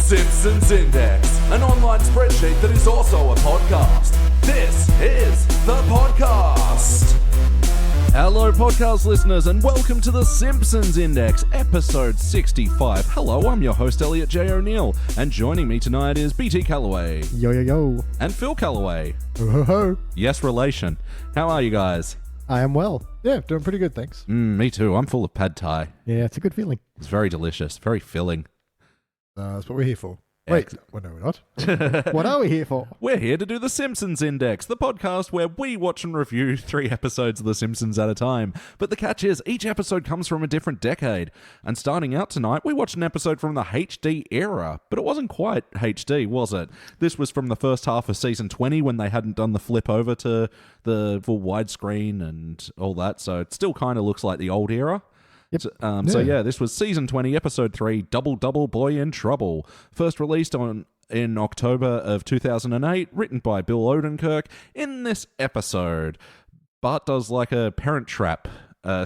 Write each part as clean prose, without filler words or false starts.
Simpsons Index, an online spreadsheet that is also a podcast. This is the podcast. Hello, podcast listeners, and welcome to the Simpsons Index, episode 65. Hello, I'm your host, Elliot Jay O'Neill, and joining me tonight is BT Calloway. Yo, yo, yo. And Phil Calloway. Ho, ho, ho. Yes, relation. How are you guys? I am well. Yeah, doing pretty good, thanks. Me too. I'm full of pad thai. Yeah, it's a good feeling. It's very delicious, very filling. That's what we're here for. Wait, well, no, we're not. What are we here for? We're here to do the Simpsons Index, the podcast where we watch and review 3 episodes of The Simpsons at a time. But the catch is, each episode comes from a different decade. And starting out tonight, we watched an episode from the HD era. But it wasn't quite HD, was it? This was from the first half of season 20 when they hadn't done the flip over to the full widescreen and all that. So it still kind of looks like the old era. Yep. So this was season 20, episode 3, Double Double Boy in Trouble. First released in October of 2008, written by Bill Odenkirk. In this episode, Bart does like a parent trap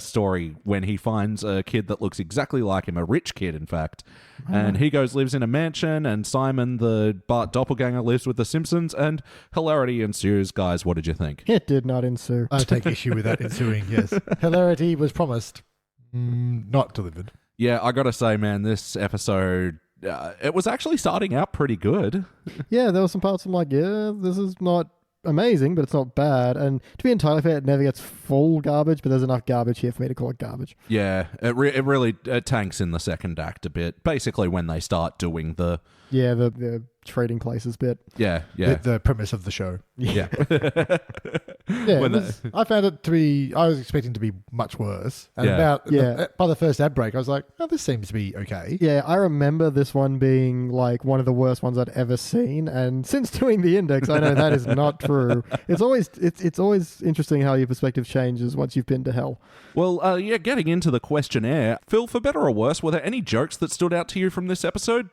story when he finds a kid that looks exactly like him, a rich kid, in fact. And he lives in a mansion, and Simon, the Bart doppelganger, lives with the Simpsons, and hilarity ensues. Guys, what did you think? It did not ensue. I take issue with that ensuing, yes. Hilarity was promised. Not delivered. Yeah, I gotta say, man, this episode, it was actually starting out pretty good. Yeah, there were some parts I'm like, yeah, this is not amazing, but it's not bad. And to be entirely fair, it never gets full garbage, but there's enough garbage here for me to call it garbage. Yeah, it really tanks in the second act a bit. Basically, when they start doing the... Yeah, the trading places bit. Yeah. The premise of the show. Yeah. Yeah, I found it to be... I was expecting to be much worse. And by the first ad break, I was like, oh, this seems to be okay. Yeah, I remember this one being like one of the worst ones I'd ever seen. And since doing the index, I know that is not true. It's always interesting how your perspective changes once you've been to hell. Well, getting into the questionnaire. Phil, for better or worse, were there any jokes that stood out to you from this episode?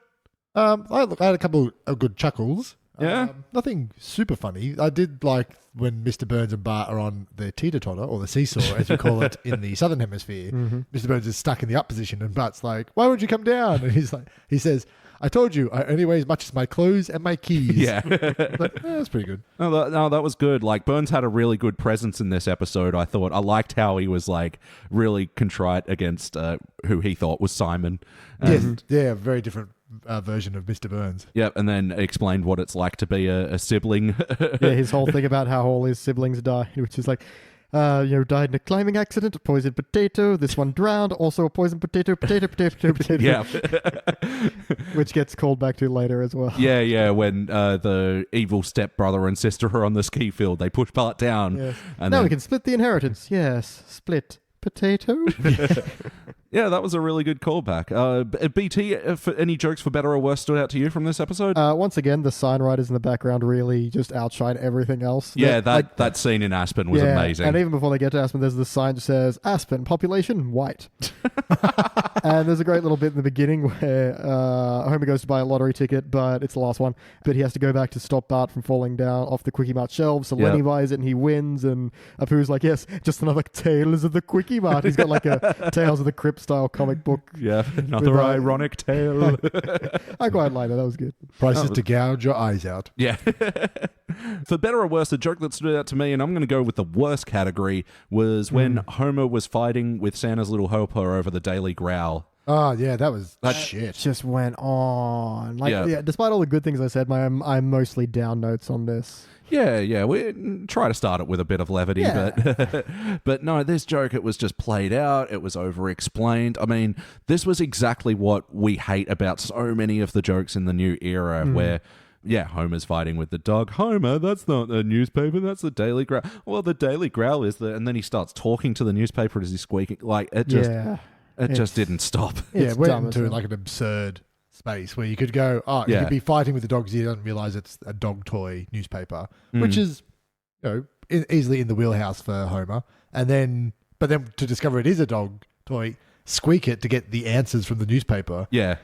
I had a couple of good chuckles. Yeah? Nothing super funny. I did like when Mr. Burns and Bart are on the teeter-totter, or the seesaw, as we call it in the Southern Hemisphere. Mm-hmm. Mr. Burns is stuck in the up position, and Bart's like, why would you come down? And he says, I told you, I only weigh as much as my clothes and my keys. Yeah. That's pretty good. No, that was good. Like, Burns had a really good presence in this episode, I thought. I liked how he was, like, really contrite against who he thought was Simon. Yes, yeah, very different version of Mr. Burns. Yep, and then explained what it's like to be a sibling. Yeah, his whole thing about how all his siblings died, which is like, died in a climbing accident, a poisoned potato, this one drowned, also a poisoned potato. Yeah. Which gets called back to later as well. Yeah, when the evil stepbrother and sister are on the ski field, they push Bart down. Yes. And now we can split the inheritance. Yes, split potato. Yeah, that was a really good callback. BT, any jokes for better or worse stood out to you from this episode? Once again, the sign writers in the background really just outshine everything else. Yeah, that scene in Aspen was amazing. And even before they get to Aspen, there's the sign that says, Aspen, population, white. And there's a great little bit in the beginning where Homer goes to buy a lottery ticket, but it's the last one. But he has to go back to stop Bart from falling down off the Quickie Mart shelves. So Lenny buys it and he wins. And Apu's like, yes, just another Tales of the Quickie Mart. He's got like a Tales of the Crypt style comic book. Yeah, another ironic tale. I quite like that. That was good. Prices to gouge your eyes out. Yeah. For better or worse, the joke that stood out to me, and I'm going to go with the worst category, was when Homer was fighting with Santa's little helper over the Daily Growl. Oh, yeah, that was shit. Just went on. Despite all the good things I said, I'm mostly down notes on this. Yeah, we try to start it with a bit of levity, but no, this joke, it was just played out, it was over-explained. I mean, this was exactly what we hate about so many of the jokes in the new era, where... Yeah, Homer's fighting with the dog. Homer, that's not the newspaper, that's the Daily Growl. Well, the Daily Growl is the... And then he starts talking to the newspaper as he's squeaking. Like, it just didn't stop. Yeah, it went into like an absurd space where you could go, you could be fighting with the dog because you don't realize it's a dog toy newspaper, which is, easily in the wheelhouse for Homer. But then to discover it is a dog toy, squeak it to get the answers from the newspaper. Yeah.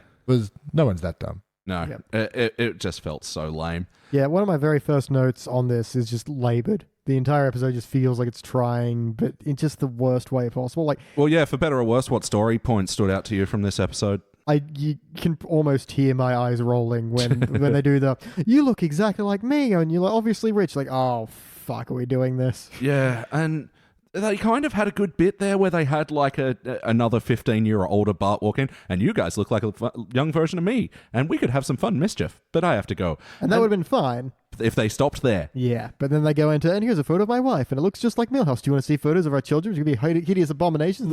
No one's that dumb. No, it just felt so lame. Yeah, one of my very first notes on this is just laboured. The entire episode just feels like it's trying, but in just the worst way possible. Like, well, yeah, for better or worse, what story points stood out to you from this episode? You can almost hear my eyes rolling when they do the, you look exactly like me, and you're like, obviously rich. Like, oh, fuck, are we doing this? Yeah, and they kind of had a good bit there where they had like another 15-year older Bart walk in, and you guys look like a young version of me, and we could have some fun mischief, but I have to go. And that would have been fine. If they stopped there. Yeah, but then they go into, and here's a photo of my wife, and it looks just like Millhouse. Do you want to see photos of our children? It's going to be hideous abominations.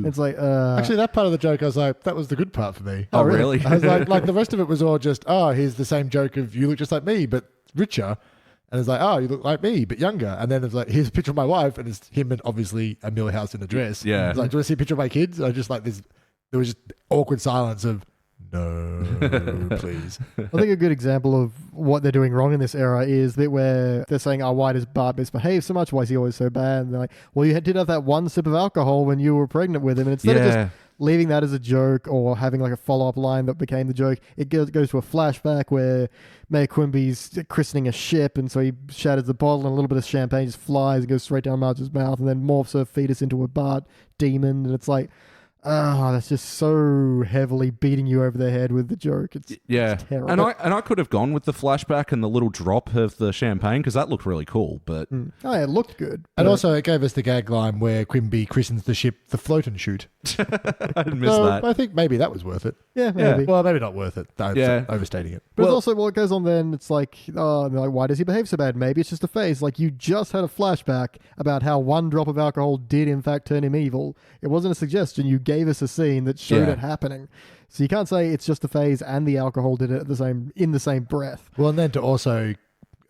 It's like, Actually, that part of the joke, I was like, that was the good part for me. Oh, really? I was like the rest of it was all just, here's the same joke of you look just like me, but richer. And it's like, oh, you look like me, but younger. And then it's like, here's a picture of my wife, and it's him and obviously a Millhouse in a dress. Yeah. It's like, do you want to see a picture of my kids? I just like this, there was just awkward silence of, no, please. I think a good example of what they're doing wrong in this era is that where they're saying, oh, why does Bart misbehave so much? Why is he always so bad? And they're like, well, you did have that one sip of alcohol when you were pregnant with him. And instead of just leaving that as a joke or having like a follow-up line that became the joke, it goes to a flashback where Mayor Quimby's christening a ship, and so he shatters the bottle, and a little bit of champagne just flies and goes straight down Marge's mouth, and then morphs her fetus into a Bart demon. And it's like, that's just so heavily beating you over the head with the joke. It's terrible. And I could have gone with the flashback and the little drop of the champagne because that looked really cool. But it looked good. And also, it gave us the gag line where Quimby christens the ship the Float and Shoot. I didn't miss that. I think maybe that was worth it. Yeah, maybe. Well, maybe not worth it. Overstating it. But also, what goes on then, it's like, why does he behave so bad? Maybe it's just a phase. Like, you just had a flashback about how one drop of alcohol did, in fact, turn him evil. It wasn't a suggestion. You gave us a scene that showed it happening. So you can't say it's just a phase and the alcohol did it in the same breath. Well, and then to also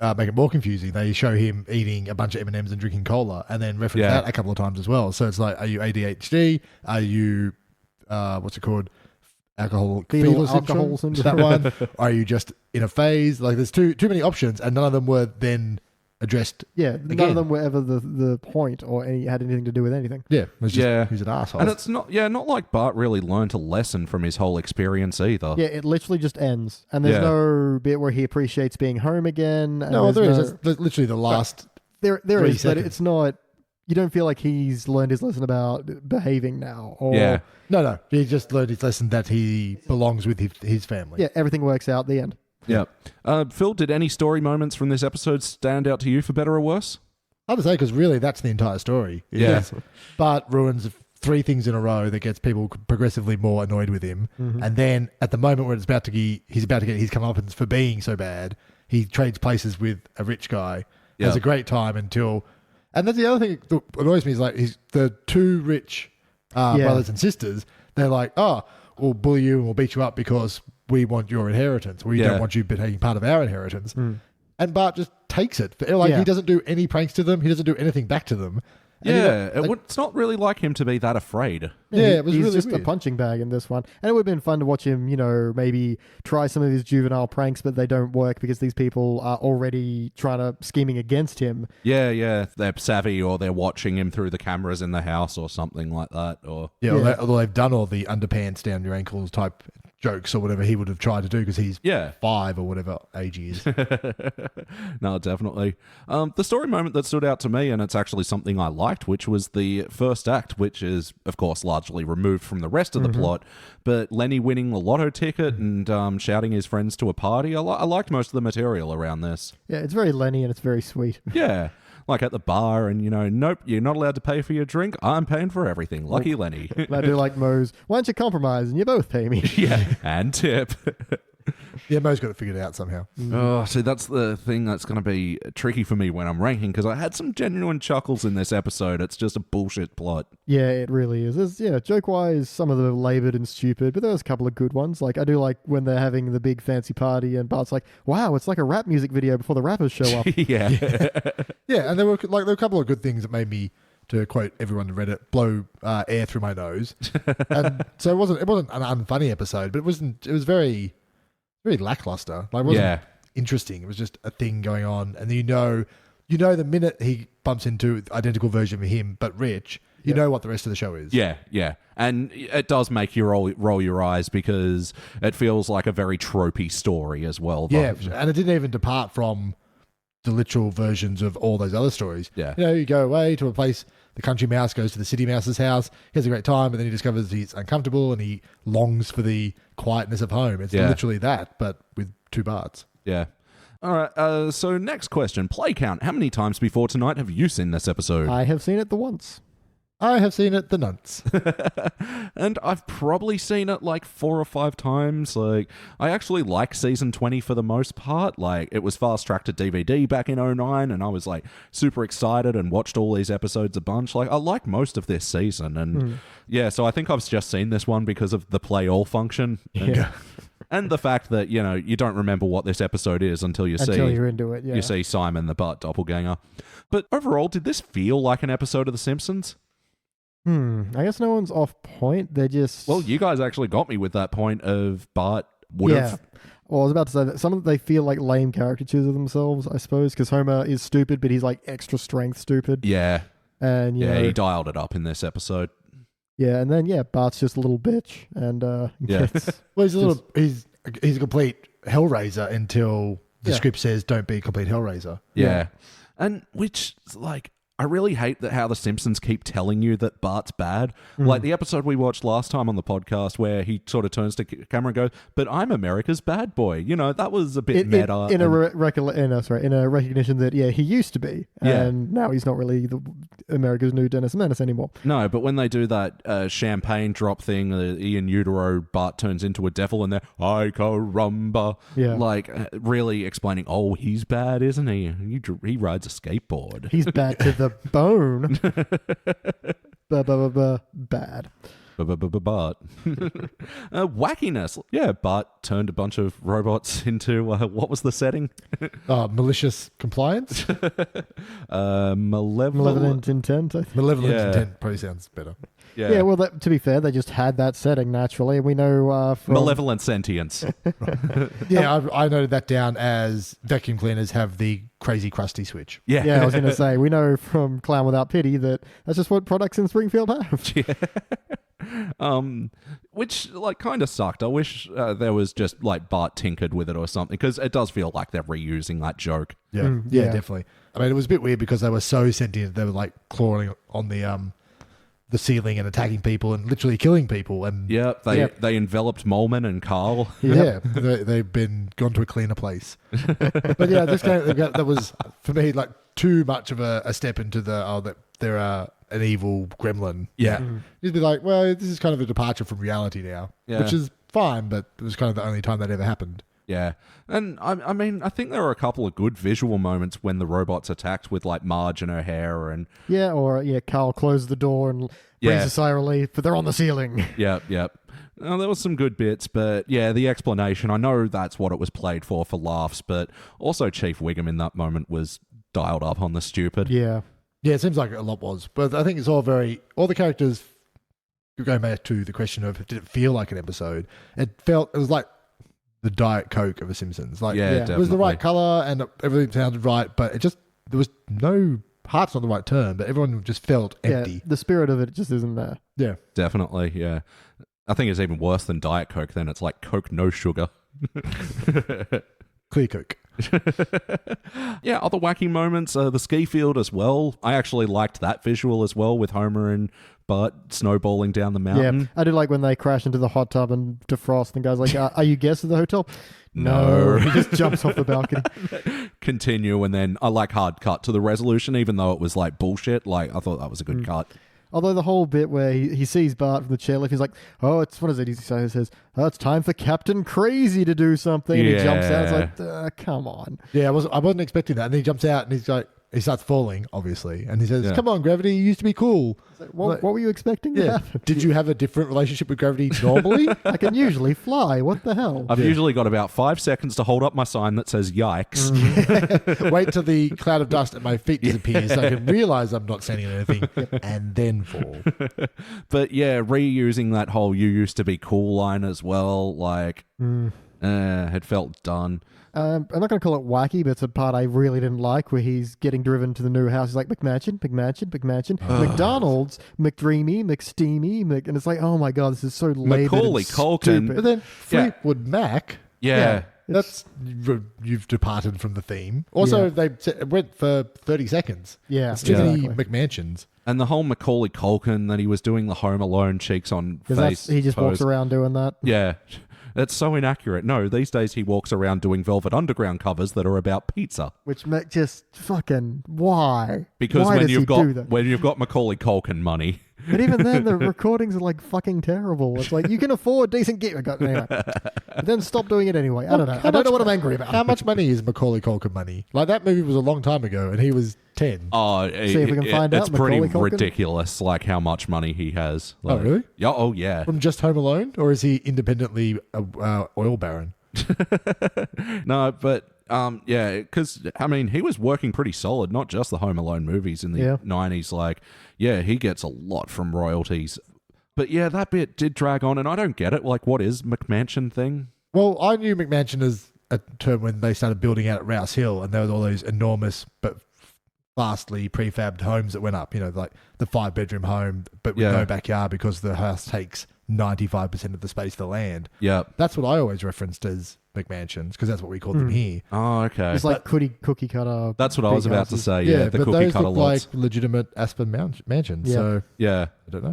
make it more confusing, they show him eating a bunch of M&Ms and drinking cola, and then reference that a couple of times as well. So it's like, are you ADHD? Are you, what's it called? Fetal alcohol syndrome. That one. Are you just in a phase? Like, there's too many options, and none of them were then addressed. Yeah, none of them were ever the point or had anything to do with anything. Yeah, it was just, he's an asshole. And it's not like Bart really learned a lesson from his whole experience either. Yeah, it literally just ends, and there's no bit where he appreciates being home again. No, there is. It's literally the last. There is, but it's not. You don't feel like he's learned his lesson about behaving now. Or, No. He just learned his lesson that he belongs with his family. Yeah, everything works out. The end. Yeah. Phil, did any story moments from this episode stand out to you for better or worse? I would say, because really that's the entire story. Yes. Bart ruins 3 things in a row that gets people progressively more annoyed with him. Mm-hmm. And then at the moment where he's about to get his comeuppance for being so bad, he trades places with a rich guy. Has a great time until... And that's the other thing that annoys me is like the 2 rich brothers and sisters, they're like, we'll bully you and we'll beat you up because we want your inheritance. We don't want you taking part of our inheritance. Mm. And Bart just takes it. He doesn't do any pranks to them. He doesn't do anything back to them. And it's not really like him to be that afraid. Yeah, it was he's really just weird. a punching bag in this one. And it would have been fun to watch him, maybe try some of his juvenile pranks, but they don't work because these people are already scheming against him. Yeah. They're savvy, or they're watching him through the cameras in the house or something like that. Or although they've done all the underpants down your ankles type jokes or whatever he would have tried to do because he's 5 or whatever age he is. No, definitely. The story moment that stood out to me, and it's actually something I liked, which was the first act, which is, of course, largely removed from the rest of the plot, but Lenny winning the lotto ticket and shouting his friends to a party. I liked most of the material around this. Yeah, it's very Lenny and it's very sweet. Yeah. Like at the bar and, nope, you're not allowed to pay for your drink. I'm paying for everything. Lucky Lenny. I do like Moe's. Why don't you compromise and you both pay me? Yeah, and tip. Yeah, Mo's got it figured out somehow. Oh, see, that's the thing that's going to be tricky for me when I'm ranking, because I had some genuine chuckles in this episode. It's just a bullshit plot. Yeah, it really is. Joke-wise, some of them are laboured and stupid, but there was a couple of good ones. Like, I do like when they're having the big fancy party and Bart's like, wow, it's like a rap music video before the rappers show up. Yeah. Yeah, and there were a couple of good things that made me, to quote everyone on Reddit, blow air through my nose. And so it wasn't an unfunny episode, but it was very lackluster. Like, it wasn't interesting. It was just a thing going on, and you know the minute he bumps into identical version of him but rich, you know what the rest of the show is. Yeah. And it does make you roll your eyes because it feels like a very tropey story as well. Yeah, and it didn't even depart from the literal versions of all those other stories. Yeah. You go away to a place the country mouse goes to the city mouse's house. He has a great time, but then he discovers he's uncomfortable and he longs for the quietness of home. It's literally that, but with 2 Barts. Yeah. All right. So next question. Play count. How many times before tonight have you seen this episode? I have seen it the once. I have seen it the nonce. And I've probably seen it like 4 or 5 times. Like, I actually like season 20 for the most part. Like, it was fast-tracked to DVD back in 2009, and I was like super excited and watched all these episodes a bunch. Like, I like most of this season. And yeah, so I think I've just seen this one because of the play all function. And the fact that, you know, you don't remember what this episode is until you're into it, you see Simon the Bart doppelganger. But overall, did this feel like an episode of The Simpsons? I guess no one's off point. They're just... Well, you guys actually got me with that point of Bart would have... Well, I was about to say that some of they feel like lame caricatures of themselves, I suppose, because Homer is stupid, but he's like extra strength stupid. Yeah. And, you know, he dialed it up in this episode. Yeah, and then, Bart's just a little bitch. And, well, he's a complete Hellraiser until the script says don't be a complete Hellraiser. Yeah. And which, like... I really hate that how The Simpsons keep telling you that Bart's bad. Like the episode we watched last time on the podcast where he sort of turns to camera and goes, but I'm America's bad boy. You know, that was a bit meta. In a recognition that, he used to be. And now he's not really America's new Dennis Menace anymore. No, but when they do that champagne drop thing, in utero, Bart turns into a devil and they're, I caramba. Yeah. Like, really explaining, oh, he's bad, isn't he? He rides a skateboard. He's bad to the bone. Bad. Bart. Wackiness. Yeah, Bart turned a bunch of robots into, what was the setting? Malicious compliance? Malevolent intent, I think. Malevolent intent probably sounds better. Yeah, well, to be fair, they just had that setting naturally. We know from... Malevolent sentience. I noted that down as vacuum cleaners have the crazy crusty switch. Yeah, I was going to say, we know from Clown Without Pity that that's just what products in Springfield have. Which, like, kind of sucked. I wish there was just, like, Bart tinkered with it or something, because it does feel like they're reusing that joke. Yeah, definitely. I mean, it was a bit weird because they were so sentient. They were, like, clawing on the ceiling and attacking people and literally killing people. And they enveloped Molman and Carl. They've been gone to a cleaner place. But yeah, this game that was for me like too much of a step into that they're an evil gremlin. Yeah, you'd be like, well, this is kind of a departure from reality now, which is fine, but it was kind of the only time that ever happened. Yeah, and I mean, I think there were a couple of good visual moments when the robots attacked with, like, Marge and her hair and... Yeah, or, Carl closed the door and brings a sigh of relief, but they're on the ceiling. Yep. There was some good bits, but, the explanation, I know that's what it was played for laughs, but also Chief Wiggum in that moment was dialed up on the stupid. Yeah. Yeah, it seems like a lot was, but I think it's all the characters, going back to the question of did it feel like an episode, it was like the Diet Coke of The Simpsons. Like, it was the right color and everything sounded right, but there was no, heart's not the right term, but everyone just felt empty. Yeah, the spirit of it just isn't there. Yeah. Definitely, yeah. I think it's even worse than Diet Coke then. It's like Coke no sugar. Clear Coke. Other wacky moments, the ski field as well. I actually liked that visual as well with Homer and Bart snowballing down the mountain. Yeah, I did like when they crash into the hot tub and defrost and the guy's like, are you guests at the hotel? No. He just jumps off the balcony. Continue, and then I like hard cut to the resolution, even though it was like bullshit. Like, I thought that was a good cut. Although the whole bit where he sees Bart from the chairlift, he's like, what is it? He says, it's time for Captain Crazy to do something. And he jumps out. It's like, come on. Yeah, I wasn't expecting that. And then he jumps out and he's like, he starts falling, obviously. And he says, come on, Gravity, you used to be cool. Like, what were you expecting to happen? Did you have a different relationship with Gravity normally? I can usually fly. What the hell? I've usually got about 5 seconds to hold up my sign that says yikes. Wait till the cloud of dust at my feet disappears so I can realize I'm not standing on anything and then fall. But reusing that whole you used to be cool line as well, like, had felt done. I'm not going to call it wacky, but it's a part I really didn't like where he's getting driven to the new house. He's like, McMansion, McDonald's, McDreamy, McSteamy, and it's like, oh my God, this is so laden Macaulay and Culkin. stupid. But then Fleetwood Mac. Yeah. You've departed from the theme. Also, they went for 30 seconds. Yeah. It's too many McMansions. And the whole Macaulay Culkin that he was doing the Home Alone cheeks on face. He just walks around doing that. Yeah. It's so inaccurate. No, these days he walks around doing Velvet Underground covers that are about pizza. Which just fucking why? Because why when you've got Macaulay Culkin money. But even then, the recordings are like fucking terrible. It's like you can afford decent gear. Anyway, but then stop doing it anyway. I don't know. I don't know what I'm angry about. How much money is Macaulay Culkin money? Like that movie was a long time ago, and he was 10. Oh, see if we can find out. It's pretty Culkin? ridiculous, like how much money he has. Like, oh, really? Yeah. Oh, yeah. From just Home Alone, or is he independently a oil baron? No, but. Yeah, because, I mean, he was working pretty solid, not just the Home Alone movies in the 90s. Like, yeah, he gets a lot from royalties. But yeah, that bit did drag on, and I don't get it. Like, what is McMansion thing? Well, I knew McMansion as a term when they started building out at Rouse Hill, and there was all those enormous but vastly prefabbed homes that went up, like the 5-bedroom home, but with no backyard because the house takes 95% of the space of the land. Yeah. That's what I always referenced as McMansions, because that's what we called them here. Oh, okay. It's like cookie cutter. That's what I was about to say. Yeah, the but cookie those cutter look lots. like legitimate Aspen mansions. Yeah. So yeah, I don't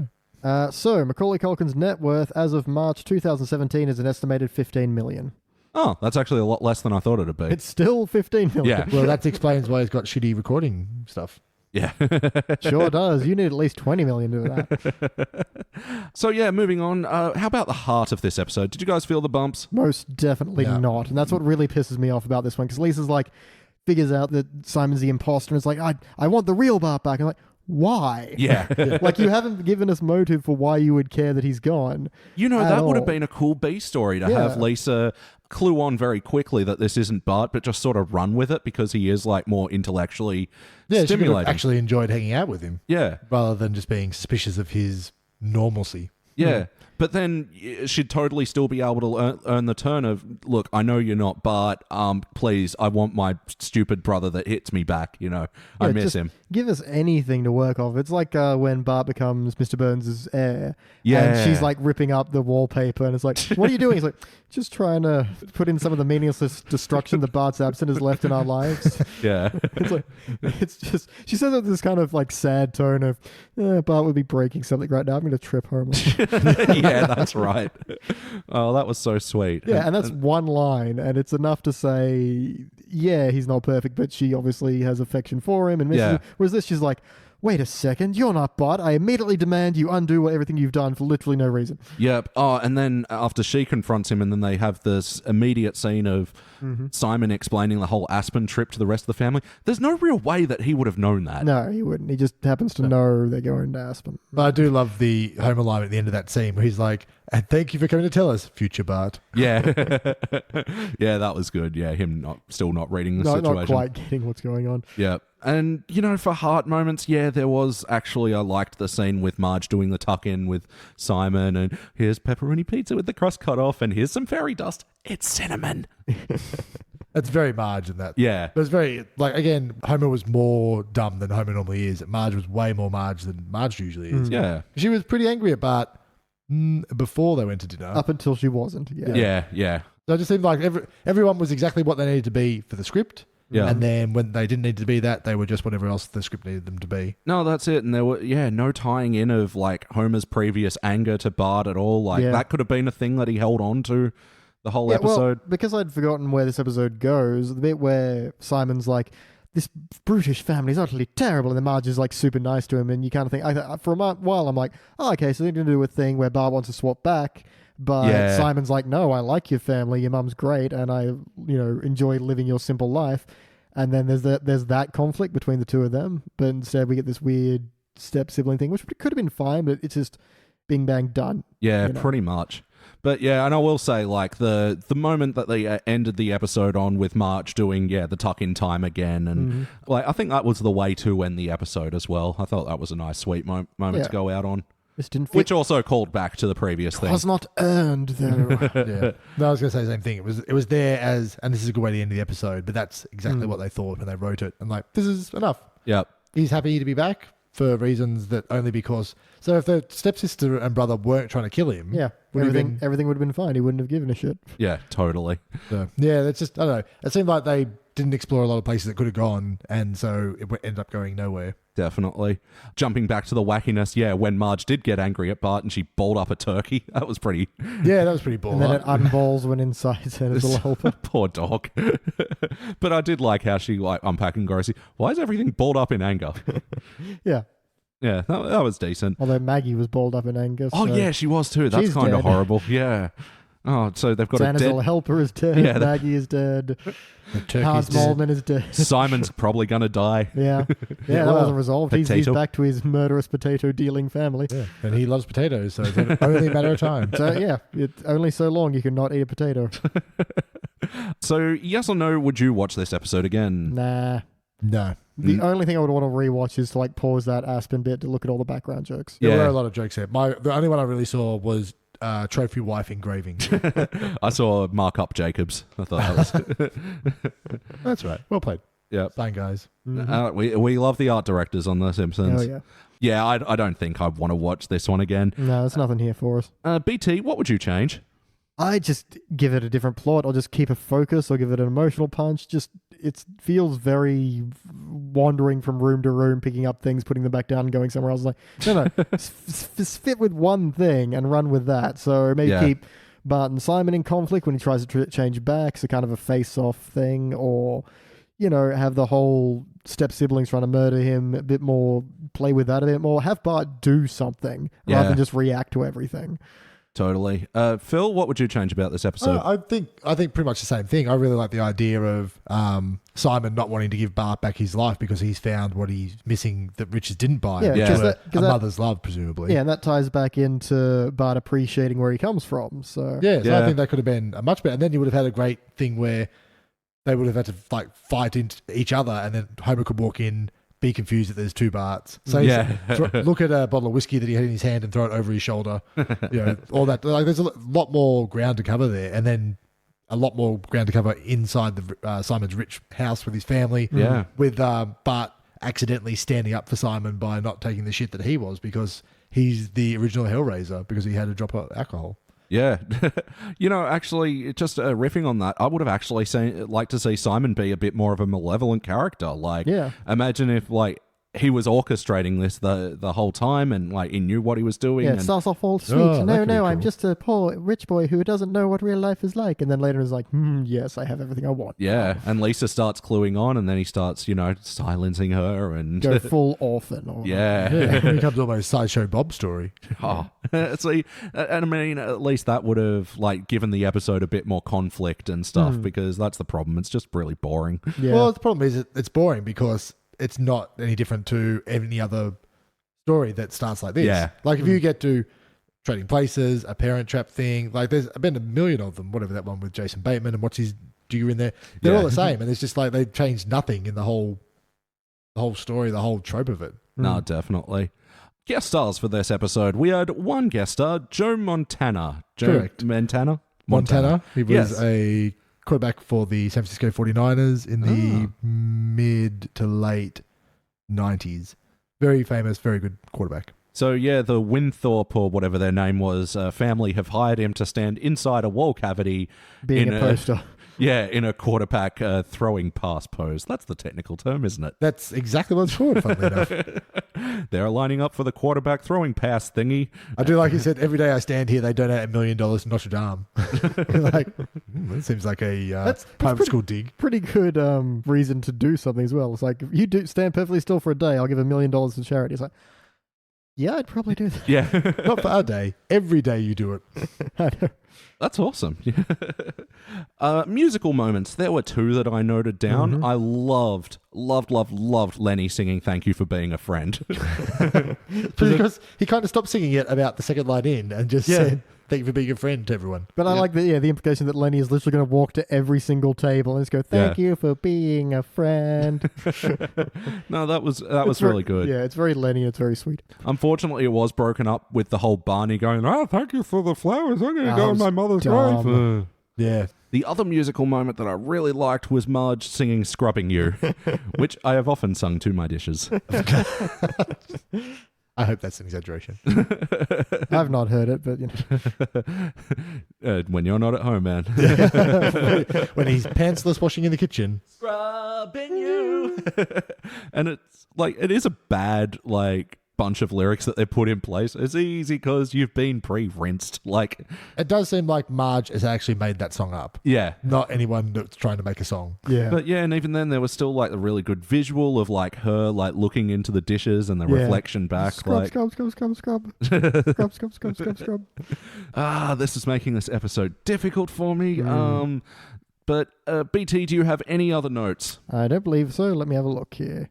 know. So Macaulay Culkin's net worth as of March 2017 is an estimated $15 million. Oh, that's actually a lot less than I thought it'd be. It's still $15 million. Yeah. Well, that explains why he's got shitty recording stuff. Yeah. Sure does. You need at least $20 million to do that. So yeah, moving on. How about the heart of this episode? Did you guys feel the bumps? Most definitely not. And that's what really pisses me off about this one, because Lisa's like, figures out that Simon's the imposter and is like, I want the real Bart back. And I'm like, why? Yeah. Like, you haven't given us motive for why you would care that he's gone. That would have been a cool B story to have Lisa clue on very quickly that this isn't Bart, but just sort of run with it because he is like more intellectually stimulating. She could have actually enjoyed hanging out with him. Yeah. Rather than just being suspicious of his normalcy. Yeah. But then she'd totally still be able to earn the turn of, look, I know you're not Bart. Please, I want my stupid brother that hits me back. I miss him. Give us anything to work off. It's like when Bart becomes Mr. Burns' heir. Yeah. And she's like ripping up the wallpaper and it's like, what are you doing? He's like, just trying to put in some of the meaningless destruction that Bart's absent has left in our lives. Yeah. It's just, she says it with this kind of like sad tone of, Bart would be breaking something right now. I'm going to trip home. Yeah, that's right. Oh, that was so sweet. Yeah, and that's one line, and it's enough to say, yeah, he's not perfect, but she obviously has affection for him and misses him. Whereas this, she's like, wait a second, you're not Bart. I immediately demand you undo everything you've done for literally no reason. Yep. Oh, and then after she confronts him, and then they have this immediate scene of Simon explaining the whole Aspen trip to the rest of the family. There's no real way that he would have known that. No, he wouldn't. He just happens to know they're going to Aspen. But I do love the home alignment at the end of that scene where he's like, and thank you for coming to tell us, future Bart. Yeah. Yeah, that was good. Yeah, him still not reading the situation. Not quite getting what's going on. Yeah. And, for heart moments, there was actually, I liked the scene with Marge doing the tuck-in with Simon, and here's pepperoni pizza with the crust cut off, and here's some fairy dust. It's cinnamon. It's very Marge in that. Yeah. It was very, again, Homer was more dumb than Homer normally is. Marge was way more Marge than Marge usually is. Yeah. She was pretty angry at Bart before they went to dinner. Up until she wasn't. Yeah. So it just seemed like everyone was exactly what they needed to be for the script. Yeah. And then when they didn't need to be that, they were just whatever else the script needed them to be. No, that's it. And there were, no tying in of Homer's previous anger to Bart at all. That could have been a thing that he held on to the whole episode. Well, because I'd forgotten where this episode goes, the bit where Simon's like, this brutish family is utterly terrible, and then Marge is super nice to him, and you kind of think, for a while I'm like, oh, okay, so they're going to do a thing where Bart wants to swap back. But Simon's like, no, I like your family. Your mum's great, and I, enjoy living your simple life. And then there's that conflict between the two of them. But instead, we get this weird step sibling thing, which could have been fine, but it's just bing bang done. Yeah, pretty much. But yeah, and I will say, the moment that they ended the episode on with Marge doing the tuck in time again, and I think that was the way to end the episode as well. I thought that was a nice sweet moment to go out on. This didn't fit. Which also called back to the previous thing. It was not earned, though. Yeah. No, I was going to say the same thing. It was there as, and this is a good way to end the episode, but that's exactly what they thought when they wrote it. And this is enough. Yep. He's happy to be back. for reasons that only because... So if the stepsister and brother weren't trying to kill him... Yeah, everything would have been fine. He wouldn't have given a shit. Yeah, totally. So, yeah, that's just... I don't know. It seemed like they didn't explore a lot of places that could have gone, and so it ended up going nowhere. Definitely. Jumping back to the wackiness, yeah, when Marge did get angry at Bart and she bowled up a turkey, that was pretty... Yeah, that was pretty boring. And then it unballs when inside his head as a little helper. Poor dog. But I did like how she, unpacking groceries. Why is everything balled up in anger? Yeah. Yeah, that was decent. Although Maggie was balled up in anger. Oh, yeah, she was too. That's kind of horrible. Yeah. Oh, so they've got Santa's a dead... little helper is dead. Yeah, Maggie is dead. Hans Molman is dead. Simon's probably going to die. Yeah. Yeah, that wasn't resolved. He's back to his murderous potato dealing family. Yeah. And he loves potatoes, so it's only a matter of time. So, yeah, it's only so long you can not eat a potato. So, yes or no, would you watch this episode again? Nah. No. The only thing I would want to rewatch is to pause that Aspen bit to look at all the background jokes. There were a lot of jokes there. The only one I really saw was trophy wife engraving. I saw Mark Up Jacobs. I thought that was... That's right. Well played. Yeah. Fine, guys. Mm-hmm. We love the art directors on The Simpsons. Oh, yeah. Yeah, I don't think I'd want to watch this one again. No, there's nothing here for us. BT, what would you change? I just give it a different plot, or just keep a focus, or give it an emotional punch. Just it feels very wandering from room to room, picking up things, putting them back down, and going somewhere else. Like, no, fit with one thing and run with that. So maybe keep Bart and Simon in conflict when he tries to change back, so kind of a face-off thing, or have the whole step siblings trying to murder him a bit more, play with that a bit more. Have Bart do something rather than just react to everything. Totally. Phil, what would you change about this episode? I think pretty much the same thing. I really like the idea of Simon not wanting to give Bart back his life because he's found what he's missing that Richards didn't buy. A mother's love, presumably. Yeah, and that ties back into Bart appreciating where he comes from. So I think that could have been a much better. And then you would have had a great thing where they would have had to fight into each other, and then Homer could walk in, be confused that there's two Barts. So look at a bottle of whiskey that he had in his hand and throw it over his shoulder. All that. There's a lot more ground to cover there, and then a lot more ground to cover inside the Simon's rich house with his family. Yeah, with Bart accidentally standing up for Simon by not taking the shit that he was, because he's the original Hellraiser because he had a drop of alcohol. Yeah. Actually, just riffing on that, I would have actually liked to see Simon be a bit more of a malevolent character. Imagine if, he was orchestrating this the whole time, and he knew what he was doing. Yeah, it starts off all sweet. Cool. I'm just a poor rich boy who doesn't know what real life is like. And then later is like, yes, I have everything I want. Yeah, and Lisa starts cluing on, and then he starts, silencing her and go full orphan. Yeah. It becomes almost Sideshow Bob story. Oh, see, and I mean, at least that would have given the episode a bit more conflict and stuff, because that's the problem. It's just really boring. Yeah. Well, the problem is it's boring because it's not any different to any other story that starts like this. Yeah. If you get to Trading Places, a Parent Trap thing, there's been a million of them, whatever that one with Jason Bateman and what's his Jigger in there. They're all the same, and it's just they've changed nothing in the whole story, the whole trope of it. No, definitely. Guest stars for this episode. We had one guest star, Joe Montana. Correct. Montana. He was a quarterback for the San Francisco 49ers in the mid to late 90s. Very famous, very good quarterback. So, the Winthorpe, or whatever their name was, family have hired him to stand inside a wall cavity. Being a poster. Yeah, in a quarterback throwing pass pose. That's the technical term, isn't it? That's exactly what it's called, funnily enough. They're lining up for the quarterback throwing pass thingy. I do like you said, every day I stand here, they donate $1 million to Notre Dame. That seems like a private school dig. Pretty good reason to do something as well. It's like, if you do stand perfectly still for a day, I'll give $1 million to charity. It's like, yeah, I'd probably do that. Yeah. Not for a day. Every day you do it. I know. That's awesome. Musical moments. There were two that I noted down. I loved Lenny singing "Thank You for Being a Friend." Because he kind of stopped singing it about the second line in and just said, "Thank you for being a friend to everyone." But I like the implication that Lenny is literally going to walk to every single table and just go, "Thank you for being a friend." No, that was really good. Yeah, it's very Lenny. It's very sweet. Unfortunately, it was broken up with the whole Barney going, "Oh, thank you for the flowers. I'm going to go on my mother's grave." Yeah. The other musical moment that I really liked was Marge singing Scrubbing You, which I have often sung to my dishes. I hope that's an exaggeration. I've not heard it, but When you're not at home, man. When he's pantsless washing in the kitchen. Scrubbing you. And it's like, it is a bad, like, bunch of lyrics that they put in place. It's easy because you've been pre-rinsed. Like, it does seem like Marge has actually made that song up. Yeah. Not anyone that's trying to make a song. Yeah. But yeah, and even then there was still like the really good visual of like her like looking into the dishes and the reflection back. Scrub, like, scrub, scrub, scrub, scrub. Scrub, scrub, scrub, scrub, scrub. This is making this episode difficult for me. But BT, do you have any other notes? I don't believe so. Let me have a look here.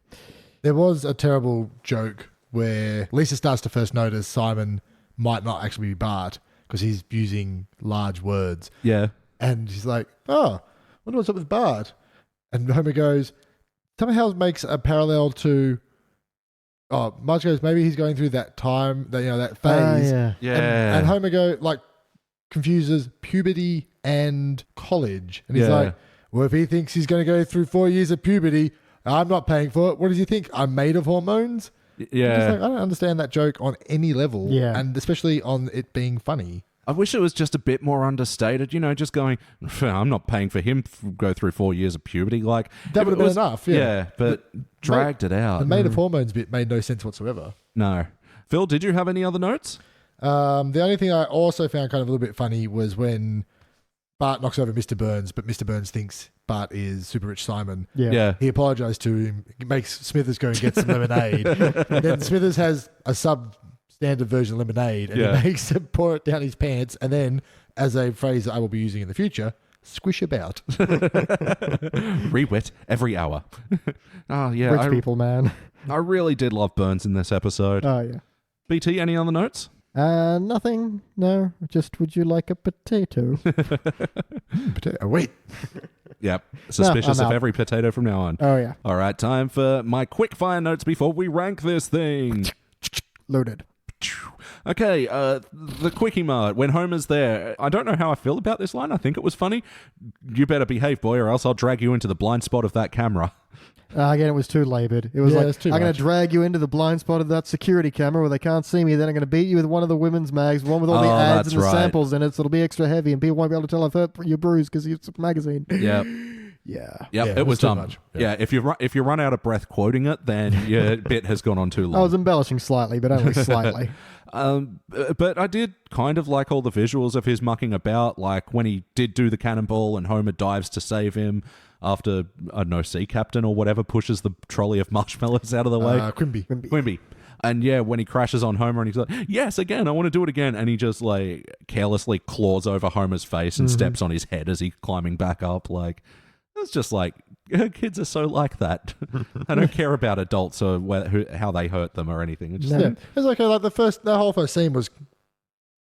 There was a terrible joke where Lisa starts to first notice Simon might not actually be Bart because he's using large words. Yeah. And she's like, oh, wonder what's up with Bart. And Homer goes, somehow makes a parallel to, Marge goes, maybe he's going through that time, that phase. Yeah. And Homer confuses puberty and college. And he's like, well, if he thinks he's going to go through 4 years of puberty, I'm not paying for it. What does he think? I'm made of hormones? Yeah. I don't understand that joke on any level. Yeah. And especially on it being funny. I wish it was just a bit more understated, just going, I'm not paying for him to go through 4 years of puberty. Like, that would have been enough. Yeah, but dragged it out. The made of hormones bit made no sense whatsoever. No. Phil, did you have any other notes? The only thing I also found kind of a little bit funny was when Bart knocks over Mr. Burns, but Mr. Burns thinks Bart is Super Rich Simon. Yeah. He apologized to him, makes Smithers go and get some lemonade. And then Smithers has a substandard version of lemonade and he makes him pour it down his pants. And then, as a phrase I will be using in the future, squish about. Re-wet every hour. Oh, yeah. Rich people, man. I really did love Burns in this episode. Oh, yeah. BT, any other notes? Nothing. No. Just, would you like a potato? Potato. Wait. Yep. Suspicious I'm of out. every potato from now on. Oh, yeah. All right, time for my quick fire notes before we rank this thing. Loaded. Okay, the Quickie Mart, when Homer's there, I don't know how I feel about this line. I think it was funny. You better behave, boy, or else I'll drag you into the blind spot of that camera. Again, it was too laboured. It was Yeah, like, it's too I'm going much. to drag you into the blind spot of that security camera where they can't see me. Then I'm going to beat you with one of the women's mags, one with all the ads that's and the right. samples in it, so it'll be extra heavy, and people won't be able to tell I've hurt your bruise because it's a magazine. Yep. Yeah. Yep, Yeah, it was too dumb. much. Yeah, if you run out of breath quoting it, then your bit has gone on too long. I was embellishing slightly, but only slightly. But I did kind of like all the visuals of his mucking about, like when he did do the cannonball and Homer dives to save him after, I don't know, Sea Captain or whatever pushes the trolley of marshmallows out of the way. Quimby. And yeah, when he crashes on Homer and he's like, yes, again, I want to do it again. And he just like carelessly claws over Homer's face and steps on his head as he's climbing back up. Like, it's just like, kids are so like that. I don't care about adults or how they hurt them or anything. It's just, Yeah. It was okay. Like the whole first scene was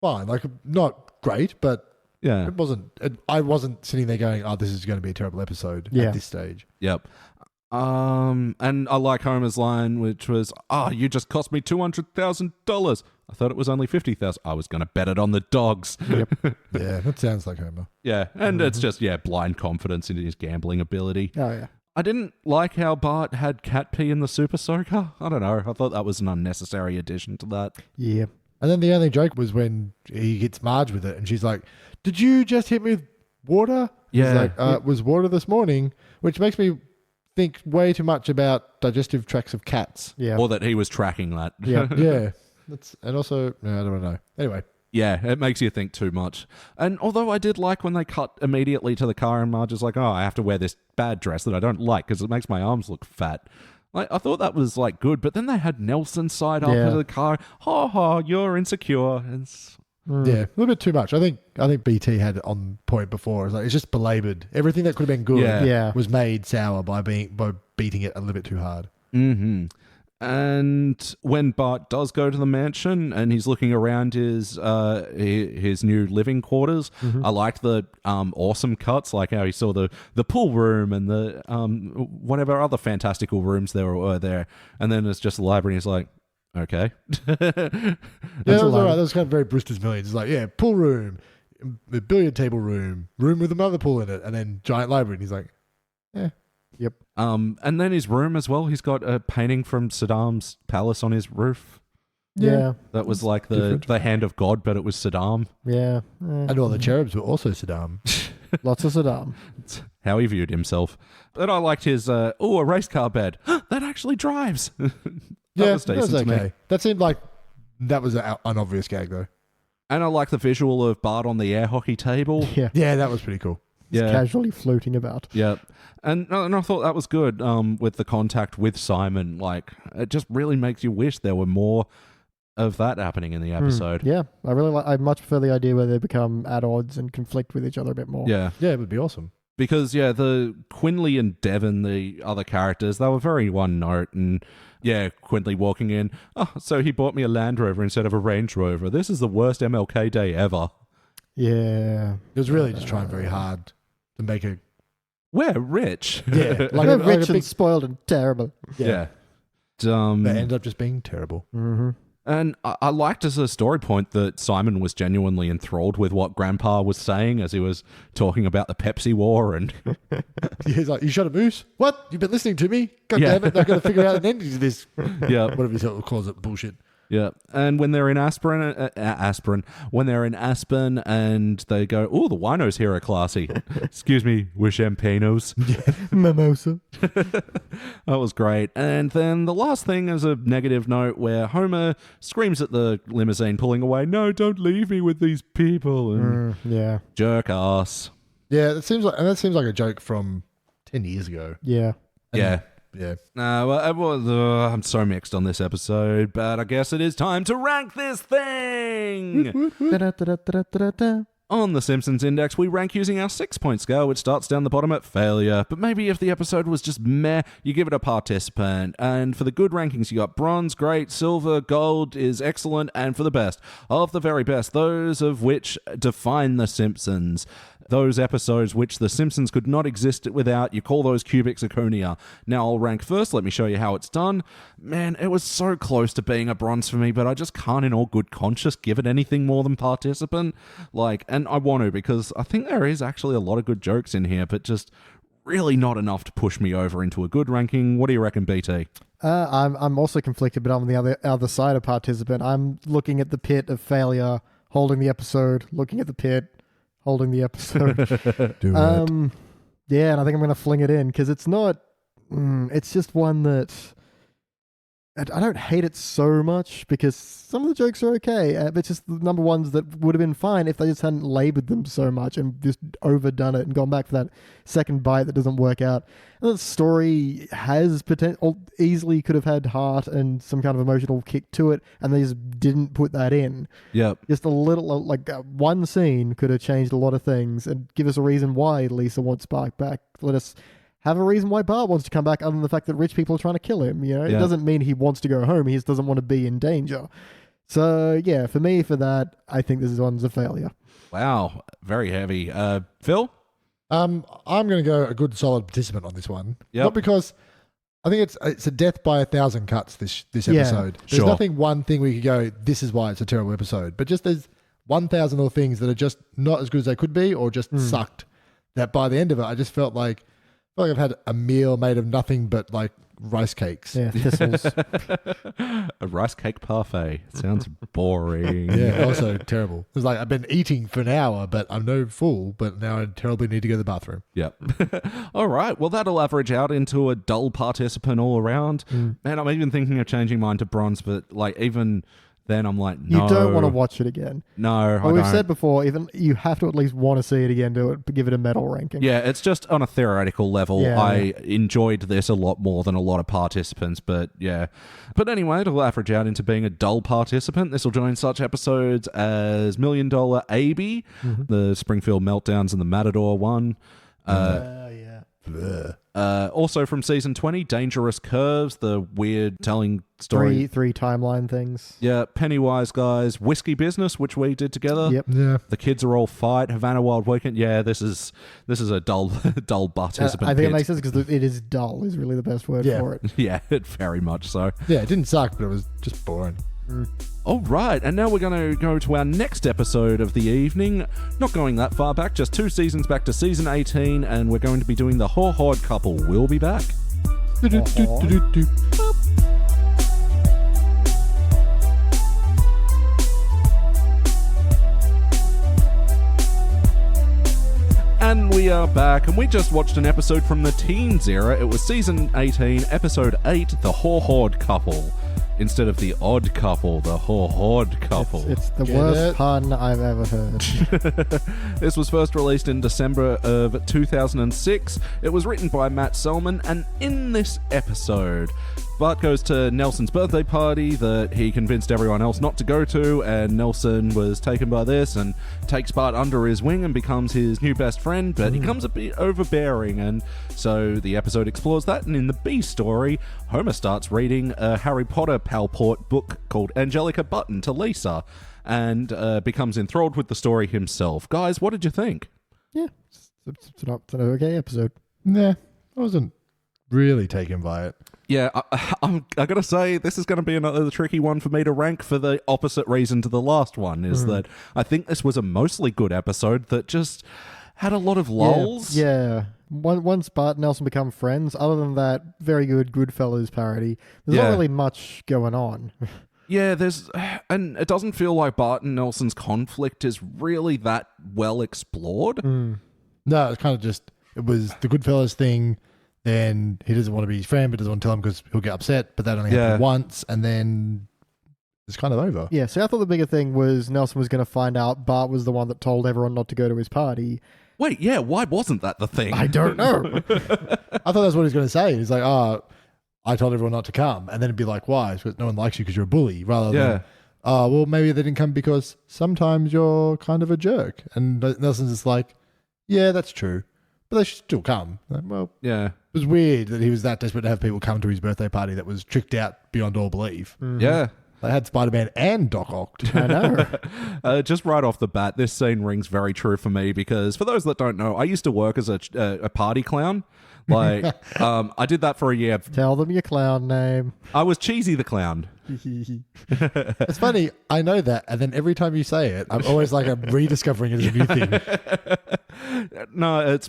fine. Like, not great, but yeah. it wasn't. I wasn't sitting there going, "Oh, this is going to be a terrible episode at this stage." Yep. And I like Homer's line, which was, you just cost me $200,000. I thought it was only $50,000. I was going to bet it on the dogs. Yep. Yeah, that sounds like Homer. Yeah, and it's just, blind confidence in his gambling ability. Oh, yeah. I didn't like how Bart had cat pee in the Super Soaker. I don't know. I thought that was an unnecessary addition to that. Yeah. And then the only joke was when he hits Marge with it, and she's like, "Did you just hit me with water?" Yeah. He's like, "It was water this morning," which makes me think way too much about digestive tracts of cats. Yeah. Or that he was tracking that. Yeah. Yeah. And also, no, I don't know. Anyway. Yeah, it makes you think too much. And although I did like when they cut immediately to the car and Marge is like, I have to wear this bad dress that I don't like because it makes my arms look fat. Like, I thought that was like good, but then they had Nelson side up into the car. You're insecure. Yeah, a little bit too much. I think BT had it on point before. It's just belabored. Everything that could have been good was made sour by beating it a little bit too hard. Mm-hmm. And when Bart does go to the mansion and he's looking around his new living quarters, I liked the awesome cuts, like how he saw the pool room and the whatever other fantastical rooms there were there. And then it's just the library and he's like, okay. Yeah, that was all right. That was kind of very Brewster's Millions. It's like, pool room, billiard table room with another pool in it, and then giant library. And he's like, Yep. And then his room as well. He's got a painting from Saddam's palace on his roof. Yeah. That was like the hand of God, but it was Saddam. Yeah. and all the cherubs were also Saddam. Lots of Saddam. It's how he viewed himself. But I liked his, a race car bed. That actually drives. That was decent to me. That seemed like that was an obvious gag, though. And I like the visual of Bart on the air hockey table. Yeah. Yeah, that was pretty cool. Just casually floating about. Yeah. And I thought that was good with the contact with Simon. Like, it just really makes you wish there were more of that happening in the episode. Yeah. I much prefer the idea where they become at odds and conflict with each other a bit more. Yeah. Yeah, it would be awesome. Because, the Quinley and Devon, the other characters, they were very one note. And, Quinley walking in, so he bought me a Land Rover instead of a Range Rover. This is the worst MLK day ever. Yeah. It was really just trying very hard to make a... We're rich. Yeah. We're rich and spoiled and terrible. Yeah. They ended up just being terrible. Mm-hmm. And I liked as a story point that Simon was genuinely enthralled with what Grandpa was saying as he was talking about the Pepsi War. And he's like, you shot a moose? What? You've been listening to me? God damn it. I've got to figure out an ending to this. Yeah. Whatever he calls it, bullshit. Yeah. And when they're in Aspen and they go, the winos here are classy. Excuse me, we're champagnos. Mimosa. That was great. And then the last thing is a negative note where Homer screams at the limousine pulling away, no, don't leave me with these people. And jerk ass. Yeah, that seems like a joke from 10 years ago. Yeah. Yeah. Yeah. I'm so mixed on this episode, but I guess it is time to rank this thing. On the Simpsons Index, we rank using our 6-point scale, which starts down the bottom at failure. But maybe if the episode was just meh, you give it a participant. And for the good rankings, you got bronze, great, silver, gold is excellent, and for the best of the very best, those of which define the Simpsons. Those episodes which the Simpsons could not exist without, you call those cubic zirconia. Now I'll rank first, let me show you how it's done. Man, it was so close to being a bronze for me, but I just can't in all good conscience give it anything more than participant. And I want to, because I think there is actually a lot of good jokes in here, but just really not enough to push me over into a good ranking. What do you reckon, BT? I'm also conflicted, but I'm on the other side of participant. I'm looking at the pit of failure, holding the episode, looking at the pit, holding the episode. Do it. Yeah, and I think I'm going to fling it in because it's not... it's just one that... I don't hate it so much because some of the jokes are okay, but it's just the number ones that would have been fine if they just hadn't labored them so much and just overdone it and gone back for that second bite that doesn't work out. And the story has potential, easily could have had heart and some kind of emotional kick to it, and they just didn't put that in. Yep. Just a little, one scene could have changed a lot of things and give us a reason why Lisa wants Spark back. Let us have a reason why Bart wants to come back other than the fact that rich people are trying to kill him. It doesn't mean he wants to go home. He just doesn't want to be in danger. So, yeah, for me, for that, I think this one's a failure. Wow. Very heavy. Phil? I'm going to go a good solid participant on this one. Yep. Not because I think it's a death by 1,000 cuts, this episode. There's nothing, one thing we could go, this is why it's a terrible episode. But just there's 1,000 other things that are just not as good as they could be or just sucked. That by the end of it, I just felt like I've had a meal made of nothing but rice cakes. Yeah, thistles. A rice cake parfait. Sounds boring. Yeah, also terrible. It's like I've been eating for an hour, but I'm no fool, but now I terribly need to go to the bathroom. Yep. All right. Well, that'll average out into a dull participant all around. Man, I'm even thinking of changing mine to bronze, but even... then I'm like, no. You don't want to watch it again. No, I don't. We've said before, even you have to at least want to see it again to give it a medal ranking. Yeah, it's just on a theoretical level. Yeah, I enjoyed this a lot more than a lot of participants, but yeah. But anyway, it'll average out into being a dull participant. This will join such episodes as $1 Million Abby, the Springfield Meltdowns and the Matador one. Also from season 20, Dangerous Curves, the weird telling story. Three timeline things. Yeah, Pennywise Guys, Whiskey Business, which we did together. Yep. Yeah. The Kids Are All Fight, Havana Wild Weekend. Yeah, this is a dull participant. I think it makes sense because it is dull is really the best word for it. Yeah, very much so. Yeah, it didn't suck, but it was just boring. All right, and now we're going to go to our next episode of the evening. Not going that far back, just 2 seasons back to season 18, and we're going to be doing the Haw-Hawed couple. We'll be back. And we are back, and we just watched an episode from the teens era. It was season 18, episode 8, the Haw-Hawed couple. Instead of the odd couple, the Haw-Hawed couple. It's the worst pun I've ever heard. This was first released in December of 2006. It was written by Matt Selman, and in this episode, Bart goes to Nelson's birthday party that he convinced everyone else not to go to, and Nelson was taken by this and takes Bart under his wing and becomes his new best friend, but he becomes a bit overbearing, and so the episode explores that. And in the B story, Homer starts reading a Harry Potter Palport book called Angelica Button to Lisa, and becomes enthralled with the story himself. Guys, what did you think? Yeah, it's an okay episode. Nah, I wasn't really taken by it. Yeah, I gotta say, this is going to be another tricky one for me to rank for the opposite reason to the last one, is that I think this was a mostly good episode that just had a lot of lulls. Yeah. Once Bart and Nelson become friends, other than that very good Goodfellas parody, there's not really much going on. Yeah, and it doesn't feel like Bart and Nelson's conflict is really that well explored. No, it's kind of just, it was the Goodfellas thing. Then he doesn't want to be his friend, but doesn't want to tell him because he'll get upset. But that only happened once, and then it's kind of over. Yeah, so I thought the bigger thing was Nelson was going to find out Bart was the one that told everyone not to go to his party. Wait, yeah, why wasn't that the thing? I don't know. I thought that's what he was going to say. He's like, I told everyone not to come. And then it'd be like, why? Because no one likes you because you're a bully. Rather than, well, maybe they didn't come because sometimes you're kind of a jerk. And Nelson's just like, yeah, that's true. But they should still come. Like, well, yeah. It was weird that he was that desperate to have people come to his birthday party that was tricked out beyond all belief. Yeah. They had Spider-Man and Doc Ock. I know. Just right off the bat, this scene rings very true for me because, for those that don't know, I used to work as a party clown. Like, I did that for a year. Tell them your clown name. I was Cheesy the Clown. It's funny, I know that, and then every time you say it, I'm always like, I'm rediscovering it as a new thing. No, it's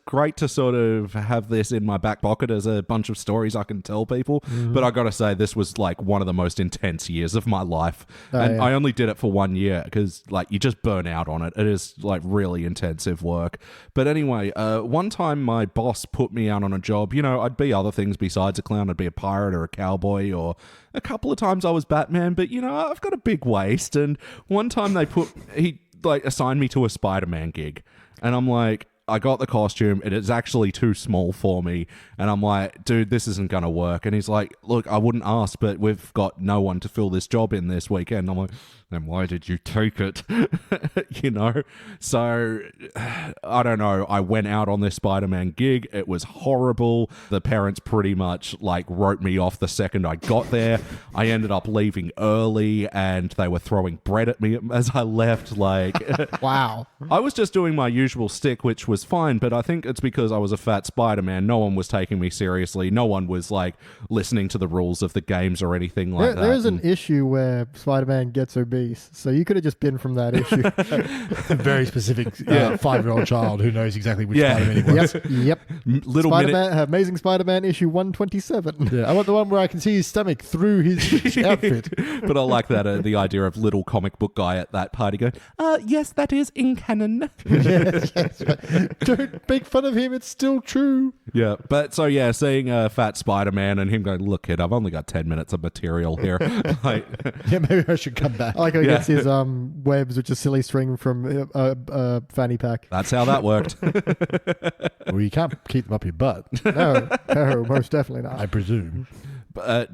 great to sort of have this in my back pocket as a bunch of stories I can tell people. But I gotta say, this was like one of the most intense years of my life. I only did it for 1 year because like you just burn out on it. It is like really intensive work. But anyway, one time my boss put me out on a job. You know, I'd be other things besides a clown. I'd be a pirate or a cowboy, or a couple of times I was Batman, but you know, I've got a big waist. And one time he assigned me to a Spider-Man gig, and I'm like, I got the costume, it is actually too small for me, and I'm like, dude, this isn't gonna work. And he's like, look, I wouldn't ask, but we've got no one to fill this job in this weekend. I'm like, then why did you take it? You know? So, I don't know. I went out on this Spider-Man gig. It was horrible. The parents pretty much like wrote me off the second I got there. I ended up leaving early, and they were throwing bread at me as I left. Like, wow. I was just doing my usual stick, which was fine, but I think it's because I was a fat Spider-Man. No one was taking me seriously. No one was like listening to the rules of the games or anything like that. There is an issue where Spider-Man gets obese, so you could have just been from that issue. A very specific 5-year-old child who knows exactly which Spider-Man he wants. Yep. Little Spider-Man, Amazing Spider-Man issue 127. Yeah, I want the one where I can see his stomach through his outfit. But I like that the idea of little comic book guy at that party going, yes, that is in canon. Yes, right. Don't make fun of him, it's still true. Yeah, but so yeah, seeing fat Spider-Man and him going, look kid, I've only got 10 minutes of material here. Like, yeah, maybe I should come back. I like how he gets his webs, which is silly string from a fanny pack. That's how that worked. Well, you can't keep them up your butt. No, most definitely not. I presume.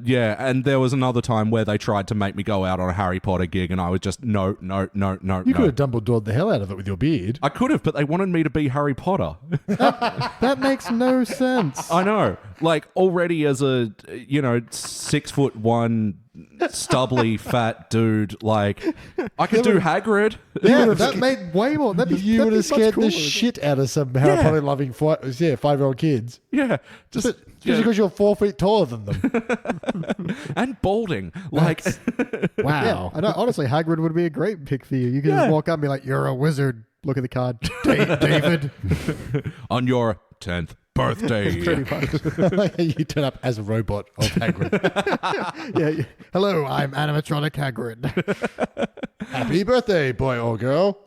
Yeah, and there was another time where they tried to make me go out on a Harry Potter gig, and I was just, no. You could have Dumbledored the hell out of it with your beard. I could have, but they wanted me to be Harry Potter. That makes no sense. I know. Like, already as a, 6'1", stubbly fat dude. Like, I could do Hagrid. Yeah, that made way more. You would have scared the shit out of some Harry Potter loving 5-year-old kids. Yeah, just because you're 4 feet taller than them. And balding. Like, wow. Yeah, I know, honestly, Hagrid would be a great pick for you. You could just walk up and be like, "You're a wizard. Look at the card, David." On your 10th birthday. Pretty much. You turn up as a robot of Hagrid. Yeah. Hello, I'm animatronic Hagrid. Happy birthday, boy or girl.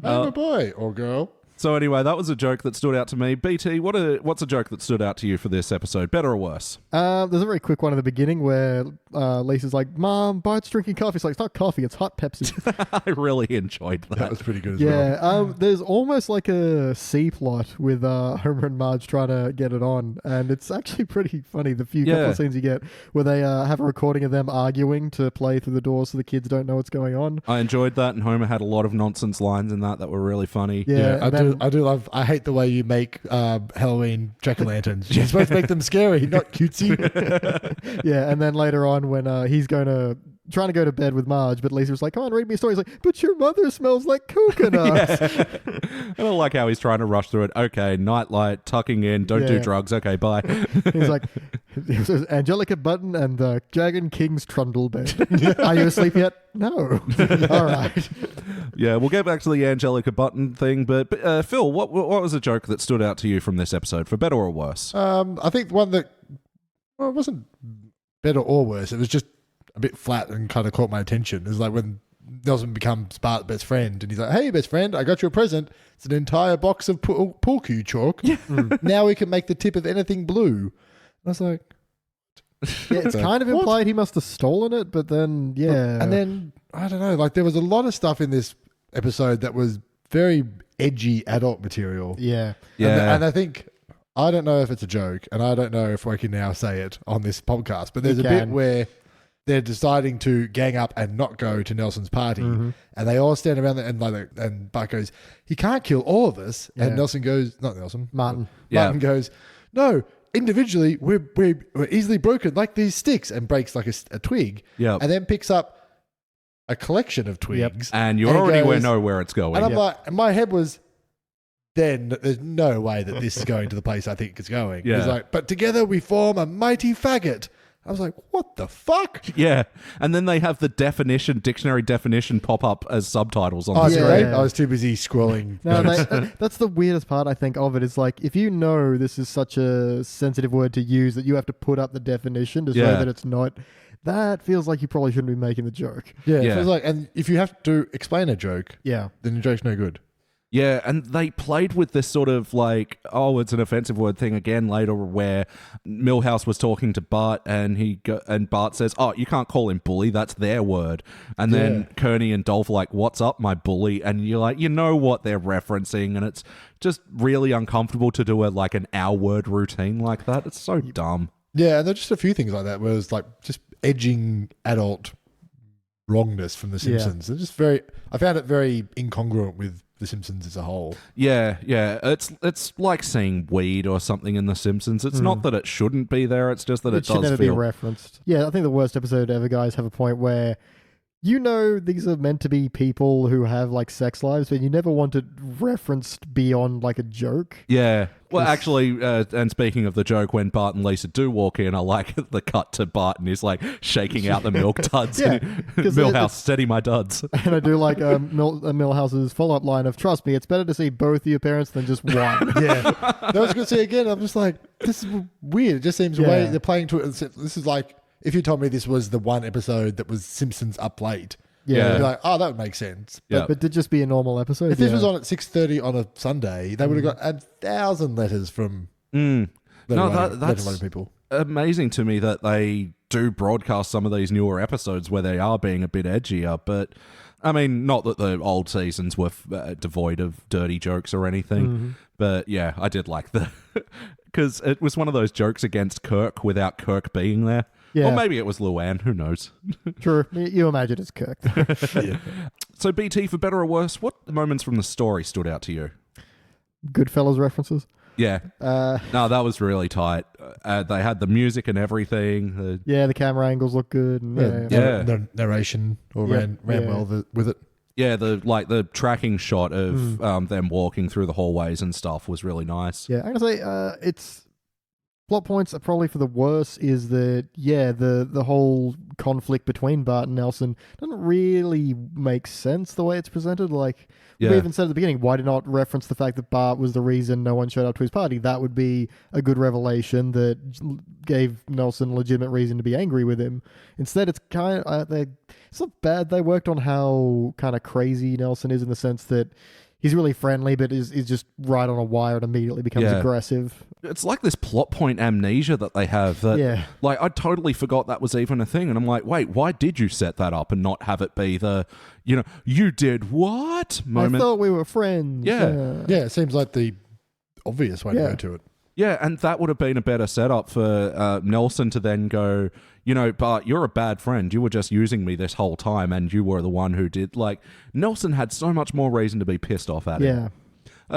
I'm a boy or girl. So anyway, that was a joke that stood out to me. BT, what's a joke that stood out to you for this episode? Better or worse? There's a very quick one at the beginning where Lisa's like, "Mom, Bart's drinking coffee." It's like, "It's not coffee, it's hot Pepsi." I really enjoyed that. That was pretty good as well. Yeah, there's almost like a C plot with Homer and Marge trying to get it on, and it's actually pretty funny. The couple of scenes you get where they have a recording of them arguing to play through the door so the kids don't know what's going on. I enjoyed that, and Homer had a lot of nonsense lines in that were really funny. Yeah, I do love. I hate the way you make Halloween jack-o'-lanterns. You're supposed to make them scary, not cutesy. Yeah, and then later on when he's trying to go to bed with Marge, but Lisa was like, "Come on, read me a story." He's like, "But your mother smells like coconuts." I don't like how he's trying to rush through it. Okay, nightlight, tucking in, don't do drugs. Okay, bye. He's like, "Angelica Button and the Dragon King's trundle bed. Are you asleep yet?" No. All right. Yeah, we'll get back to the Angelica Button thing, but Phil, what was a joke that stood out to you from this episode, for better or worse? I think one that, well, it wasn't better or worse. It was just a bit flat and kind of caught my attention. It was like when Nelson becomes Bart's best friend, and he's like, "Hey, best friend, I got you a present. It's an entire box of pool cue chalk. Now we can make the tip of anything blue." I was like, yeah, it's kind of implied he must have stolen it, but then, and then, I don't know, like there was a lot of stuff in this episode that was very edgy adult material. Yeah. And I think, I don't know if it's a joke, and I don't know if I can now say it on this podcast, but there's a bit where they're deciding to gang up and not go to Nelson's party, and they all stand around there, and Bart goes, "He can't kill all of us," and Nelson goes, not Nelson, Martin goes, "No, individually we're easily broken like these sticks," and breaks like a twig, and then picks up a collection of twigs, and you already know where it's going. And I'm like, and my head was, then there's no way that this is going to the place I think it's going. He's like, "But together we form a mighty faggot." I was like, what the fuck? Yeah. And then they have the dictionary definition pop up as subtitles on the screen. Great. I was too busy scrolling. No, that's the weirdest part, I think, of it. Is like, if you know this is such a sensitive word to use that you have to put up the definition to show that it's not, that feels like you probably shouldn't be making the joke. Yeah. It feels like, and if you have to explain a joke, then the joke's no good. Yeah, and they played with this sort of like, oh, it's an offensive word thing again later, where Milhouse was talking to Bart, and Bart says, "Oh, you can't call him bully, that's their word." And then Kearney and Dolph are like, "What's up, my bully?" And you're like, you know what they're referencing, and it's just really uncomfortable to do an our word routine like that. It's so dumb. Yeah, and there's just a few things like that where it's like just edging adult wrongness from The Simpsons. It's just I found it very incongruent with The Simpsons as a whole. Yeah. It's like seeing weed or something in The Simpsons. It's not that it shouldn't be there. It's just that it should does never feel be referenced. Yeah, I think the worst episode ever, guys, have a point where these are meant to be people who have like sex lives, but you never want it referenced beyond like a joke. Yeah. Well, actually, and speaking of the joke, when Bart and Lisa do walk in, I like the cut to Bart and he's like shaking out the milk duds. Milhouse, steady my duds. And I do like Milhouse's follow-up line of, "Trust me, it's better to see both your parents than just one." That was going to say again, I'm just like, this is weird. It just seems the way they're playing to it. This is like, if you told me this was the one episode that was Simpsons up late, I'd be like, oh, that would make sense. But to just be a normal episode. If this was on at 6:30 on a Sunday, they would have got 1,000 letters from that's people. Amazing to me that they do broadcast some of these newer episodes where they are being a bit edgier, but I mean, not that the old seasons were devoid of dirty jokes or anything, but yeah, I did like because it was one of those jokes against Kirk without Kirk being there. Yeah. Or maybe it was Luann, who knows? True. You imagine it's Kirk. So BT, for better or worse, what moments from the story stood out to you? Goodfellas references. Yeah. No, that was really tight. They had the music and everything. The camera angles look good. And, The narration ran well with it. Yeah, the tracking shot of them walking through the hallways and stuff was really nice. Yeah, I'm going to say it's... Plot points are probably for the worse is that, the whole conflict between Bart and Nelson doesn't really make sense the way it's presented. Like, we even said at the beginning, why did not reference the fact that Bart was the reason no one showed up to his party? That would be a good revelation that gave Nelson legitimate reason to be angry with him. Instead, it's kind of... it's not bad. They worked on how kind of crazy Nelson is in the sense that he's really friendly, but is just right on a wire and immediately becomes aggressive. It's like this plot point amnesia that they have. That, like, I totally forgot that was even a thing. And I'm like, wait, why did you set that up and not have it be the, you did what moment? I thought we were friends. Yeah, it seems like the obvious way to go to it. Yeah, and that would have been a better setup for Nelson to then go, Bart, you're a bad friend. You were just using me this whole time, and you were the one who did. Like, Nelson had so much more reason to be pissed off at him.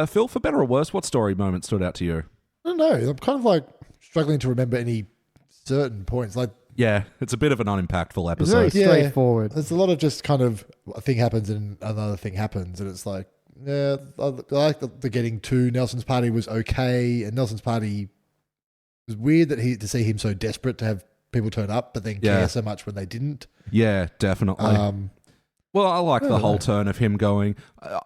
Phil, for better or worse, what story moment stood out to you? I don't know. I'm kind of like struggling to remember any certain points. Like, yeah, it's a bit of an unimpactful episode. It's very straightforward. There's a lot of just kind of a thing happens and another thing happens, and it's like, I like the getting to Nelson's party was okay, and Nelson's party was weird to see him so desperate to have people turn up, but then care so much when they didn't. Yeah, definitely. Well, I like the whole turn of him going,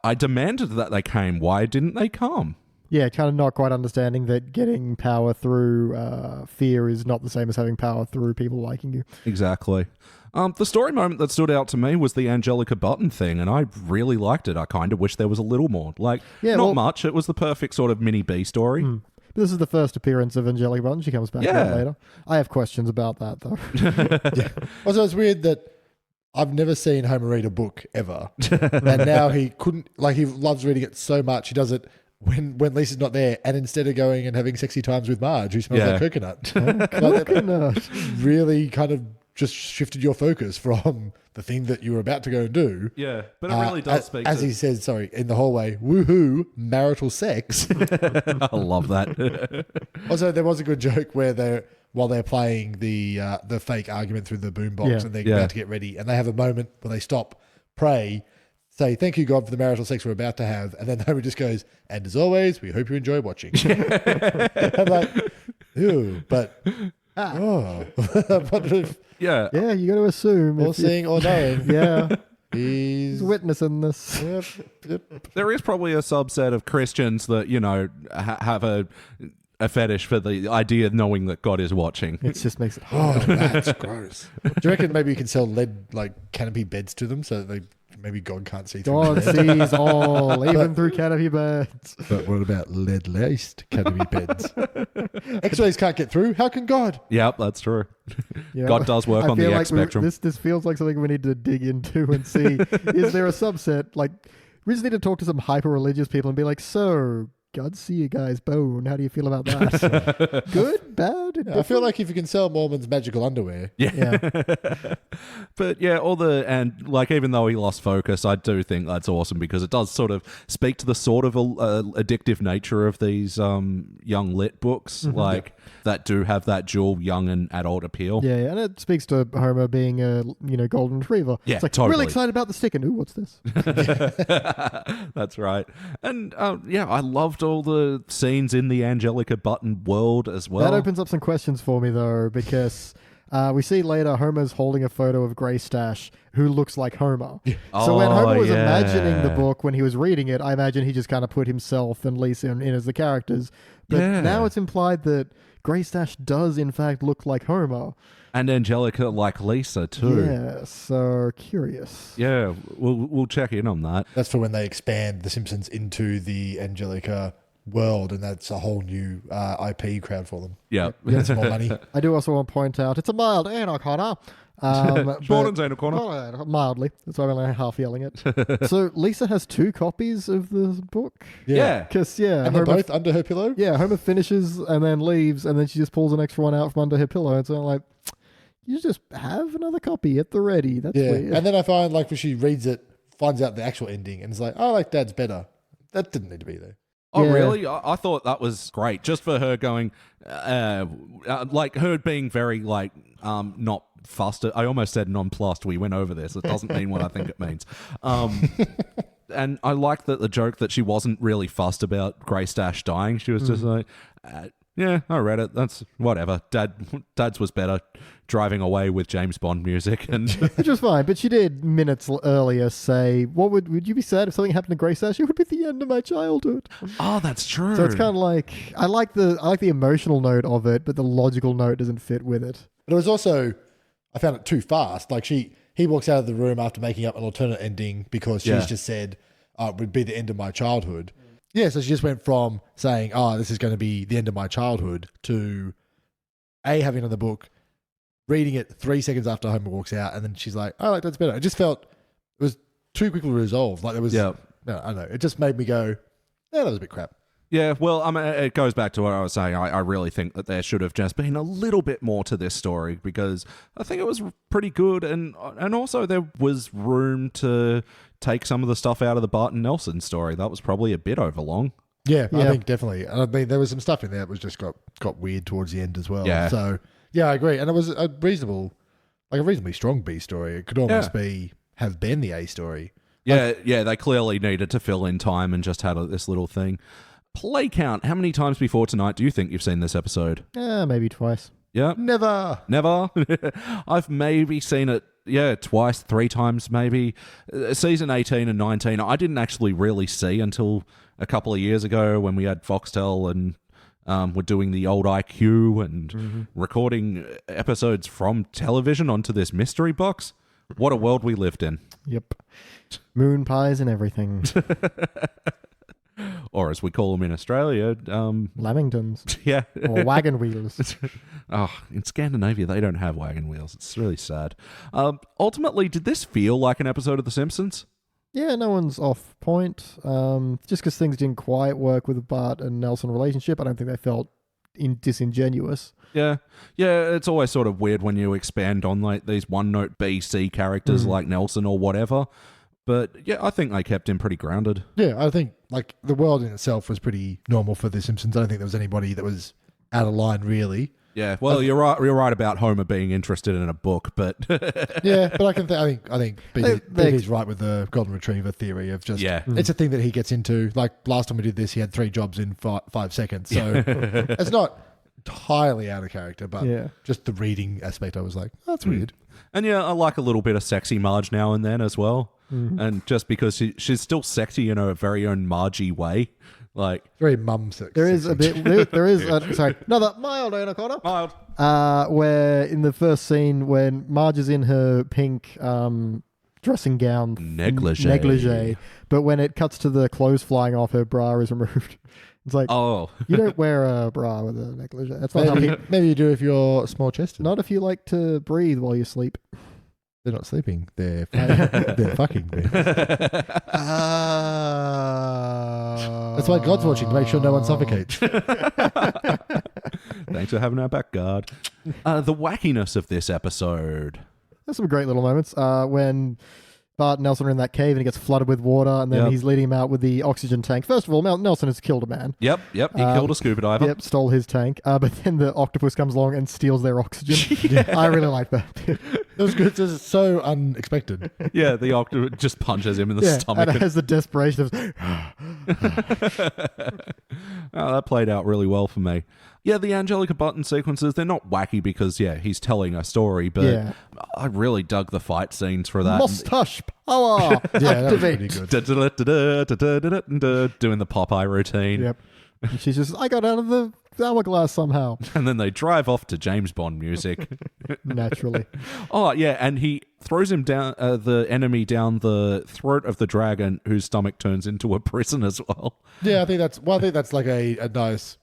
I demanded that they came. Why didn't they come? Yeah, kind of not quite understanding that getting power through fear is not the same as having power through people liking you. Exactly. The story moment that stood out to me was the Angelica Button thing, and I really liked it. I kind of wish there was a little more. Like, not much. It was the perfect sort of mini B story. This is the first appearance of Angelica Button. She comes back later. I have questions about that, though. Also, it's weird that I've never seen Homer read a book ever. And now he loves reading it so much. He does it when Lisa's not there, and instead of going and having sexy times with Marge, who smells like coconut. Coconut. Really kind of just shifted your focus from the thing that you were about to go and do. Yeah, but it really does speak as he says, in the hallway, woohoo, marital sex. I love that. Also, there was a good joke where while they're playing the fake argument through the boombox and they're about to get ready, and they have a moment where they stop, pray, say, thank you, God, for the marital sex we're about to have. And then Homer just goes, and as always, we hope you enjoy watching. I'm like, ew, but... Yeah, you got to assume. All seeing or knowing. He's witnessing this. Yep. There is probably a subset of Christians that, have a fetish for the idea of knowing that God is watching. It just makes it hard. Oh, that's gross. Do you reckon maybe you can sell lead, canopy beds to them so that maybe God can't see through God sees all, even through canopy beds. But what about lead-laced canopy beds? X-rays can't get through. How can God? Yep, that's true. God does work on the X spectrum. This feels like something we need to dig into and see. Is there a subset? We just need to talk to some hyper-religious people and be like, so... God see you guys bone. How do you feel about that? Good? Bad? I feel like if you can sell Mormons magical underwear. Yeah. But even though he lost focus, I do think that's awesome because it does sort of speak to the sort of addictive nature of these young lit books, that do have that dual young and adult appeal. Yeah, and it speaks to Homer being a golden retriever. Yeah, it's like, totally. Really excited about the stick, and ooh, what's this? That's right. And I loved all the scenes in the Angelica Button world as well. That opens up some questions for me though, because we see later Homer's holding a photo of Grey Stash, who looks like Homer. So when Homer was imagining the book, when he was reading it, I imagine he just kind of put himself and Lisa in as the characters. But now it's implied that Grey Stash does in fact look like Homer. And Angelica like Lisa too. Yeah, so curious. Yeah, we'll check in on that. That's for when they expand The Simpsons into the Angelica world, and that's a whole new IP crowd for them. Yeah. Get some more money. I do also want to point out, it's a mild anaconda. Jordan's anaconda. Mildly. That's why I'm only half yelling it. So Lisa has 2 copies of the book? Yeah. Because, and they're both under her pillow? Yeah, Homer finishes and then leaves, and then she just pulls an extra one out from under her pillow. And so I'm like, you just have another copy at the ready. That's weird. And then I find, when she reads it, finds out the actual ending, and it's like, I like Dad's better. That didn't need to be there. Oh, Yeah. really? I thought that was great. Just for her going, like her being very like not fussed. I almost said nonplussed. We went over this. It doesn't mean what I think it means. And I like that the joke that she wasn't really fussed about Grey Stash dying. She was just like, yeah, I read it. That's whatever. Dad's was better driving away with James Bond music. And Which was fine, but she did minutes earlier say, "What would you be sad if something happened to Grey Stash? It would be the end of my childhood." oh, that's true. So it's kind of like I like the emotional note of it, but the logical note doesn't fit with it. But it was also, I found it too fast. Like he walks out of the room after making up an alternate ending because she's just said, it would be the end of my childhood. Yeah, so she just went from saying, this is going to be the end of my childhood to having it in the book, reading it 3 seconds after Homer walks out, and then she's like, oh, that's better. It just felt, it was too quickly resolved. Like there was, I don't know, it just made me go, that was a bit crap. Yeah, well, I mean, it goes back to what I was saying. I really think that there should have just been a little bit more to this story because I think it was pretty good, and also there was room to take some of the stuff out of the Bart and Nelson story. That was probably a bit overlong. Yeah, I think definitely. I mean, there was some stuff in there that was just got weird towards the end as well. Yeah. So, yeah, I agree. And it was a reasonably strong B story. It could almost have been the A story. Yeah, they clearly needed to fill in time and just had this little thing. Play count. How many times before tonight do you think you've seen this episode? Maybe twice. Yeah. Never. I've maybe seen it, twice, 3 times maybe. Season 18 and 19, I didn't actually really see until a couple of years ago when we had Foxtel and we're doing the old IQ and recording episodes from television onto this mystery box. What a world we lived in. Yep. Moon pies and everything. Or as we call them in Australia, Lamingtons. Yeah. Or wagon wheels. Oh, in Scandinavia, they don't have wagon wheels. It's really sad. Ultimately, did this feel like an episode of The Simpsons? Yeah, no one's off point. Just because things didn't quite work with the Bart and Nelson relationship, I don't think they felt disingenuous. Yeah, it's always sort of weird when you expand on like these one-note BC characters like Nelson or whatever. But yeah, I think they kept him pretty grounded. Yeah, I think like the world in itself was pretty normal for The Simpsons. I don't think there was anybody that was out of line really. Yeah, well, you're right. You're right about Homer being interested in a book, but yeah, but I think BT's right with the golden retriever theory of just it's a thing that he gets into. Like last time we did this, he had 3 jobs in 5 seconds, so it's not entirely out of character, but just the reading aspect, I was like, oh, that's weird. And yeah, I like a little bit of sexy Marge now and then as well. And just because she's still sexy in her very own Margie way. Like very mum sex. There is a bit. There is another mild corner. Mild. Where in the first scene when Marge is in her pink dressing gown negligee, but when it cuts to the clothes flying off, her bra is removed. It's like, you don't wear a bra with a negligee. That's not maybe you do if you're small chested. Not if you like to breathe while you sleep. They're not sleeping. They're fucking. That's why God's watching to make sure no one suffocates. Thanks for having our back guard. The wackiness of this episode. There's some great little moments when Bart and Nelson are in that cave and he gets flooded with water and then he's leading him out with the oxygen tank. First of all, Nelson has killed a man. Yep. He killed a scuba diver. Yep, stole his tank. But then the octopus comes along and steals their oxygen. I really like that. It was good. It was so unexpected. Yeah, the octopus just punches him in the stomach. And it has the desperation of... that played out really well for me. Yeah, the Angelica Button sequences, they're not wacky because, he's telling a story, but I really dug the fight scenes for that. Mustache power! Activate! Doing the Popeye routine. Yep. And she's just, I got out of the hourglass somehow. And then they drive off to James Bond music. Naturally. Oh, yeah, and he throws him down, the enemy down the throat of the dragon, whose stomach turns into a prison as well. Yeah, I think that's like a nice...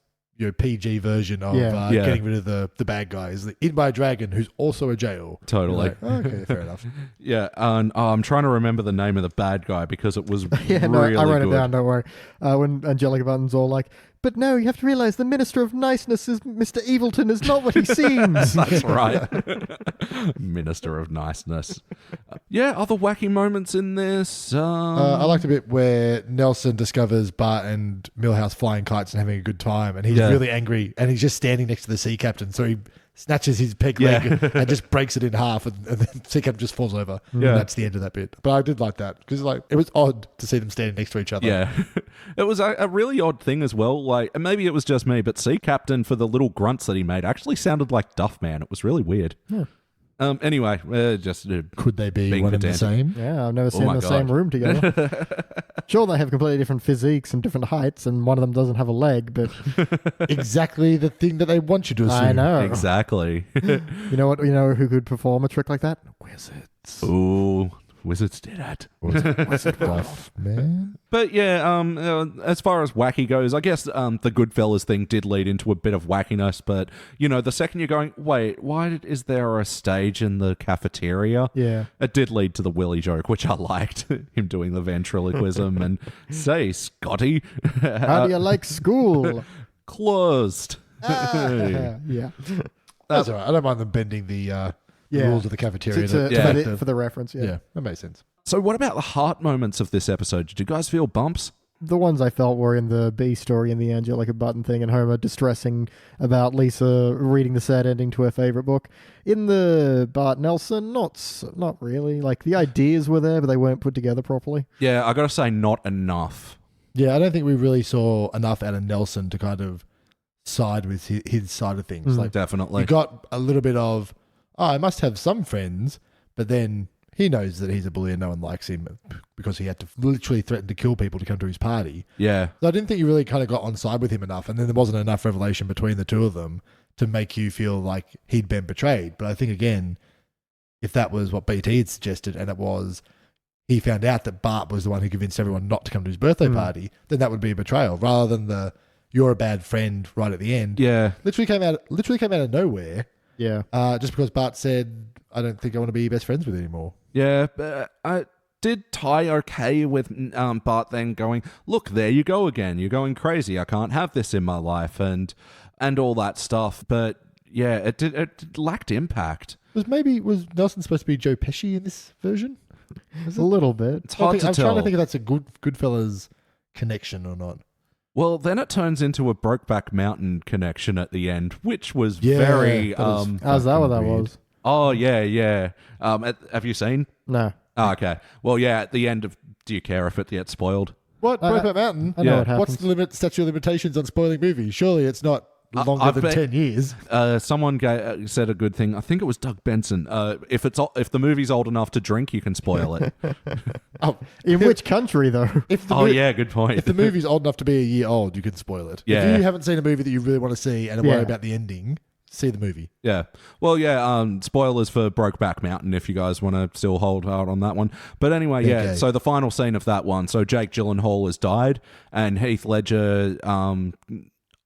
PG version of getting rid of the bad guys. Eaten by a dragon who's also a jail. Totally. Like, okay, fair enough. Yeah, and I'm trying to remember the name of the bad guy because it was really I wrote good. it down, don't worry. When Angelica Button's all like, but no, you have to realize the Minister of Niceness is Mr. Evilton is not what he seems. That's right. Minister of Niceness. Other wacky moments in this. I liked a bit where Nelson discovers Bart and Milhouse flying kites and having a good time, and he's really angry, and he's just standing next to the sea captain, so he snatches his peg leg and just breaks it in half, and then sea captain just falls over. Yeah. And that's the end of that bit. But I did like that, because it was odd to see them standing next to each other. Yeah. It was a really odd thing as well. And maybe it was just me, but sea captain, for the little grunts that he made, actually sounded like Duff Man. It was really weird. Yeah. Anyway, just could they be one and the same? Yeah, I've never seen them in the same room together. Sure, they have completely different physiques and different heights, and one of them doesn't have a leg, but exactly the thing that they want you to assume. I know exactly. You know what? You know who could perform a trick like that? Wizards. Ooh. Wizards did it. Wizard Duff, man. But as far as wacky goes, I guess the Goodfellas thing did lead into a bit of wackiness. But, the second you're going, wait, why is there a stage in the cafeteria? Yeah. It did lead to the Willy joke, which I liked. Him doing the ventriloquism and, say, Scotty. How do you like school? Closed. Yeah. That's all right. I don't mind them bending the rules of the cafeteria for the reference. Yeah, that makes sense. So what about the heart moments of this episode? Did you guys feel bumps? The ones I felt were in the B story and the Angelica Button thing, and Homer distressing about Lisa reading the sad ending to her favorite book. In the Bart Nelson, not really. Like, the ideas were there, but they weren't put together properly. Yeah, I gotta say, not enough. Yeah, I don't think we really saw enough out of Nelson to kind of side with his side of things. Like, definitely. You got a little bit of, I must have some friends, but then he knows that he's a bully and no one likes him because he had to literally threaten to kill people to come to his party. Yeah. So I didn't think you really kind of got on side with him enough, and then there wasn't enough revelation between the two of them to make you feel like he'd been betrayed. But I think, again, if that was what BT had suggested, and it was he found out that Bart was the one who convinced everyone not to come to his birthday party, then that would be a betrayal, rather than the you're a bad friend right at the end. Yeah. Literally came out of nowhere. Yeah. Just because Bart said, I don't think I want to be best friends with you anymore. Yeah, but I did tie okay with Bart then going, look, there you go again. You're going crazy. I can't have this in my life and all that stuff. But yeah, it lacked impact. Was Nelson supposed to be Joe Pesci in this version? A little bit. It's hard to tell. I'm trying to think if that's a Goodfellas connection or not. Well, then it turns into a Brokeback Mountain connection at the end, which was very... How's that what that was? Oh, yeah. Have you seen? No. Oh, okay. Well, yeah, at the end of... Do you care if it gets spoiled? What? Brokeback Mountain? I know what happens. What's the statute of limitations on spoiling movies? Surely it's not longer than 10 years. Someone said a good thing. I think it was Doug Benson. If the movie's old enough to drink, you can spoil it. In which country, though? Yeah, good point. If the movie's old enough to be a year old, you can spoil it. Yeah. If you haven't seen a movie that you really want to see and worry about the ending, see the movie. Yeah. Well, yeah, spoilers for Brokeback Mountain if you guys want to still hold out on that one. But anyway, Okay. So the final scene of that one, so Jake Gyllenhaal has died, and Heath Ledger...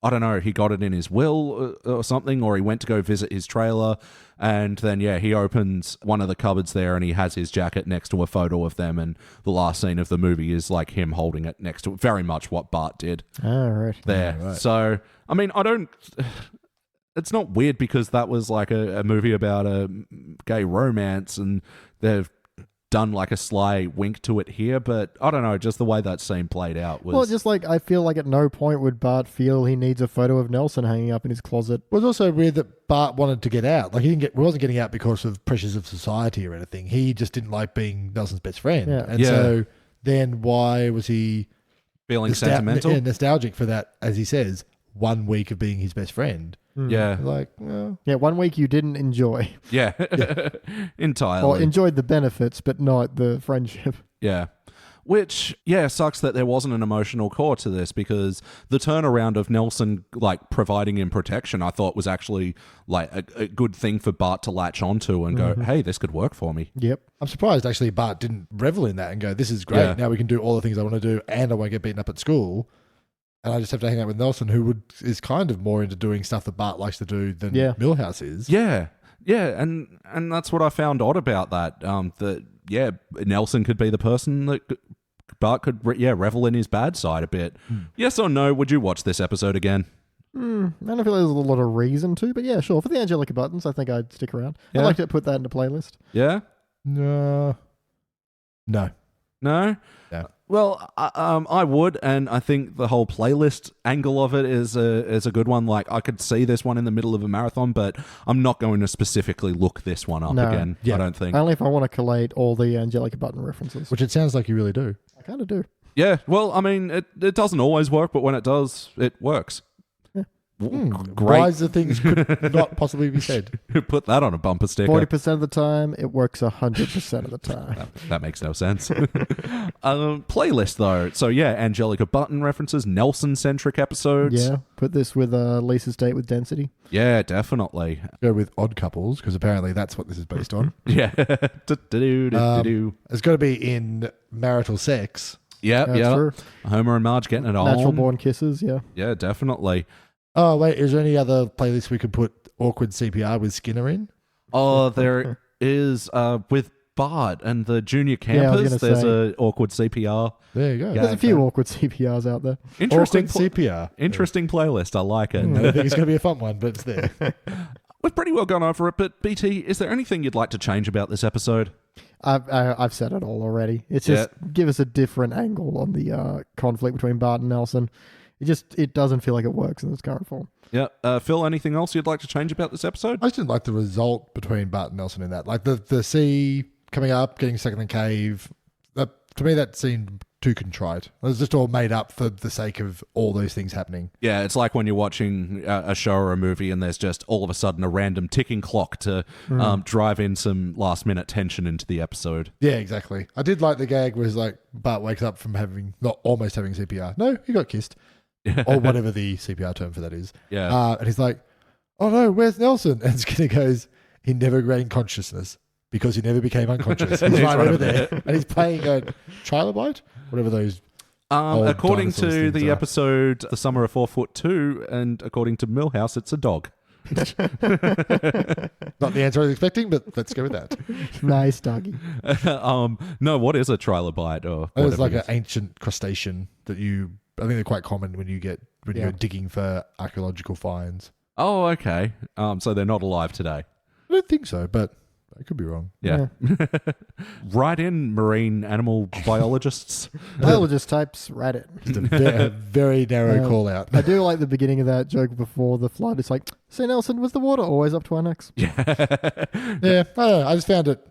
I don't know, he got it in his will or something, or he went to go visit his trailer, and then, he opens one of the cupboards there, and he has his jacket next to a photo of them, and the last scene of the movie is like him holding it next to it, very much what Bart did Right. there. Right. So, I mean, it's not weird because that was like a movie about a gay romance, and they've done like a sly wink to it here, but I don't know, just the way that scene played out was... Well, just like, I feel like at no point would Bart feel he needs a photo of Nelson hanging up in his closet. It was also weird that Bart wanted to get out. Like, he wasn't getting out because of pressures of society or anything. He just didn't like being Nelson's best friend. Yeah. And so then why was he... Feeling sentimental? Yeah, nostalgic for that, as he says, 1 week of being his best friend. Yeah. Like, well... Yeah, 1 week you didn't enjoy. Yeah. Entirely. Or enjoyed the benefits, but not the friendship. Yeah. Which, sucks that there wasn't an emotional core to this, because the turnaround of Nelson, like, providing him protection, I thought was actually, like, a good thing for Bart to latch onto and go, hey, this could work for me. Yep. I'm surprised, actually, Bart didn't revel in that and go, this is great. Yeah. Now we can do all the things I want to do and I won't get beaten up at school. And I just have to hang out with Nelson, who is kind of more into doing stuff that Bart likes to do than Milhouse is. Yeah. Yeah, and that's what I found odd about that. Nelson could be the person that Bart could revel in his bad side a bit. Yes or no, would you watch this episode again? I don't feel like there's a lot of reason to, but yeah, sure. For the Angelica buttons, I think I'd stick around. Yeah. I'd like to put that into playlist. Yeah? No. No? Yeah. Well, I would, and I think the whole playlist angle of it is a good one. Like, I could see this one in the middle of a marathon, but I'm not going to specifically look this one up again. Yeah. I don't think. Only if I want to collate all the Angelica button references. Which it sounds like you really do. I kind of do. Yeah, well, I mean, it doesn't always work, but when it does, it works. Great. Wiser things could not possibly be said. Put that on a bumper sticker. 40% of the time, it works 100% of the time. That makes no sense. Playlist, though. So, yeah, Angelica Button references, Nelson-centric episodes. Yeah, put this with Lisa's date with Density. Yeah, definitely. Go with Odd Couples, because apparently that's what this is based on. Yeah. It's got to be in marital sex. Yeah. True. Homer and Marge getting it on. Natural born kisses, yeah. Yeah, definitely. Oh, wait, is there any other playlist we could put awkward CPR with Skinner in? Oh, there is with Bart and the junior Yeah, I was campers. gonna There's say. a awkward CPR. There you go. There's a few awkward CPRs out there. Interesting Awkward CPR. Interesting playlist. I like it. I don't think it's going to be a fun one, but it's there. We've pretty well gone over it, but BT, is there anything you'd like to change about this episode? I've said it all already. It's just give us a different angle on the conflict between Bart and Nelson. It doesn't feel like it works in its current form. Yeah. Phil, anything else you'd like to change about this episode? I just didn't like the result between Bart and Nelson in that. Like the sea coming up, getting stuck in the cave. To me, that seemed too contrite. It was just all made up for the sake of all those things happening. Yeah, it's like when you're watching a show or a movie and there's just all of a sudden a random ticking clock to drive in some last-minute tension into the episode. Yeah, exactly. I did like the gag where it's like Bart wakes up from almost having CPR. No, he got kissed. Or whatever the CPR term for that is. Yeah. And he's like, oh no, where's Nelson? And Skinner goes, he never gained consciousness because he never became unconscious. He's right over there. And he's playing a trilobite, whatever those. According dinosaurs to things the are. episode The Summer of 4'2", and according to Millhouse, it's a dog. Not the answer I was expecting, but let's go with that. Nice doggy. No, what is a trilobite? Or It was whatever like it an is? ancient crustacean that I think they're quite common when you're digging for archaeological finds. Oh, okay. So they're not alive today. I don't think so, but I could be wrong. Yeah. Right in, marine animal biologists. Biologist types, Reddit. Just a very narrow call out. I do like the beginning of that joke before the flood. It's like, say Nelson, was the water always up to our necks? Yeah. Yeah, I don't know. I just found it.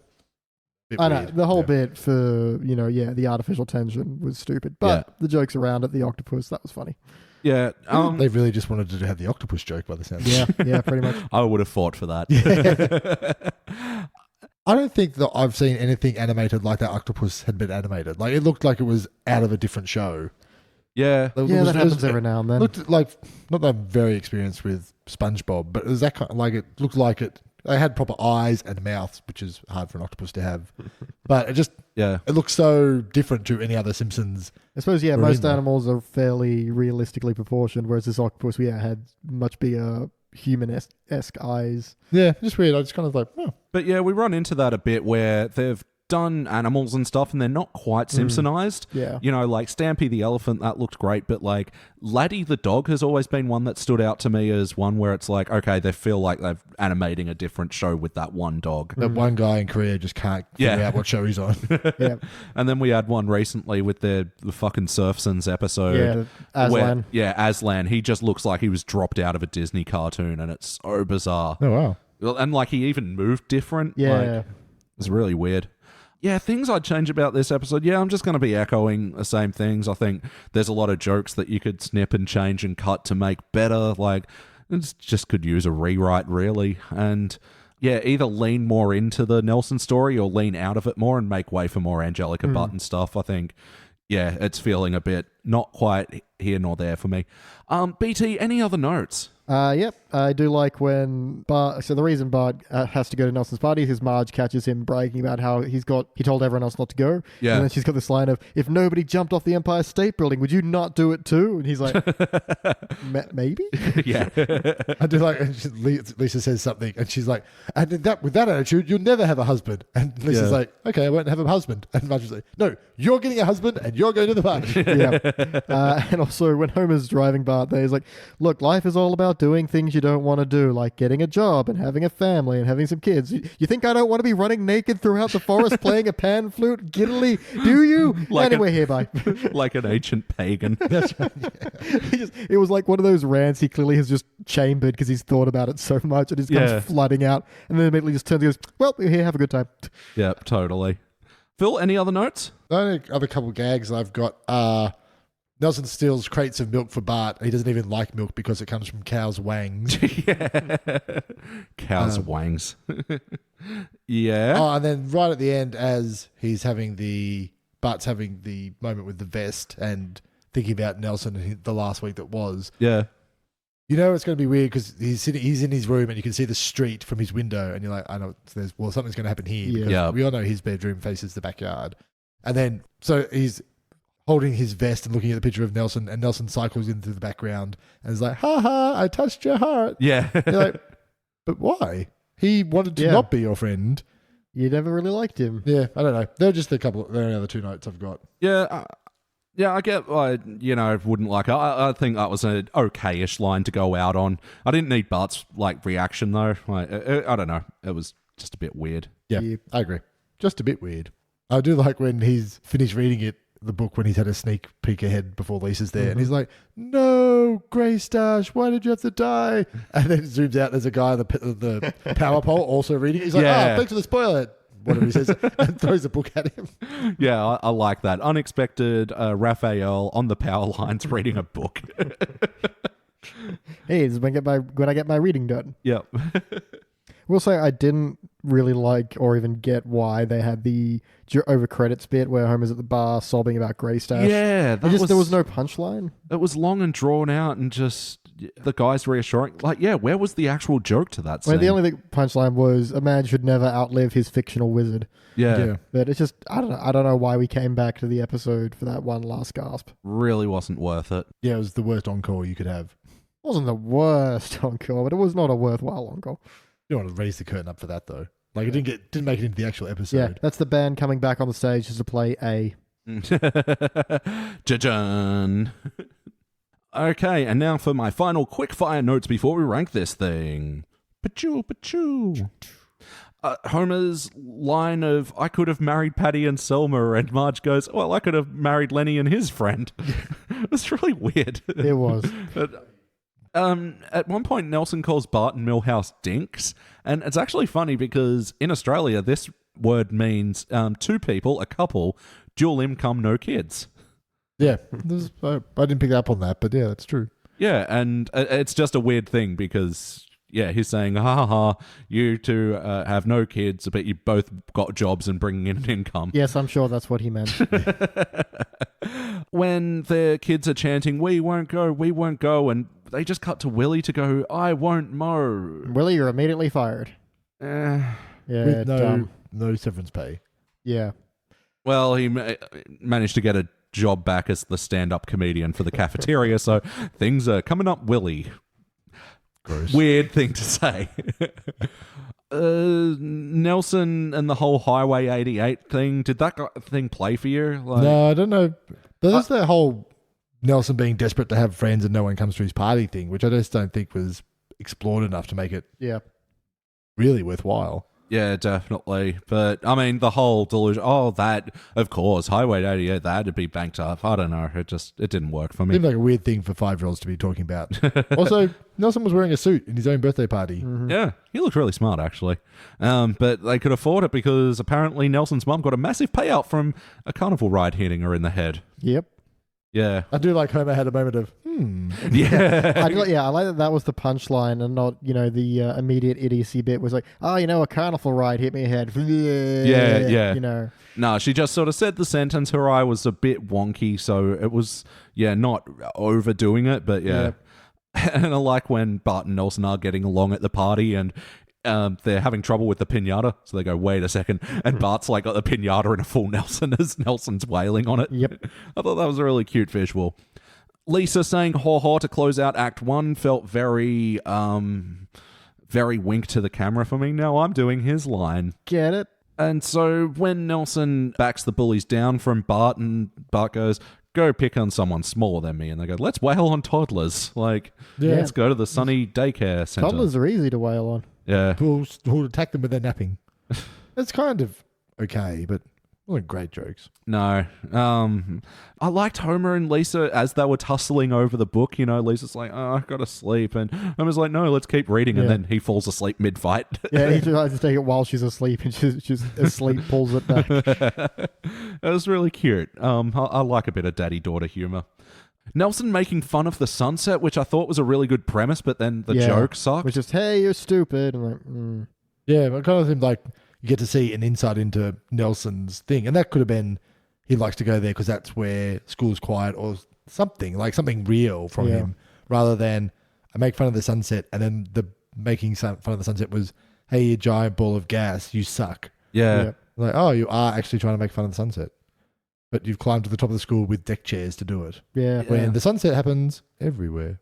I know the whole bit for the artificial tension was stupid, but the jokes around it, the octopus, that was funny. Yeah. They really just wanted to have the octopus joke by the sound. Yeah, pretty much. I would have fought for that. I don't think that I've seen anything animated like that octopus had been animated. Like it looked like it was out of a different show. Yeah. That happens every now and then. Looked like, not that I'm very experienced with SpongeBob, but it was that kind of, like it looked like it. They had proper eyes and mouths, which is hard for an octopus to have. But it looks so different to any other Simpsons. I suppose, most animals are fairly realistically proportioned, whereas this octopus, had much bigger human-esque eyes. Yeah, just weird. I just kind of like, oh. But yeah, we run into that a bit where they've done animals and stuff and they're not quite Simpsonized. Yeah. Like Stampy the elephant, that looked great, but like Laddie the dog has always been one that stood out to me as one where it's like, okay, they feel like they're animating a different show with that one dog. That one guy in Korea just can't figure out what show he's on. Yeah. And then we had one recently with the fucking Surfsons episode. Yeah, Aslan. Aslan. He just looks like he was dropped out of a Disney cartoon and it's so bizarre. Oh, wow. And like he even moved different. Yeah. It's really weird. Yeah, things I'd change about this episode. Yeah, I'm just going to be echoing the same things. I think there's a lot of jokes that you could snip and change and cut to make better. Like, it just could use a rewrite, really. And yeah, either lean more into the Nelson story or lean out of it more and make way for more Angelica Button stuff. I think, it's feeling a bit not quite here nor there for me. BT, any other notes? Yep. I do like when Bart. So the reason Bart has to go to Nelson's party is because Marge catches him bragging about how he told everyone else not to go. Yeah. And then she's got this line of, "If nobody jumped off the Empire State Building, would you not do it too?" And he's like, "Maybe." Yeah. I do like, and Lisa says something, and she's like, "And with that attitude, you'll never have a husband." And Lisa's like, "Okay, I won't have a husband." And Marge is like, "No, you're getting a husband, and you're going to the party." Yeah. And also, when Homer's driving Bart there, he's like, "Look, life is all about doing things you don't want to do, like getting a job and having a family and having some kids. You think I don't want to be running naked throughout the forest playing a pan flute giddily? Do you?" Anyway, hereby. Like an ancient pagan. That's right. Yeah. It was like one of those rants he clearly has just chambered because he's thought about it so much and it comes flooding out, and then immediately just turns and goes, "Well, we're here, have a good time." Yep, totally. Phil, any other notes? The only other couple gags I've got are Nelson steals crates of milk for Bart. He doesn't even like milk because it comes from cows' wangs. Yeah. Cows' wangs. Yeah. Oh, and then right at the end, as Bart's having the moment with the vest and thinking about Nelson and the last week that was. Yeah. You know it's going to be weird because he's in his room and you can see the street from his window, and you're like, I know something's going to happen here. Yeah. Because we all know his bedroom faces the backyard. And then so he's holding his vest and looking at the picture of Nelson, and Nelson cycles into the background and is like, "Ha ha, I touched your heart." Yeah. You're like, but why? He wanted to not be your friend. You never really liked him. Yeah, I don't know. They're just they're the only other two notes I've got. Yeah. Yeah, I get, wouldn't like it. I think that was an okay-ish line to go out on. I didn't need Bart's, reaction, though. I don't know. It was just a bit weird. Yeah, I agree. Just a bit weird. I do like when he's finished reading the book, when he's had a sneak peek ahead before Lisa's there, and he's like, "No, Greystash, why did you have to die?" And then it zooms out, there's a guy on the power pole also reading it. He's like, "Thanks for the spoiler." Whatever he says, and throws a book at him. Yeah, I like that. Unexpected Raphael on the power lines reading a book. Hey, this is when I get my reading done. Yep. Will say I didn't really like or even get why they had the over credits bit where Homer's at the bar sobbing about Greystash. Yeah, there was no punchline. It was long and drawn out, and just the guy's reassuring. Where was the actual joke to that scene? Well, the only punchline was a man should never outlive his fictional wizard. Yeah. But it's just I don't know why we came back to the episode for that one last gasp. Really wasn't worth it. Yeah, it was the worst encore you could have. It wasn't the worst encore, but it was not a worthwhile encore. You don't want to raise the curtain up for that though. It didn't make it into the actual episode. Yeah, that's the band coming back on the stage just to play A. Ja-jan. Okay, and now for my final quick fire notes before we rank this thing. Pachoo, pachoo. Homer's line of, "I could have married Patty and Selma," and Marge goes, "Well, I could have married Lenny and his friend." It was really weird. It was. But, at one point, Nelson calls Bart and Milhouse dinks, and it's actually funny because in Australia, this word means two people, a couple, dual income, no kids. Yeah, I didn't pick up on that, but yeah, that's true. Yeah, and it's just a weird thing because, he's saying, "Ha ha ha, you two have no kids, but you both got jobs and bringing in an income." Yes, I'm sure that's what he meant. When the kids are chanting, "We won't go," and they just cut to Willie to go, "I won't mow." Willie, you're immediately fired. Yeah, with dumb. no severance pay. Yeah. Well, he managed to get a job back as the stand-up comedian for the cafeteria, so things are coming up Willie. Gross. Weird thing to say. Nelson and the whole Highway 88 thing, did that thing play for you? No, I don't know. But there's that whole Nelson being desperate to have friends and no one comes to his party thing, which I just don't think was explored enough to make it really worthwhile. Yeah, definitely. But, I mean, the whole delusion, that, of course, Highway 88, that had to be banked up. I don't know. It didn't work for me. Seemed like a weird thing for 5-year-olds to be talking about. Also, Nelson was wearing a suit in his own birthday party. Mm-hmm. Yeah, he looked really smart, actually. But they could afford it because apparently Nelson's mum got a massive payout from a carnival ride hitting her in the head. Yep. Yeah. I do like Homer had a moment of, Yeah. I like that was the punchline and not, the immediate idiocy bit was like, a carnival ride hit me ahead. Yeah. No, she just sort of said the sentence. Her eye was a bit wonky, so it was, not overdoing it, but yeah. And I like when Bart and Nelson are getting along at the party and they're having trouble with the pinata. So they go, wait a second. And Bart's like got the pinata in a full Nelson as Nelson's wailing on it. Yep. I thought that was a really cute visual. Lisa saying Haw-Hawed to close out Act 1 felt very wink to the camera for me. Now I'm doing his line. Get it? And so when Nelson backs the bullies down from Bart and Bart goes, go pick on someone smaller than me. And they go, let's wail on toddlers. Like, let's go to the Sunny Daycare Center. Toddlers are easy to wail on. Yeah. Who'll attack them when they're napping. It's kind of okay, but not great jokes. No. I liked Homer and Lisa as they were tussling over the book. You know, Lisa's like, oh, I've got to sleep. And Homer's like, no, let's keep reading. And then he falls asleep mid-fight. Yeah, he tries to take it while she's asleep, and she's asleep, pulls it back. It was really cute. I like a bit of daddy-daughter humor. Nelson making fun of the sunset, which I thought was a really good premise, but then the joke sucked. Which is, hey, you're stupid. I'm like, Yeah, but kind of seemed like you get to see an insight into Nelson's thing. And that could have been he likes to go there because that's where school's quiet or something, like something real from him, rather than I make fun of the sunset and then the making fun of the sunset was, hey, you giant ball of gas, you suck. Yeah. Like, oh, you are actually trying to make fun of the sunset. But you've climbed to the top of the school with deck chairs to do it. Yeah. When the sunset happens everywhere.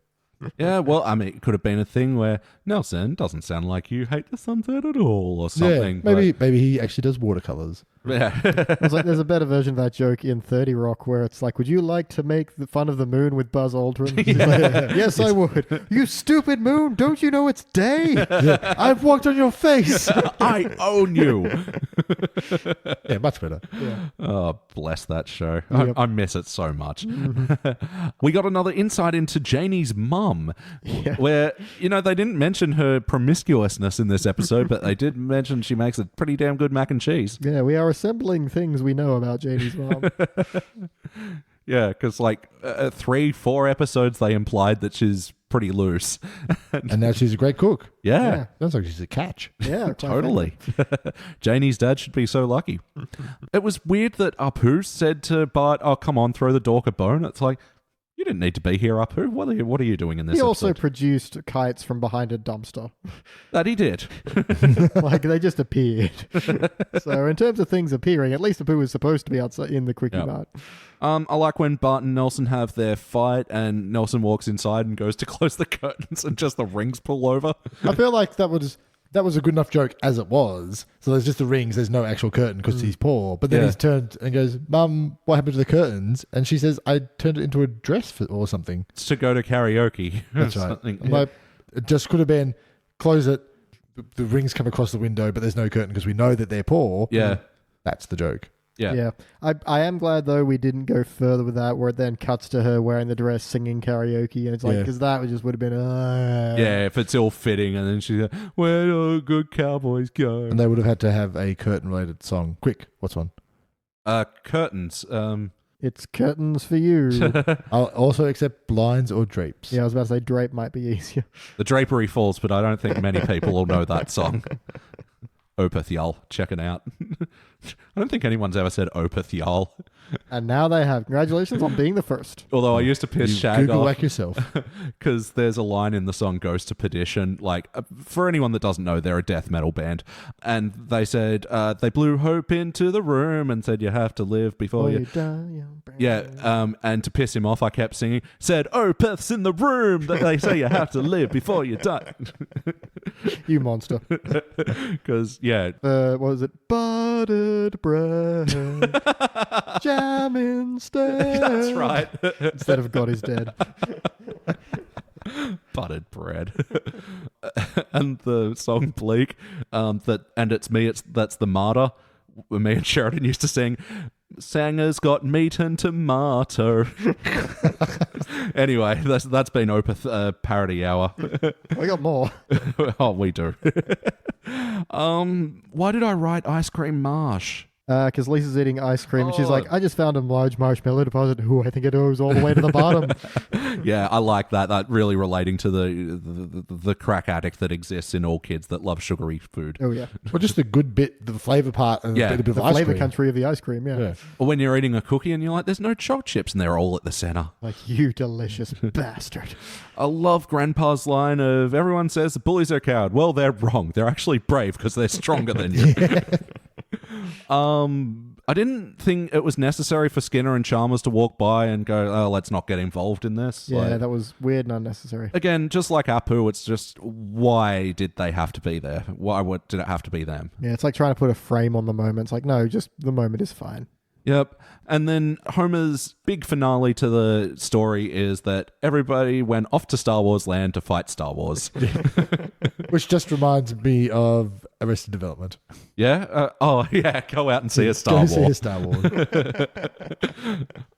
Yeah, well, I mean, it could have been a thing where Nelson doesn't sound like you hate the sunset at all or something. Yeah, maybe he actually does watercolors. Yeah. It's like there's a better version of that joke in 30 Rock where it's like, would you like to make fun of the moon with Buzz Aldrin? He's like, yes, I would. You stupid moon, don't you know it's day? I've walked on your face. I own you. Yeah, much better. Yeah. Oh, bless that show. Yep. I miss it so much. We got another insight into Janie's mum, where, you know, they didn't mention her promiscuousness in this episode, but they did mention she makes a pretty damn good mac and cheese. Yeah, we are assembling things we know about Janie's mom. Yeah, because like 3-4 episodes, they implied that she's pretty loose. And now she's a great cook. Yeah. Sounds like she's a catch. Yeah, Totally. Janie's dad should be so lucky. It was weird that Apu said to Bart, oh, come on, throw the dork a bone. It's like, you didn't need to be here, Apu. What are you doing in this He also episode? produced kites from behind a dumpster. That he did. Like, they just appeared. So in terms of things appearing, at least Apu was supposed to be outside in the Quickie Mart. I like when Bart and Nelson have their fight and Nelson walks inside and goes to close the curtains and just the rings pull over. I feel like that was a good enough joke as it was. So there's just the rings. There's no actual curtain because he's poor. But then he's turned and goes, Mum, what happened to the curtains? And she says, I turned it into a dress or something. It's to go to karaoke. That's right. I'm like, it just could have been, close it, the rings come across the window, but there's no curtain because we know that they're poor. Yeah. That's the joke. Yeah. I am glad, though, we didn't go further with that, where it then cuts to her wearing the dress, singing karaoke, and it's like, because that would have been... Yeah, if it's all fitting, and then she's like, where do good cowboys go? And they would have had to have a curtain-related song. Quick, what's one? Curtains. It's curtains for you. I'll also accept blinds or drapes. Yeah, I was about to say drape might be easier. The Drapery Falls, but I don't think many people will know that song. Opeth y'all, check it out. I don't think anyone's ever said Opeth y'all. And now they have. Congratulations on being the first. Although I used to piss Shag Google off whack yourself. because there's a line in the song Ghost to Perdition. Like, for anyone that doesn't know, they're a death metal band. And they said, they blew hope into the room and said, you have to live before you die. Yeah, and to piss him off, I kept singing, said, Opeth's in the room. They say you have to live before you die. You monster. Because, yeah. What was it? Buttered bread. Jam instead. That's right. Instead of God is dead. Buttered bread. And the song Bleak, and it's me, that's the martyr. Me and Sheridan used to sing, Sanger's got meat and tomato. Anyway, that's been Opeth parody hour. We got more. Oh, we do. Why did I write Ice Cream Marsh? Because Lisa's eating ice cream, and she's Oh. like, I just found a large marshmallow deposit. Ooh, I think it goes all the way to the bottom. Yeah, I like that. That really relating to the crack addict that exists in all kids that love sugary food. Oh, yeah. Well, just the good bit, the flavour part, and Yeah. a bit of The ice flavor cream. country of the ice cream, yeah. Or when you're eating a cookie and you're like, there's no chocolate chips, and they're all at the center. Like, you delicious bastard. I I love Grandpa's line of, everyone says the bullies are coward. Well, they're wrong. They're actually brave because they're stronger than you. I didn't think it was necessary for Skinner and Chalmers to walk by and go, oh, let's not get involved in this. Yeah, Like, that was weird and unnecessary. again, just like Apu, it's just, why did they have to be there? What did it have to be them? Yeah, it's like trying to put a frame on the moment. It's like, no, just the moment is fine. Yep. And then Homer's big finale to the story is that everybody went off to Star Wars land to fight Star Wars. Which just reminds me of Arrested Development. Yeah? Yeah, go out and see a Star Go Wars. see a Star Wars.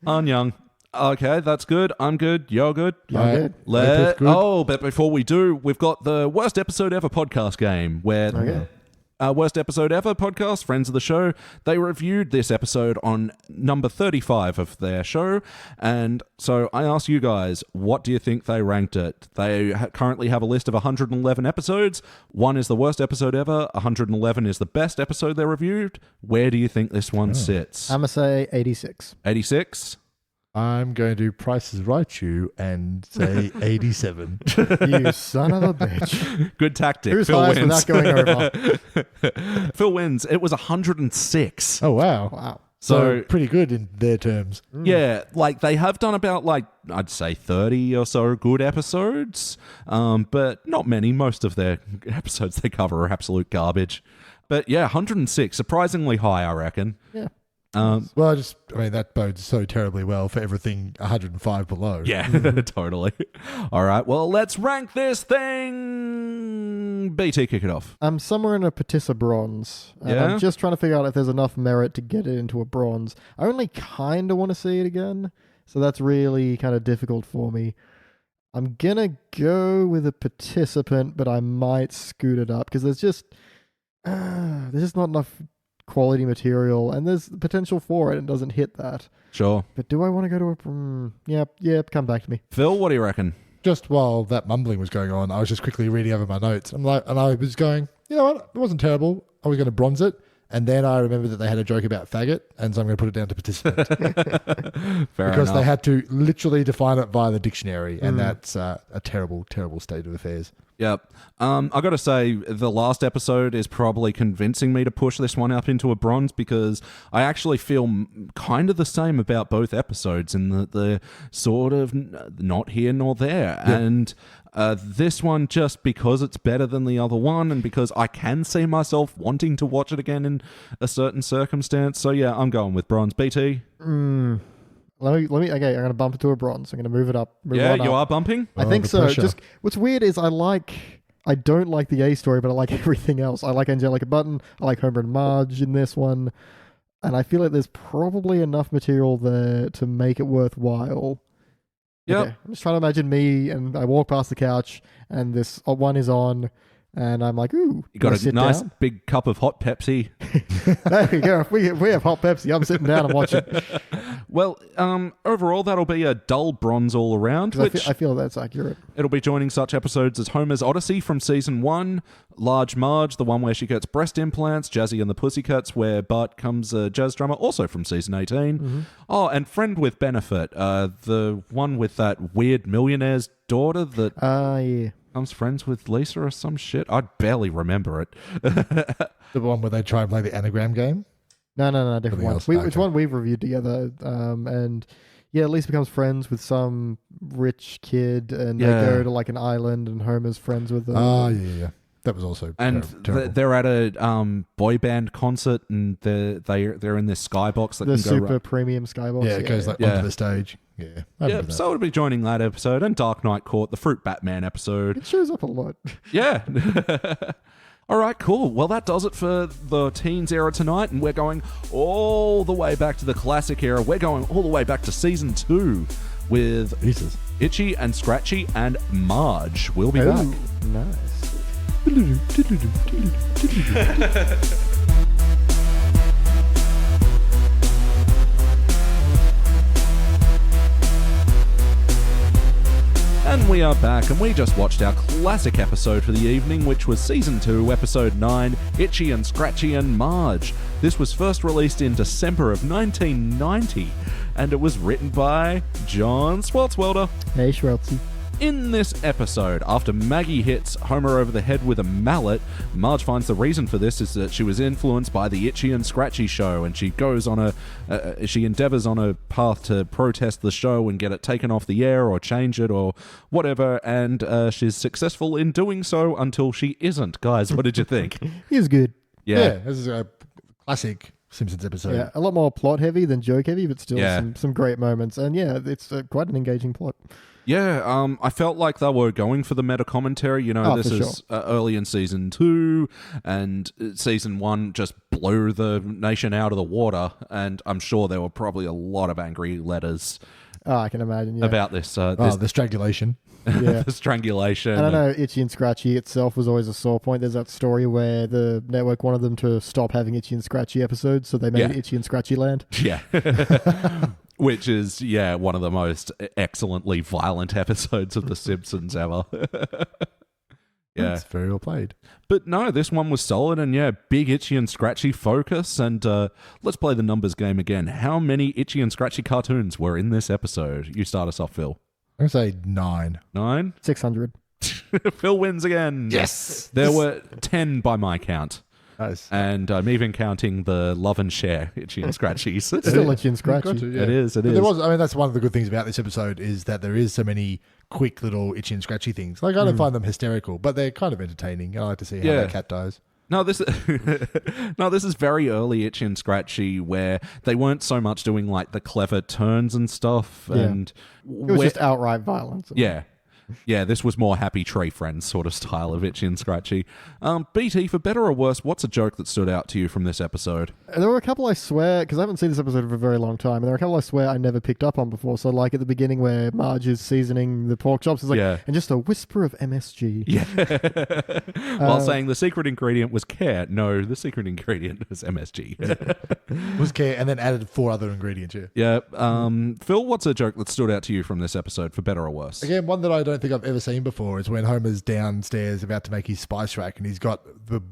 I'm young. Okay, that's good. I'm good. You're good. Yeah, good. Good. But before we do, we've got the Worst Episode Ever podcast game where Okay. Worst Episode Ever podcast, friends of the show, they reviewed this episode on number 35 of their show. And so I asked you guys, what do you think they ranked it? They currently have a list of 111 episodes. 1 is the worst episode ever. 111 is the best episode they reviewed. Where do you think this one sits? I'm going to say 86. 86? I'm going to Price is Right you and say 87. You son of a bitch. Good tactic. Who's Phil highest wins. without going over? Phil wins. It was 106. Oh, wow. Wow. So pretty good in their terms. Yeah, like they have done about I'd say 30 or so good episodes, but not many. Most of their episodes they cover are absolute garbage. But yeah, 106, surprisingly high, I reckon. Yeah. Well, I mean, that bodes so terribly well for everything 105 below. Yeah, totally. All right, well, let's rank this thing. BT, kick it off. I'm somewhere in a Patissa bronze. And Yeah? I'm just trying to figure out if there's enough merit to get it into a bronze. I only kind of want to see it again. So that's really kind of difficult for me. I'm going to go with a participant, but I might scoot it up because there's just not enough quality material and there's potential for it and doesn't hit that. Sure. But do I want to go to a... Yep, come back to me. Phil, what do you reckon? Just while that mumbling was going on, I was just quickly reading over my notes. And I was going, you know what? It wasn't terrible. I was going to bronze it. And then I remembered that they had a joke about faggot, and so I'm going to put it down to participant. Fair Because enough. they had to literally define it via the dictionary, and that's a terrible, terrible state of affairs. Yep. I got to say, the last episode is probably convincing me to push this one up into a bronze because I actually feel kind of the same about both episodes in that they're sort of not here nor there. Yeah. And this one, just because it's better than the other one and because I can see myself wanting to watch it again in a certain circumstance. So yeah, I'm going with bronze. BT? Let me. Okay, I'm going to bump it to a bronze. I'm going to move it up. Yeah, you are bumping? I think the so. pressure. Just what's weird is I don't like the A story, but I like everything else. I like Angelica Button. I like Homer and Marge in this one. And I feel like there's probably enough material there to make it worthwhile. Yep. Okay, I'm just trying to imagine me and I walk past the couch and this one is on and I'm like, ooh. You got a sit nice down? big cup of hot Pepsi. There we go. If we have hot Pepsi, I'm sitting down and watching. Well, overall, that'll be a dull bronze all around, 'Cause which I feel that's accurate. it'll be joining such episodes as Homer's Odyssey from Season 1, Large Marge, the one where she gets breast implants, Jazzy and the Pussycats, where Bart comes a jazz drummer, also from Season 18. Mm-hmm. Oh, and Friend with Benefit, the one with that weird millionaire's daughter that Yeah. becomes friends with Lisa or some shit. I barely remember it. The one where they try and play the anagram game. No, different Something one. else? It's Okay. one we've reviewed together. And yeah, Lisa becomes friends with some rich kid, and Yeah. they go to like an island, and Homer's friends with them. Oh, yeah. That was also And terrible. they're at a boy band concert, and they're in this skybox that the can go super right. premium skybox. Yeah, it goes like Yeah. onto the stage. Yeah. I Yeah, remember that. so it'll be joining that episode and Dark Knight Court, the Fruit Batman episode. It shows up a lot. Yeah. All right, cool. Well, that does it for the teens era tonight, and we're going all the way back to the classic era. We're going all the way back to Season 2 with Jesus. Itchy and Scratchy and Marge. We'll be back. Ooh, nice. And we are back, and we just watched our classic episode for the evening, which was Season 2, Episode 9, Itchy and Scratchy and Marge. This was first released in December of 1990, and it was written by John Swartzwelder. Hey, Schwartzy. In this episode, after Maggie hits Homer over the head with a mallet, Marge finds the reason for this is that she was influenced by the Itchy and Scratchy show, and she goes on she endeavors on a path to protest the show and get it taken off the air or change it or whatever, and she's successful in doing so until she isn't. Guys, what did you think? He was good. Yeah, this is a classic Simpsons episode. Yeah, a lot more plot heavy than joke heavy, but still Yeah. some great moments. And yeah, it's quite an engaging plot. Yeah, I felt like they were going for the meta commentary. You know, this for is early in Season 2, and Season 1 just blew the nation out of the water, and I'm sure there were probably a lot of angry letters I can imagine, yeah. about this. The strangulation. Yeah. The strangulation. And I know Itchy and Scratchy itself was always a sore point. There's that story where the network wanted them to stop having Itchy and Scratchy episodes, so they made Itchy and Scratchy Land. Yeah. Which is, one of the most excellently violent episodes of The Simpsons ever. Yeah. It's very well played. But no, this one was solid, and big Itchy and Scratchy focus. And let's play the numbers game again. How many Itchy and Scratchy cartoons were in this episode? You start us off, Phil. I'm going to say 9. 9? 600. Phil wins again. Yes. There were 10 by my count. Nice. And I'm even counting the love and share Itchy and Scratchies. It's still Itchy and Scratchy. Got to, yeah. It is. But that's one of the good things about this episode is that there is so many quick little Itchy and Scratchy things. Like, I don't find them hysterical, but they're kind of entertaining. I like to see how that cat dies. No, this is very early Itchy and Scratchy where they weren't so much doing like the clever turns and stuff. Yeah. And It was just outright violence. Yeah. Yeah, this was more Happy Tree Friends sort of style of Itchy and Scratchy. BT, for better or worse, what's a joke that stood out to you from this episode? There were a couple I swear, because I haven't seen this episode for a very long time, and there are a couple I swear I never picked up on before. So like at the beginning where Marge is seasoning the pork chops, it's like, and just a whisper of MSG. Yeah. While saying the secret ingredient was care. No, the secret ingredient was MSG. Was care, and then added 4 other ingredients, Yeah. Phil, what's a joke that stood out to you from this episode, for better or worse? Again, one that I don't think I've ever seen before is when Homer's downstairs about to make his spice rack, and he's got the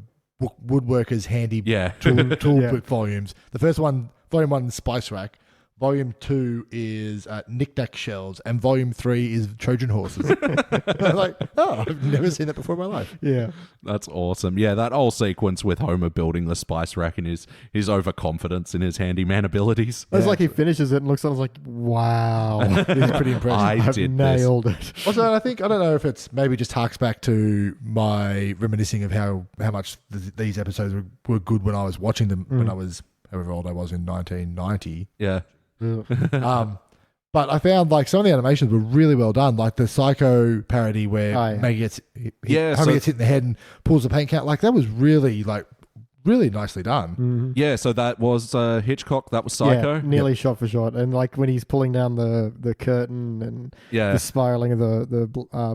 woodworker's handy tool volumes. The first one, volume 1, spice rack. Volume 2 is knick-knack shells, and volume 3 is Trojan horses. I'm like, I've never seen that before in my life. Yeah. That's awesome. Yeah, that whole sequence with Homer building the spice rack and his overconfidence in his handyman abilities. It's like he finishes it and looks at it and is like, wow. He's pretty impressive. I've nailed it. Also, I don't know if it's maybe just harks back to my reminiscing of how much these episodes were good when I was watching them when I was, however old I was in 1990. Yeah. But I found like some of the animations were really well done, like the Psycho parody where Maggie gets Homer gets hit in the head and pulls the paint can. Like that was really nicely done. Mm-hmm. Yeah, so that was Hitchcock. That was Psycho. Yeah, nearly shot for shot, and like when he's pulling down the curtain and the spiraling of the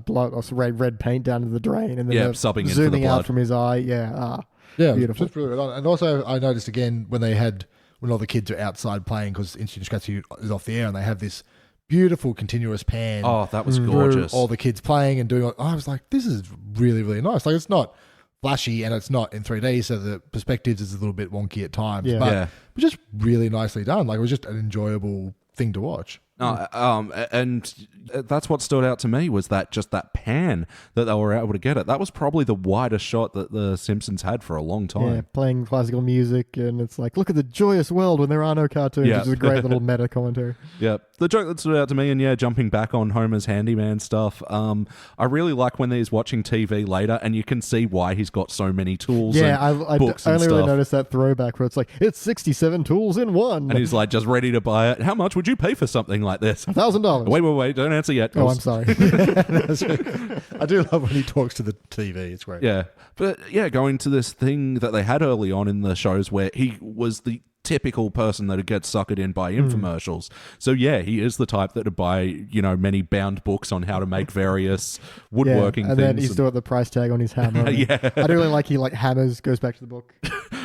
blood or red paint down to the drain, and then subbing into zooming the blood out from his eye. Yeah, beautiful. Just really well done. And also, I noticed again when all the kids are outside playing because Instant Scratchy is off the air, and they have this beautiful continuous pan. Oh, that was gorgeous. All the kids playing and doing. I was like, this is really, really nice. Like, it's not flashy and it's not in 3D, so the perspectives is a little bit wonky at times. But it was just really nicely done. Like, it was just an enjoyable thing to watch. And that's what stood out to me was that pan that they were able to get it. That was probably the widest shot that the Simpsons had for a long time. Yeah, playing classical music, and it's like, look at the joyous world when there are no cartoons. Which is a great little meta commentary. Yeah, the joke that stood out to me, and jumping back on Homer's handyman stuff, I really like when he's watching TV later, and you can see why he's got so many tools. I books only and really stuff. noticed that throwback where it's like, it's 67 tools in one, and he's like just ready to buy it. How much would you pay for something like this? $1,000. Wait, don't answer yet. Oh, I'm sorry. I do love when he talks to the TV. It's great. Yeah. But going to this thing that they had early on in the shows where he was the typical person that would get suckered in by infomercials. So he is the type that would buy, many bound books on how to make various woodworking things. And then he's still at the price tag on his hammer. I do really like he hammers, goes back to the book.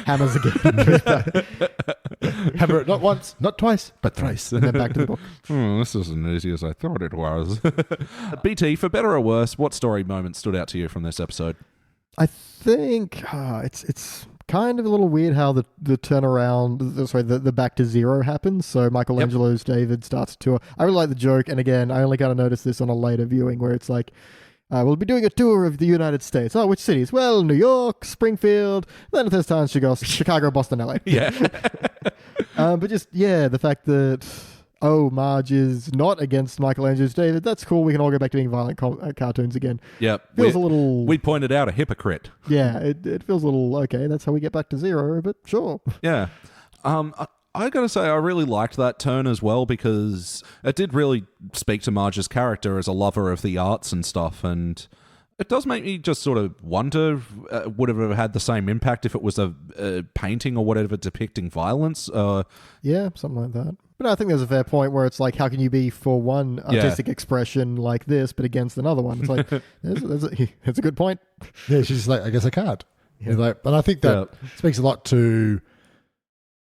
hammers again. Hammer it not once, not twice, but thrice. And then back to the book. This isn't as easy as I thought it was. BT, for better or worse, what story moment stood out to you from this episode? I think it's kind of a little weird how the turnaround, the back to zero happens. So Michelangelo's David starts a tour. I really like the joke, and again, I only kind of noticed this on a later viewing where it's like, we'll be doing a tour of the United States. Oh, which cities? Well, New York, Springfield. Then this time she goes Chicago, Boston, LA. Yeah. But just, the fact that, Marge is not against Michelangelo's David. That's cool. We can all go back to being violent cartoons again. Yep. Feels a little... We pointed out a hypocrite. Yeah, it feels a little, okay, that's how we get back to zero, but sure. Yeah. I gotta say, I really liked that turn as well because it did really speak to Marge's character as a lover of the arts and stuff, and it does make me just sort of wonder, would it have had the same impact if it was a painting or whatever depicting violence? Yeah, something like that. But I think there's a fair point where it's like, how can you be for one artistic expression like this, but against another one? It's like, that's a good point. Yeah, she's like, I guess I can't. Yeah. Like, and I think that speaks a lot to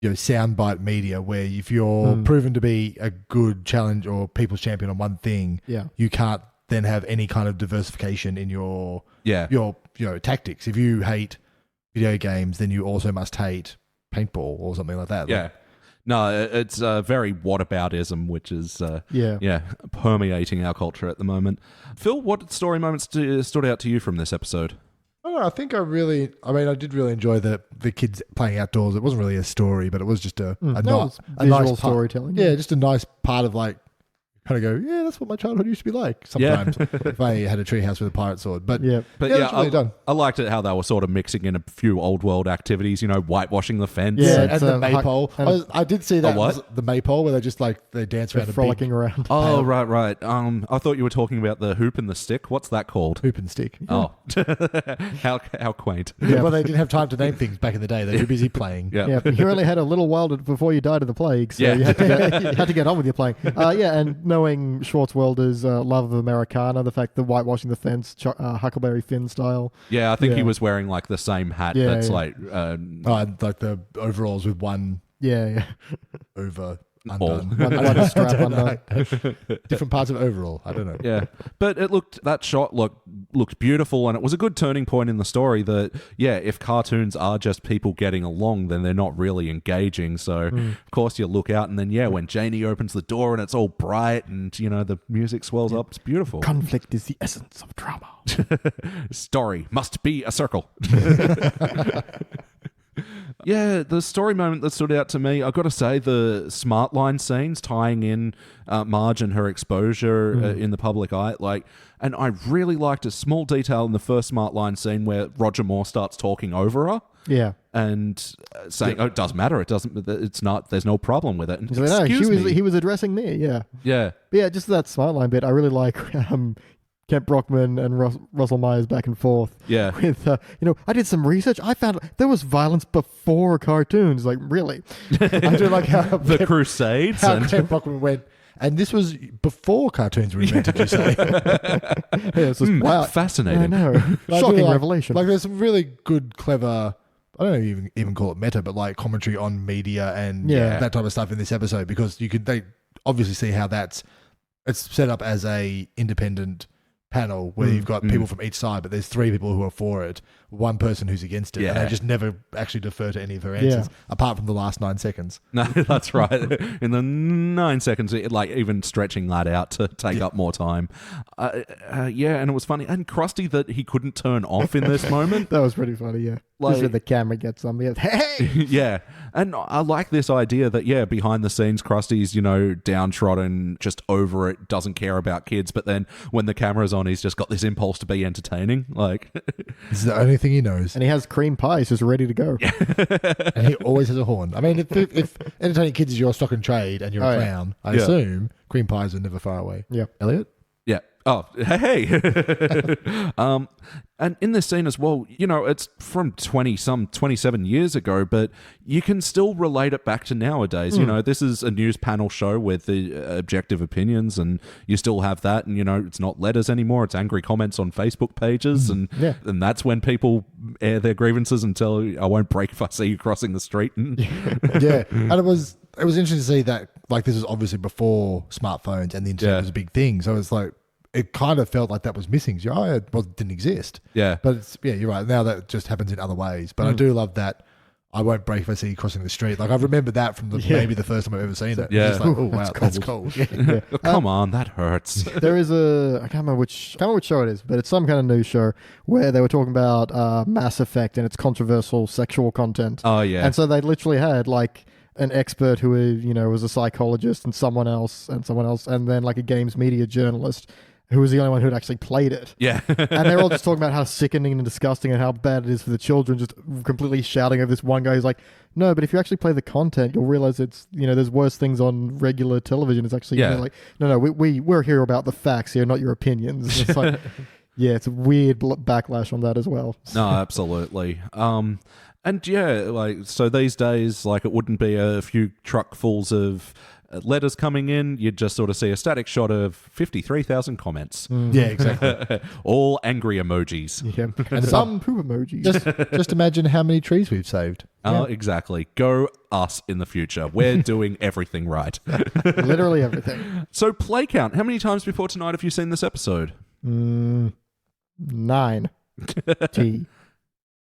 soundbite media, where if you're proven to be a good challenge or people's champion on one thing, you can't then have any kind of diversification in your tactics. If you hate video games, then you also must hate paintball or something like that. Yeah. No, it's very whataboutism, which is permeating our culture at the moment. Phil, what story moments stood out to you from this episode? I don't know, I think I did really enjoy the kids playing outdoors. It wasn't really a story, but it was just a nice storytelling. Yeah, just a nice part of like, kind of go, that's what my childhood used to be like sometimes if I had a treehouse with a pirate sword. But really done. I liked it how they were sort of mixing in a few old world activities, whitewashing the fence. Yeah, and the maypole. I did see that. What? The maypole, where they just they dance around frolicking around. Oh, right. I thought you were talking about the hoop and the stick. What's that called? Hoop and stick. Oh, how quaint. Yeah, well, they didn't have time to name things back in the day. They were busy playing. Yeah, but you only had a little while before you died of the plague, so you had to get on with your playing. And knowing Schwartzwelder's love of Americana, the fact that whitewashing the fence, Huckleberry Finn style. Yeah, I think he was wearing like the same hat that's like... like the overalls with one over... One strap under. Different parts of overall. I don't know. Yeah, but that shot looked beautiful, and it was a good turning point in the story that, if cartoons are just people getting along, then they're not really engaging. So, of course, you look out, and then, when Janie opens the door and it's all bright and, the music swells up, it's beautiful. Conflict is the essence of drama. Story must be a circle. Yeah, the story moment that stood out to me, I've got to say, the smart line scenes tying in Marge and her exposure in the public eye, and I really liked a small detail in the first smart line scene where Roger Moore starts talking over her. Yeah. And saying, it doesn't matter, it's not, there's no problem with it. And, he was addressing me, Yeah. But yeah, just that smart line bit, I really like Kent Brockman and Russell Myers back and forth. Yeah. With, I did some research. I found there was violence before cartoons. Like, really? I do like how... the Crusades. How Kent Brockman went, and this was before cartoons were invented, you say? Wow. Fascinating. I know. Shocking revelation. Like, there's some really good, clever... I don't know if you even call it meta, but like commentary on media and that type of stuff in this episode, because they obviously see how it's set up as a independent panel where you've got people from each side, but there's three people who are for it, one person who's against it, and they just never actually defer to any of her answers, apart from the last 9 seconds. No, that's right. In the 9 seconds, even stretching that out to take up more time. And it was funny. And Krusty that he couldn't turn off in this moment. That was pretty funny, yeah. Just when the camera gets on me. Hey! Yeah. And I like this idea that, behind the scenes, Krusty's, downtrodden, just over it, doesn't care about kids. But then when the camera's on, he's just got this impulse to be entertaining. Like, this is the only thing he knows. And he has cream pies just ready to go. And he always has a horn. I mean, if entertaining kids is your stock and trade and you're a clown, I assume cream pies are never far away. Yeah. Elliot? Yeah. Oh, hey. And in this scene as well, it's from 27 years ago, but you can still relate it back to nowadays. This is a news panel show with the objective opinions, and you still have that. And, it's not letters anymore. It's angry comments on Facebook pages. And that's when people air their grievances and tell you, I won't break if I see you crossing the street. Yeah, and it was interesting to see that, like, this was obviously before smartphones and the internet was a big thing. So it's like, it kind of felt like that was missing. So, it didn't exist. Yeah. But you're right. Now that just happens in other ways. But I do love that I won't break if I see you crossing the street. Like, I remember that from maybe the first time I've ever seen it. Yeah. It's just like, oh, wow, that's cool. Yeah. Oh, come on, that hurts. There is I can't remember which show it is, but it's some kind of news show where they were talking about Mass Effect and its controversial sexual content. Oh, yeah. And so they literally had, like, an expert who, was a psychologist and someone else, and then, like, a games media journalist who was the only one who had actually played it. Yeah. And they're all just talking about how sickening and disgusting and how bad it is for the children, just completely shouting over this one guy who's like, no, but if you actually play the content, you'll realize it's, there's worse things on regular television. It's actually, like, no, we're here about the facts here, not your opinions. And it's like, yeah, it's a weird backlash on that as well. No, absolutely. And like, so these days, like, it wouldn't be a few truckfuls of letters coming in, you'd just sort of see a static shot of 53,000 comments. Yeah, exactly. All angry emojis. Yeah. And some poop emojis. Just imagine how many trees we've saved. Oh, exactly. Go us in the future. We're doing everything right. Literally everything. So, play count. How many times before tonight have you seen this episode? 9. T.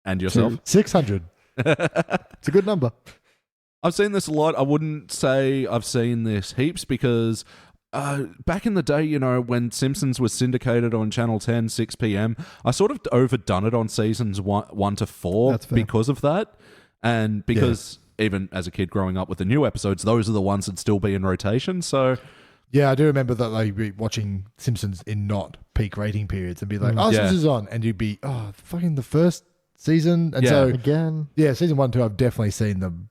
And yourself? 600. It's a good number. I've seen this a lot. I wouldn't say I've seen this heaps because back in the day, when Simpsons was syndicated on Channel 10, 6 p.m., I sort of overdone it on seasons 1 to 4 because of that. And because even as a kid growing up with the new episodes, those are the ones that'd still be in rotation. So... Yeah, I do remember that they'd be watching Simpsons in not peak rating periods and be like, Simpsons is on. And you'd be, fucking the first season. And so... Again. Yeah, season 1 and 2, I've definitely seen them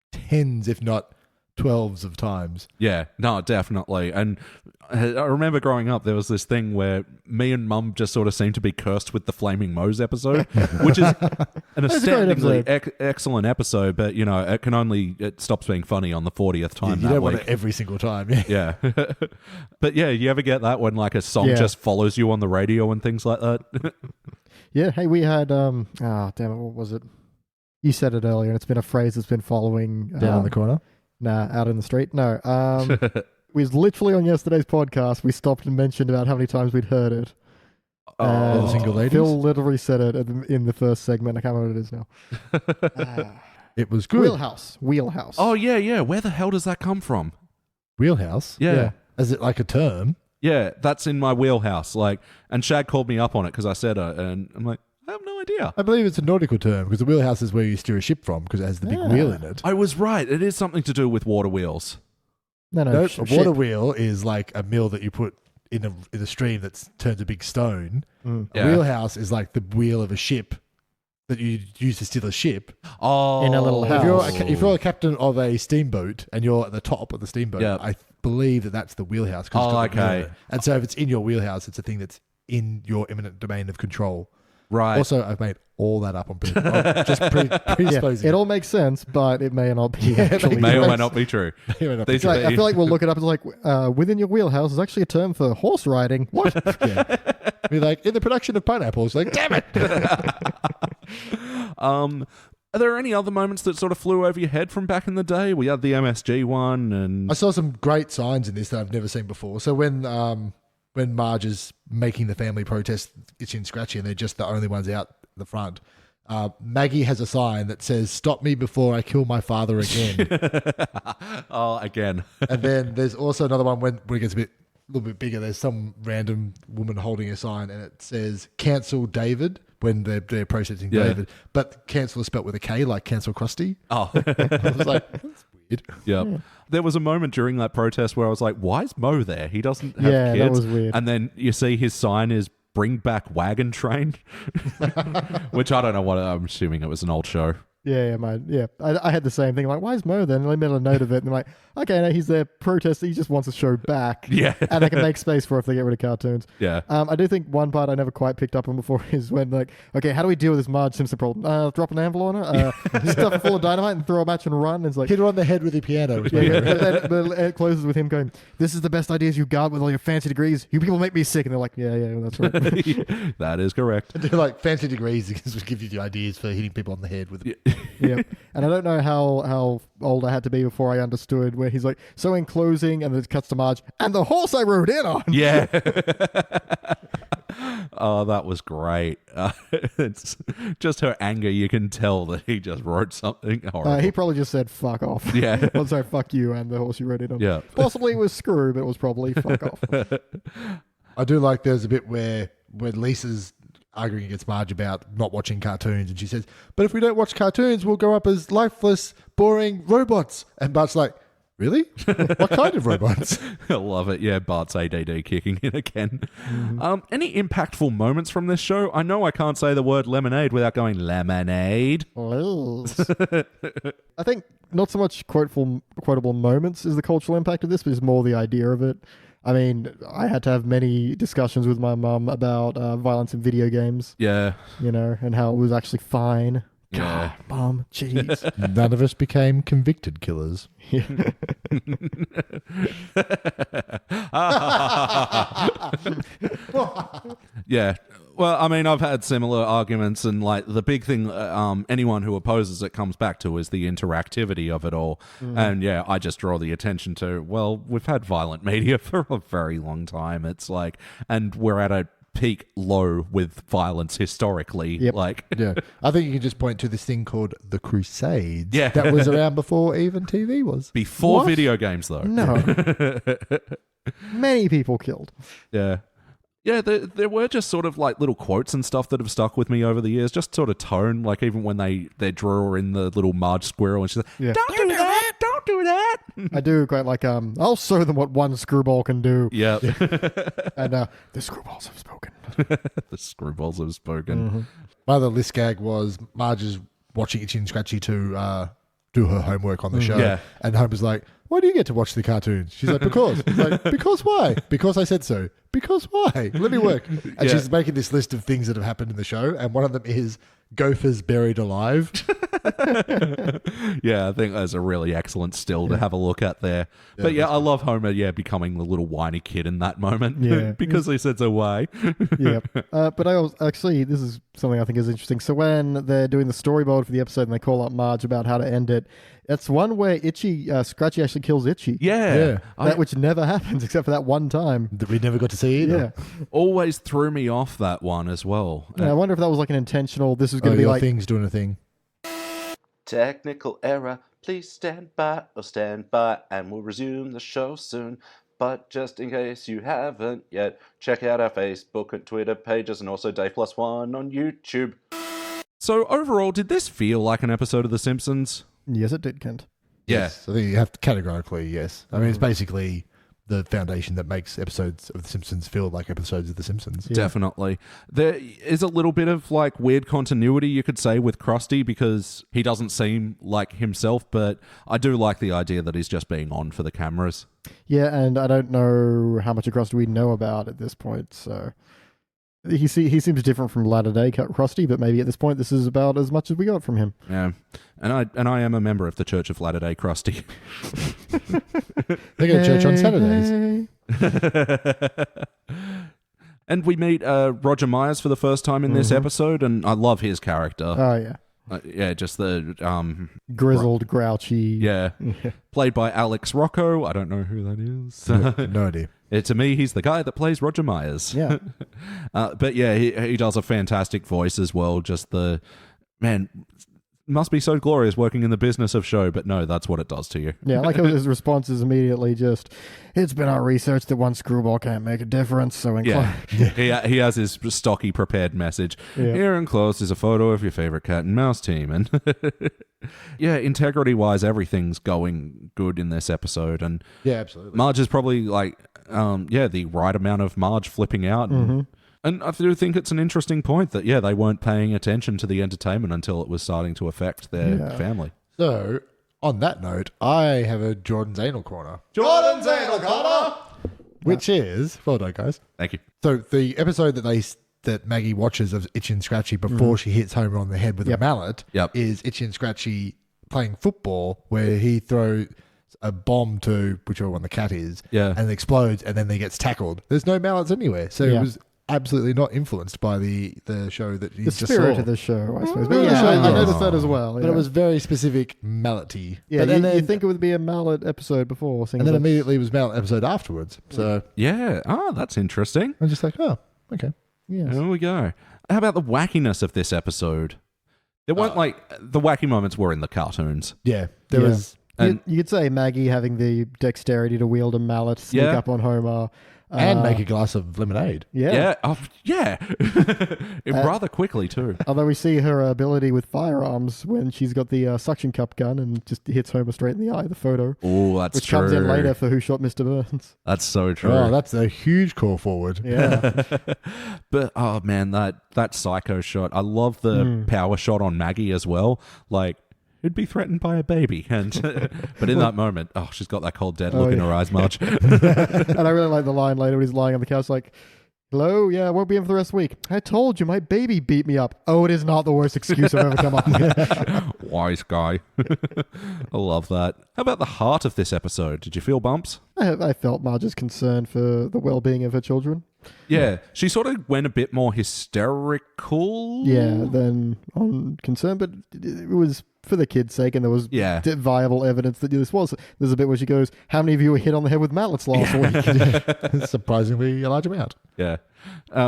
tens, if not 12s of times. Yeah, no, definitely. And I remember growing up, there was this thing where me and Mum just sort of seemed to be cursed with the Flaming Moe's episode, which is an astoundingly excellent episode, but, it stops being funny on the 40th time you that don't week. want it every single time. Yeah. But yeah, you ever get that when like a song just follows you on the radio and things like that? Yeah, hey, we had, damn it, what was it? You said it earlier, and it's been a phrase that's been following... Down the corner? Nah, out in the street. No. We was literally on yesterday's podcast, we stopped and mentioned about how many times we'd heard it. The single ladies? Phil literally said it in the first segment. I can't remember what it is now. It was good. Wheelhouse. Oh, yeah. Where the hell does that come from? Wheelhouse? Yeah. Is it like a term? Yeah, that's in my wheelhouse. Like, and Shag called me up on it because I said it, and I'm like, I have no idea. I believe it's a nautical term because the wheelhouse is where you steer a ship from because it has the big wheel in it. I was right. It is something to do with water wheels. No, a water wheel is like a mill that you put in a stream that turns a big stone. A wheelhouse is like the wheel of a ship that you use to steer a ship. Oh, in a little house. If you're a captain of a steamboat and you're at the top of the steamboat, I believe that's the wheelhouse. Okay. And so if it's in your wheelhouse, it's a thing that's in your imminent domain of control. Right. Also, I've made all that up on purpose. Just predisposing. It all makes sense, but it may not be actually. It may or may not be true. I feel like we'll look it up. It's like within your wheelhouse is actually a term for horse riding. What? Be like in the production of pineapples. Like, damn it. Are there any other moments that sort of flew over your head from back in the day? We had the MSG one, and I saw some great signs in this that I've never seen before. So when Marge is making the family protest, it's in Scratchy, and they're just the only ones out the front. Maggie has a sign that says, "Stop me before I kill my father again." Again. And then there's also another one when it gets a little bit bigger. There's some random woman holding a sign, and it says, "Cancel David," when they're protesting David. But cancel is spelt with a K, like cancel Krusty. Oh. I was like, that's weird. Yep. Yeah. There was a moment during that protest where I was like, why is Mo there? He doesn't have kids. Yeah, that was weird. And then you see his sign is "Bring Back Wagon Train," which I don't know what, I'm assuming it was an old show. Yeah, I had the same thing. Like, why is Mo then? And I made a note of it. And I'm like, okay, no, he's there protesting. He just wants a show back. Yeah. And they can make space for it if they get rid of cartoons. Yeah. I do think one part I never quite picked up on before is when, like, okay, how do we deal with this Marge Simpson problem? Drop an anvil on her, stuff it full of dynamite and throw a match and run. And it's like, hit her on the head with your piano. but it closes with him going, this is the best ideas you got with all your fancy degrees. You people make me sick. And they're like, yeah, that's right. That is correct. They're like, fancy degrees will give you the ideas for hitting people on the head with Yep. And I don't know how old I had to be before I understood where he's like, so in closing, and then it cuts to Marge, and the horse I rode in on. Yeah. Oh, that was great. It's just her anger. You can tell that he just wrote something horrible. He probably just said, fuck off. Yeah. Well, sorry, fuck you and the horse you rode in on. Yeah. Possibly it was screw, but it was probably fuck off. I do like there's a bit where Lisa's arguing against Marge about not watching cartoons, and she says, but if we don't watch cartoons, we'll grow up as lifeless, boring robots. And Bart's like, really? What kind of robots? I love it. Yeah, Bart's ADD kicking in again. Any impactful moments from this show? I know I can't say the word lemonade without going lemonade. I think not so much quotable moments is the cultural impact of this, but it's more the idea of it. I mean, I had to have many discussions with my mum about violence in video games. Yeah. You know, and how it was actually fine. Yeah. God, Mum, jeez. None of us became convicted killers. Yeah. Well, I mean, I've had similar arguments, and like the big thing anyone who opposes it comes back to is the interactivity of it all. And yeah, I just draw the attention to, well, we've had violent media for a very long time. It's like, and we're at a peak low with violence historically. Yep. Like, Yeah. I think you can just point to this thing called the Crusades. Yeah. That was around before even TV was. before What? video games, though. No. Many people killed. Yeah. Yeah, there were just sort of like little quotes and stuff that have stuck with me over the years, just sort of tone, like even when they draw in the little Marge squirrel and she's like, Yeah. don't do that, don't do that. I do quite like, I'll show them what one screwball can do. Yeah. And the screwballs have spoken. The screwballs have spoken. My other list gag was Marge is watching Itchy and Scratchy to do her homework on the show. Yeah. And Homer's like, why do you get to watch the cartoons? She's like, because. He's like, because why? Because I said so. Because why? Let me work. And Yeah. she's making this list of things that have happened in the show, and one of them is gophers buried alive. Yeah, I think that's a really excellent still to have a look at there. But yeah, I love Homer, becoming the little whiny kid in that moment. Yeah. Because he said so why. Yeah. But I also, actually, this is something I think is interesting. So when they're doing the storyboard for the episode and they call up Marge about how to end it, it's one where Scratchy actually kills Itchy. Yeah. That which never happens except for that one time. That we never got to see either. Yeah. Always threw me off, that one as well. Yeah, I wonder if that was like an intentional, this is going to be your like... thing's doing a thing. Technical error, please stand by, and we'll resume the show soon. But just in case you haven't yet, check out our Facebook and Twitter pages, and also Day Plus One on YouTube. So overall, did this feel like an episode of The Simpsons? Yes, it did, Kent. Yes. I think you have to categorically, yes. I mean, it's basically the foundation that makes episodes of The Simpsons feel like episodes of The Simpsons. Definitely. There is a little bit of like weird continuity, you could say, with Krusty, because he doesn't seem like himself, but I do like the idea that he's just being on for the cameras. Yeah, and I don't know how much of Krusty we know about at this point, so... He seems different from latter-day Krusty, but maybe at this point this is about as much as we got from him. Yeah. And I am a member of the Church of Latter-day Krusty. They go to church on Saturdays. And we meet Roger Myers for the first time in this episode, and I love his character. Oh, yeah. Yeah, just the... Grizzled, grouchy. Yeah. Played by Alex Rocco. I don't know who that is. No idea. To me, he's the guy that plays Roger Myers. Yeah. But yeah, he does a fantastic voice as well. Just the... Man, must be so glorious working in the business of show, but no, that's what it does to you. Yeah, I like how his response is immediately just, it's been our research that one screwball can't make a difference, so Yeah. He has his stocky prepared message. Yeah. Here enclosed is a photo of your favorite cat and mouse team. And yeah, integrity-wise, everything's going good in this episode. And Yeah, absolutely. Marge is probably like, the right amount of Marge flipping out. And And I do think it's an interesting point that, they weren't paying attention to the entertainment until it was starting to affect their family. So, on that note, I have a Jordan's Anal Corner. Jordan's Anal Corner! Which is, well done, guys. Thank you. So, the episode that Maggie watches of Itchy and Scratchy before she hits Homer on the head with a mallet is Itchy and Scratchy playing football, where he throws a bomb to whichever one the cat is, and it explodes, and then he gets tackled. There's no mallets anywhere, so it was absolutely not influenced by the show that you just saw. The spirit of the show, I suppose. But I noticed that as well. But it was very specific mallet-y. Yeah, but you think it would be a mallet episode before. And then immediately it was mallet episode afterwards. So that's interesting. I'm just like, oh, okay. Yes. There we go. How about the wackiness of this episode? There weren't the wacky moments were in the cartoons. Yeah, there was. And you could say Maggie having the dexterity to wield a mallet, sneak up on Homer. And make a glass of lemonade. Yeah. Rather quickly, too. Although we see her ability with firearms when she's got the suction cup gun and just hits Homer straight in the eye, the photo. Oh, that's which true. Which comes in later for Who Shot Mr. Burns. That's so true. Oh, that's a huge call forward. Yeah. But, oh, man, that psycho shot. I love the power shot on Maggie as well. Like, who'd be threatened by a baby? And but in that moment, she's got that cold dead look in her eyes, Marge. And I really like the line later when he's lying on the couch like, hello, I won't be in for the rest of the week. I told you, my baby beat me up. Oh, it is not the worst excuse I've ever come up with. Wise guy. I love that. How about the heart of this episode? Did you feel bumps? I felt Marge's concern for the well-being of her children. Yeah, she sort of went a bit more hysterical. Yeah, than on concern, but it was for the kids' sake, and there was viable evidence that this was. There's a bit where she goes, how many of you were hit on the head with mallets last week? Surprisingly a large amount. Yeah.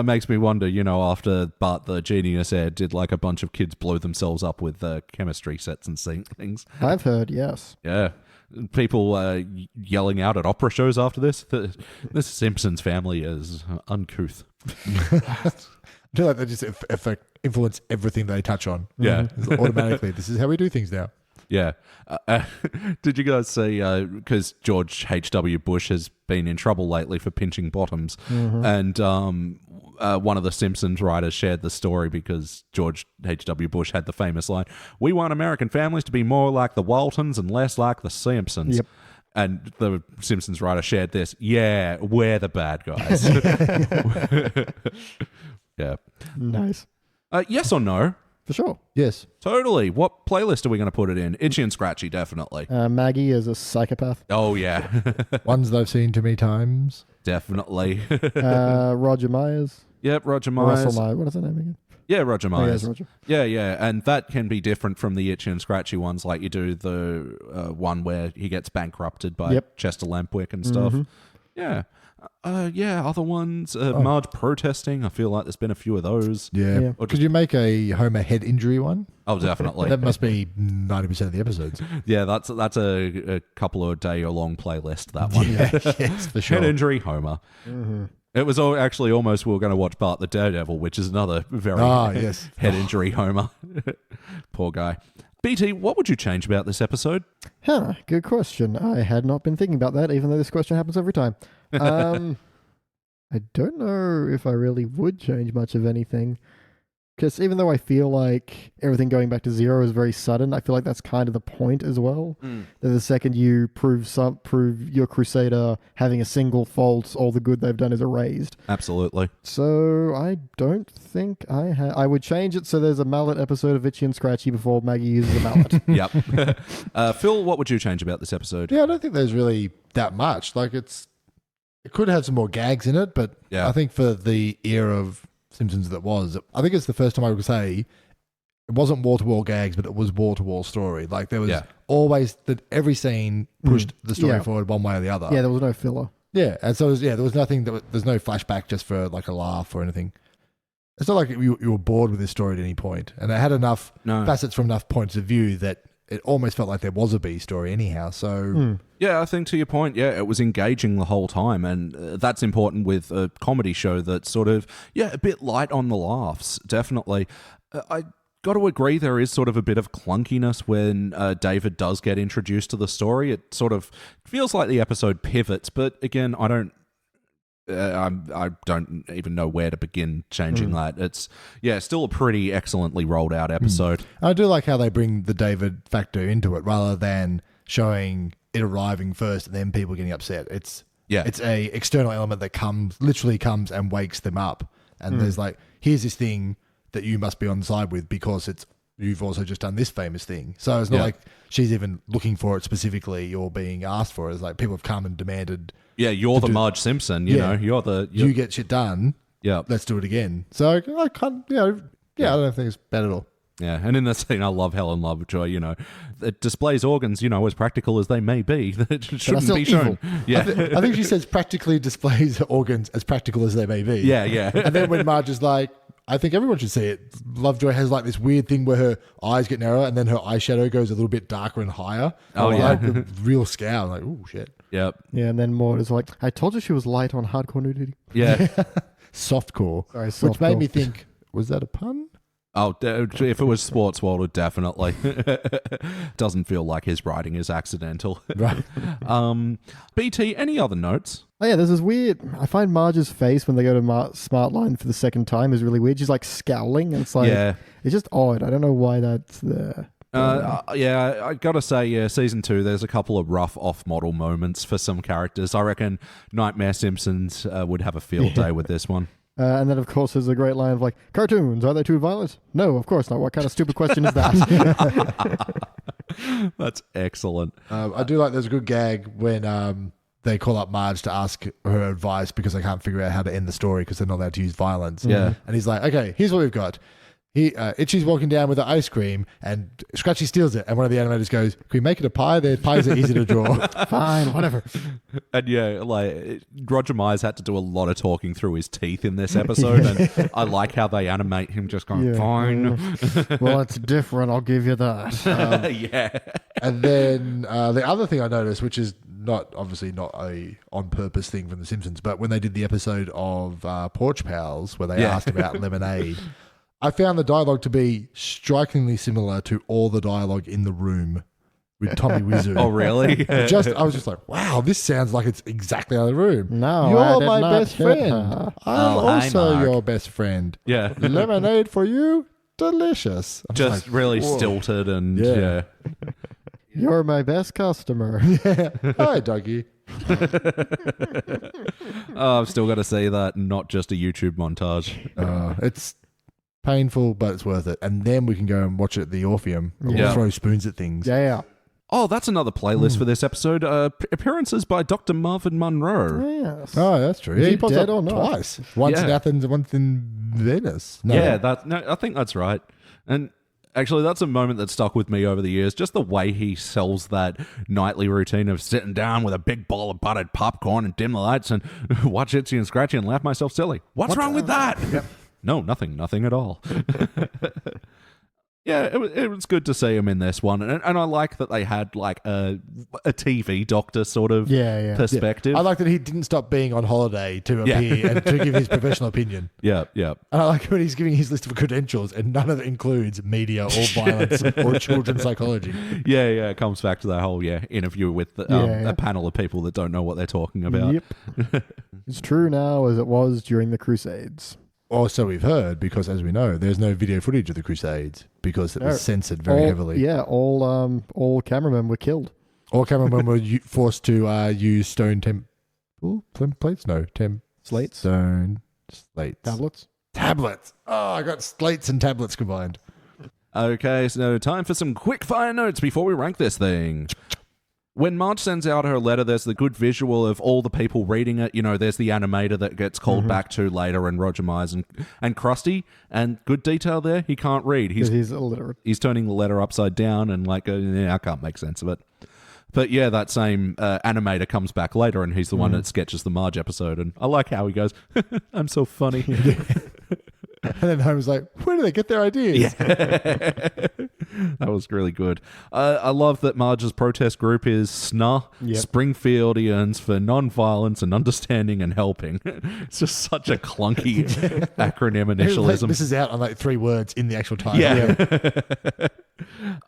Makes me wonder, after Bart the Genius aired, did like a bunch of kids blow themselves up with chemistry sets and things? I've heard, yes. Yeah. People yelling out at opera shows after this. This Simpsons family is uncouth. I feel like they just influence everything they touch on. Yeah. Automatically. This is how we do things now. Yeah. Did you guys see, because George H.W. Bush has been in trouble lately for pinching bottoms, and one of the Simpsons writers shared the story because George H.W. Bush had the famous line, "We want American families to be more like the Waltons and less like the Simpsons." Yep. And the Simpsons writer shared this, yeah, we're the bad guys. Yeah. Nice. Yes or no? For sure. Yes. Totally. What playlist are we going to put it in? Itchy and Scratchy, definitely. Maggie is a psychopath. Oh, yeah. Ones that I've seen too many times. Definitely. Roger Myers. Yep, Roger Myers. Russell Myers. What is that name again? Yeah, Roger Myers. Roger. Yeah. And that can be different from the Itchy and Scratchy ones, like you do the one where he gets bankrupted by Chester Lampwick and stuff. Yeah. Other ones, Marge protesting. I feel like there's been a few of those. Yeah. Or Could you make a Homer head injury one? Oh, definitely. That must be 90% of the episodes. Yeah, that's a couple of day-long playlist, that one. Yes, for sure. Head injury, Homer. It was actually almost we were going to watch Bart the Daredevil, which is another very head injury Homer. Poor guy. BT, what would you change about this episode? Good question. I had not been thinking about that, even though this question happens every time. I don't know if I really would change much of anything. Because even though I feel like everything going back to zero is very sudden, I feel like that's kind of the point as well. That the second you prove your Crusader having a single fault, all the good they've done is erased. Absolutely. So I don't think I would change it so there's a mallet episode of Itchy and Scratchy before Maggie uses a mallet. Yep. Phil, what would you change about this episode? Yeah, I don't think there's really that much. Like it could have some more gags in it, but I think for the era of Simpsons that was, I think it's the first time I would say it wasn't wall-to-wall gags, but it was wall-to-wall story. Like there was always that every scene pushed the story forward one way or the other. Yeah, there was no filler. Yeah, and so there was nothing. There's no flashback just for like a laugh or anything. It's not like you were bored with this story at any point, and it had enough facets from enough points of view that it almost felt like there was a B story anyhow. So yeah, I think to your point, it was engaging the whole time, and that's important with a comedy show that's sort of a bit light on the laughs. Definitely, I got to agree there is sort of a bit of clunkiness when David does get introduced to the story. It sort of feels like the episode pivots, but again, I don't even know where to begin changing that. It's still a pretty excellently rolled out episode. I do like how they bring the David factor into it rather than showing it arriving first and then people getting upset. It's a external element that literally comes and wakes them up. And there's like, here's this thing that you must be on side with because you've also just done this famous thing. So it's not like she's even looking for it specifically or being asked for it. It's like people have come and demanded. Yeah, you're the Marge Simpson, you know. You get shit done. Yeah. Let's do it again. So I can't, I don't think it's bad at all. Yeah, and in that scene, I love Helen Lovejoy, it displays organs, as practical as they may be, that shouldn't be shown. Yeah. I think she says practically displays organs as practical as they may be. Yeah, yeah. And then when Marge is like, I think everyone should see it, Lovejoy has like this weird thing where her eyes get narrower and then her eyeshadow goes a little bit darker and higher. Oh, yeah. Like a real scowl. Like, ooh, shit. Yep. Yeah, and then Maud is like, I told you she was light on hardcore nudity. Yeah. Softcore. Sorry, which made me think, was that a pun? Oh, if it was Sports World, definitely. Doesn't feel like his writing is accidental. Right. BT, any other notes? Oh yeah, there's this weird... I find Marge's face when they go to Smartline for the second time is really weird. She's like scowling and it's like... Yeah. It's just odd. I don't know why that's there. I gotta say, season 2, there's a couple of rough off-model moments for some characters. I reckon Nightmare Simpsons would have a field day with this one. And then, of course, there's a great line of like, cartoons, are they too violent? No, of course not. What kind of stupid question is that? That's excellent. I do like there's a good gag when they call up Marge to ask her advice because they can't figure out how to end the story because they're not allowed to use violence. Yeah. And he's like, okay, here's what we've got. Itchy's walking down with the ice cream and Scratchy steals it. And one of the animators goes, can we make it a pie? The pies are easy to draw. Fine, whatever. And yeah, like Roger Myers had to do a lot of talking through his teeth in this episode. And I like how they animate him just going, fine. Well, it's different. I'll give you that. Yeah. And then the other thing I noticed, which is obviously not a on purpose thing from The Simpsons, but when they did the episode of Porch Pals where they asked about lemonade, I found the dialogue to be strikingly similar to all the dialogue in The Room with Tommy Wiseau. Oh, really? I was just like, wow, this sounds like it's exactly out of The Room. No, you're my best friend. I'm also hi, your best friend. Yeah. Lemonade for you, delicious. I'm Just like, really whoa. stilted and yeah. You're my best customer. Yeah. Hi, Dougie. I've still got to say that, not just a YouTube montage. It's painful, but it's worth it. And then we can go and watch it at the Orpheum. We'll throw spoons at things. Yeah. Oh, that's another playlist for this episode. Appearances by Dr. Marvin Monroe. Yes. Oh, that's true. Is he He pops dead up or not? twice. Once in Athens and once in Venice. No. Yeah, I think that's right. And actually, that's a moment that stuck with me over the years. Just the way he sells that nightly routine of sitting down with a big bowl of buttered popcorn and dim the lights and watch Itsy and Scratchy and laugh myself silly. What's wrong with that? Yep. No, nothing at all. Yeah, it was good to see him in this one. And I like that they had like a TV doctor sort of perspective. I like that he didn't stop being on holiday to appear and to give his professional opinion. Yeah. And I like when he's giving his list of credentials and none of it includes media or violence or children's psychology. Yeah, it comes back to that whole interview with a panel of people that don't know what they're talking about. Yep. It's true now as it was during the Crusades. Or so we've heard, because as we know, there's no video footage of the Crusades because it was censored very heavily. Yeah, all cameramen were killed. All cameramen were forced to use stone plates? No, slates. Stone slates. Tablets. Oh, I got slates and tablets combined. Okay, so time for some quick fire notes before we rank this thing. When Marge sends out her letter, there's the good visual of all the people reading it. You know, there's the animator that gets called back to later, and Roger Myers and Krusty. And good detail there, he can't read. He's illiterate. He's turning the letter upside down and I can't make sense of it. But yeah, that same animator comes back later, and he's the one that sketches the Marge episode. And I like how he goes, I'm so funny. And then Homer's like, where do they get their ideas? Yeah. That was really good. I love that Marge's protest group is SNA, Springfieldians for Non-Violence and Understanding and Helping. It's just such a clunky acronym initialism. This is out on like 3 words in the actual title. Yeah.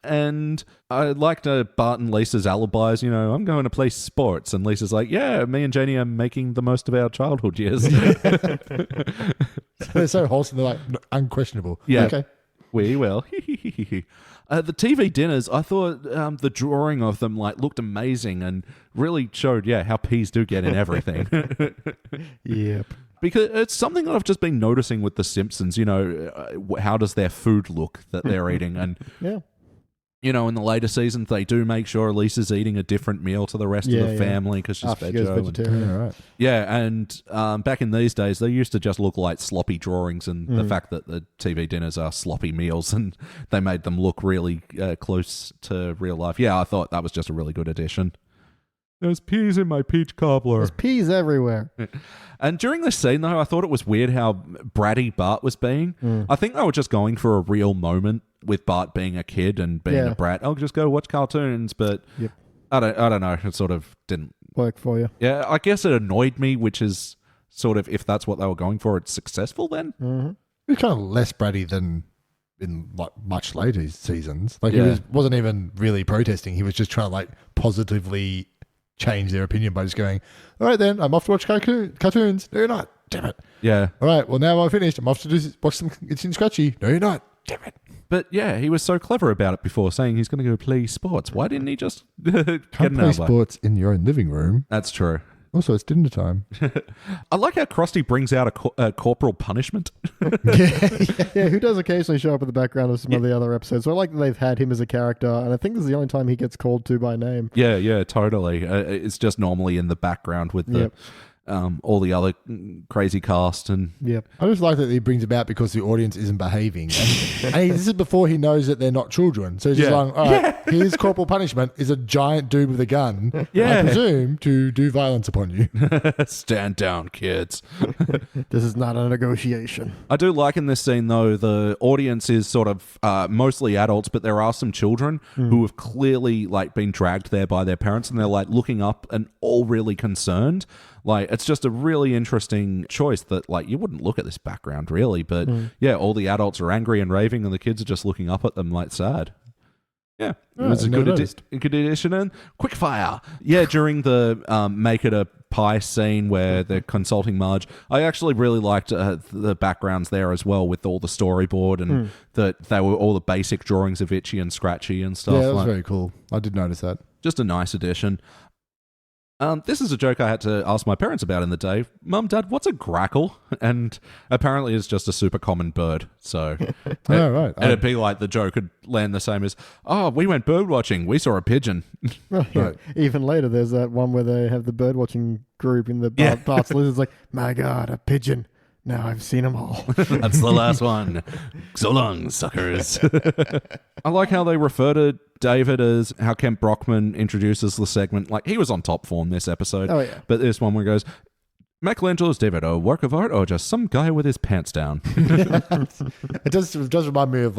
And I liked Bart and Lisa's alibis. I'm going to play sports. And Lisa's like, yeah, me and Janie are making the most of our childhood years. They're so wholesome. They're like unquestionable. Yeah. Okay. We will. The TV dinners, I thought the drawing of them looked amazing and really showed, how peas do get in everything. Yep. Because it's something that I've just been noticing with The Simpsons, how does their food look that they're eating? And, in the later seasons, they do make sure Lisa's eating a different meal to the rest of the family because she's vegetarian. Right. Yeah, and back in these days, they used to just look like sloppy drawings, and the fact that the TV dinners are sloppy meals, and they made them look really close to real life. Yeah, I thought that was just a really good addition. There's peas in my peach cobbler. There's peas everywhere. And during this scene, though, I thought it was weird how bratty Bart was being. I think they were just going for a real moment with Bart being a kid and being a brat. I'll just go watch cartoons, but I don't know. It sort of didn't work for you. Yeah, I guess it annoyed me, which is sort of, if that's what they were going for, it's successful then. Mm-hmm. He was kind of less bratty than in much later seasons. He wasn't even really protesting. He was just trying to positively change their opinion by just going, all right then, I'm off to watch cartoons. No, you're not. Damn it. Yeah. All right, well now I'm finished. I'm off to watch some It's in Scratchy. No, you're not. Damn it. But yeah, he was so clever about it before, saying he's going to go play sports. Why didn't he just Can't play sports in your own living room. That's true. Also, it's dinner time. I like how Krusty brings out a corporal punishment. Yeah, who does occasionally show up in the background of some of the other episodes. So I like that they've had him as a character, and I think this is the only time he gets called to by name. Yeah, totally. It's just normally in the background with the all the other crazy cast. And I just like that he brings about because the audience isn't behaving. And this is before he knows that they're not children. So he's just like, all right, his corporal punishment is a giant dude with a gun, I presume, to do violence upon you. Stand down, kids. This is not a negotiation. I do like in this scene, though, the audience is sort of mostly adults, but there are some children who have clearly been dragged there by their parents, and they're looking up and all really concerned. It's just a really interesting choice that, you wouldn't look at this background, really. But, all the adults are angry and raving, and the kids are just looking up at them sad. Yeah, it was a good addition. And quickfire. Yeah, during the make it a pie scene where they're consulting Marge, I actually really liked the backgrounds there as well, with all the storyboard and that they were all the basic drawings of Itchy and Scratchy and stuff. Yeah, that was very cool. I did notice that. Just a nice addition. This is a joke I had to ask my parents about in the day. Mum, Dad, what's a grackle? And apparently it's just a super common bird. So right. It'd be the joke would land the same as, we went bird watching. We saw a pigeon. Right. Even later, there's that one where they have the bird watching group in the Bart's Lizards like, my God, a pigeon. Now I've seen them all. That's the last one. So long, suckers. I like how they refer to David as how Kent Brockman introduces the segment. He was on top form this episode. Oh, yeah. But this one where he goes, Michelangelo's David, a work of art or just some guy with his pants down? It does remind me of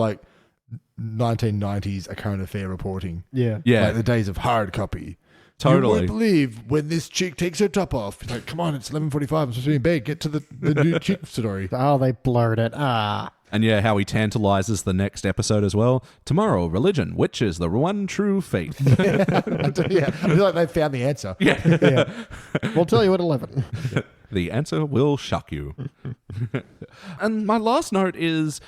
1990s A Current Affair reporting. Yeah. The days of hard copy. Totally. You won't believe when this chick takes her top off. It's like, come on, it's 11:45. I'm supposed to be in bed. Get to the new chick story. Oh, they blurred it. And how he tantalizes the next episode as well. Tomorrow, religion, which is the one true faith. Yeah, I feel like they found the answer. Yeah. We'll tell you at 11. The answer will shock you. And my last note is,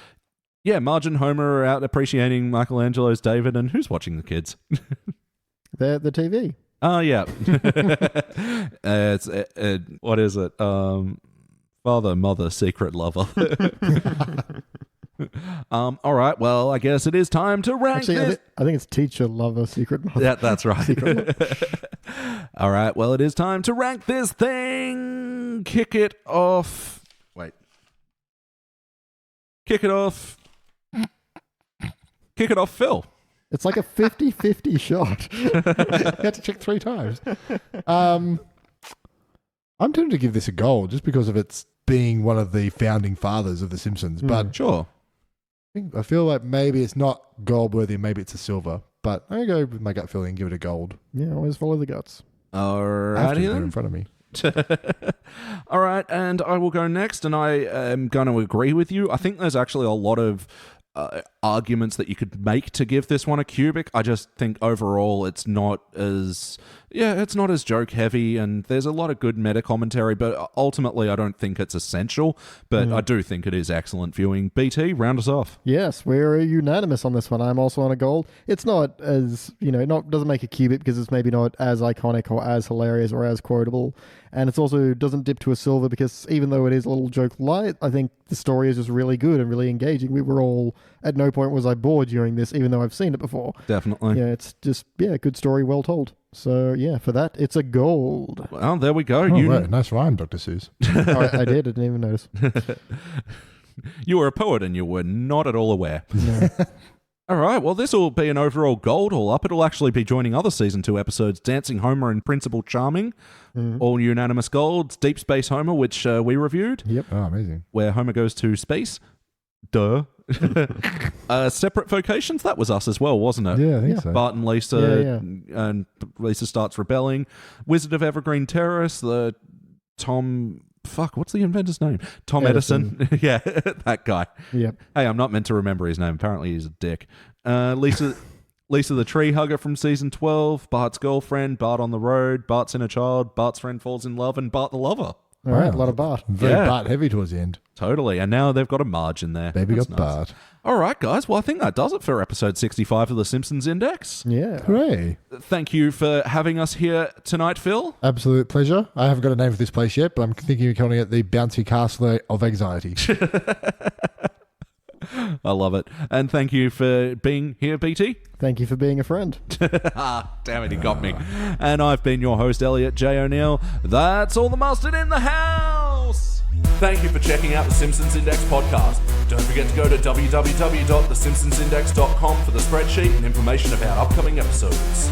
Marge and Homer are out appreciating Michelangelo's David, and who's watching the kids? The TV. Oh, yeah. It's what is it? Father, mother, secret lover. All right. Well, I guess it is time to rank. Actually, I think it's teacher, lover, secret mother. Yeah, that's right. All right. Well, it is time to rank this thing. Kick it off. Wait. Kick it off. Kick it off, Phil. It's like a 50-50 shot. You had to check 3 times. I'm tempted to give this a gold just because of its being one of the founding fathers of The Simpsons. But sure. I feel like maybe it's not gold worthy, maybe it's a silver. But I'm going to go with my gut feeling and give it a gold. Yeah, always follow the guts. All right. I have to put it in front of me. All right, and I will go next, and I am going to agree with you. I think there's actually a lot of arguments that you could make to give this one a cubic. I just think overall it's not as joke heavy, and there's a lot of good meta commentary, but ultimately I don't think it's essential, but I do think it is excellent viewing. BT, round us off. Yes, we're unanimous on this one. I'm also on a gold. It's not as, doesn't make a cubic because it's maybe not as iconic or as hilarious or as quotable, and it also doesn't dip to a silver because even though it is a little joke light, I think the story is just really good and really engaging. We were all, at no point was I bored during this, even though I've seen it before. Definitely. Yeah, it's just, good story, well told. So, yeah, for that, it's a gold. Well, there we go. Right. Nice rhyme, Dr. Seuss. I did. I didn't even notice. You were a poet and you were not at all aware. No. All right, well, this will be an overall gold all up. It'll actually be joining other Season 2 episodes, Dancing Homer and Principal Charming, all unanimous golds. Deep Space Homer, which we reviewed. Yep. Oh, amazing. Where Homer goes to space. Duh. Separate Vocations, that was us as well, wasn't it? Yeah, I think so. Bart and Lisa, and Lisa starts rebelling. Wizard of Evergreen Terrace, the Tom... Fuck, what's the inventor's name? Tom Edison. Yeah, that guy. Yep. Hey, I'm not meant to remember his name. Apparently he's a dick. Lisa the Tree Hugger from Season 12, Bart's Girlfriend, Bart on the Road, Bart's Inner Child, Bart's Friend Falls in Love, and Bart the Lover. All right, a lot of Bart. Very Bart heavy towards the end. Totally, and now they've got a Marge in there. Baby That's got nice. Bart. All right, guys. Well, I think that does it for episode 65 of the Simpsons Index. Yeah. Hooray. Thank you for having us here tonight, Phil. Absolute pleasure. I haven't got a name for this place yet, but I'm thinking of calling it the Bouncy Castle of Anxiety. I love it. And thank you for being here, BT. Thank you for being a friend. Damn it, he got me. And I've been your host, Elliot Jay O'Neill. That's all the mustard in the house. Thank you for checking out the Simpsons Index podcast. Don't forget to go to www.thesimpsonsindex.com for the spreadsheet and information about upcoming episodes.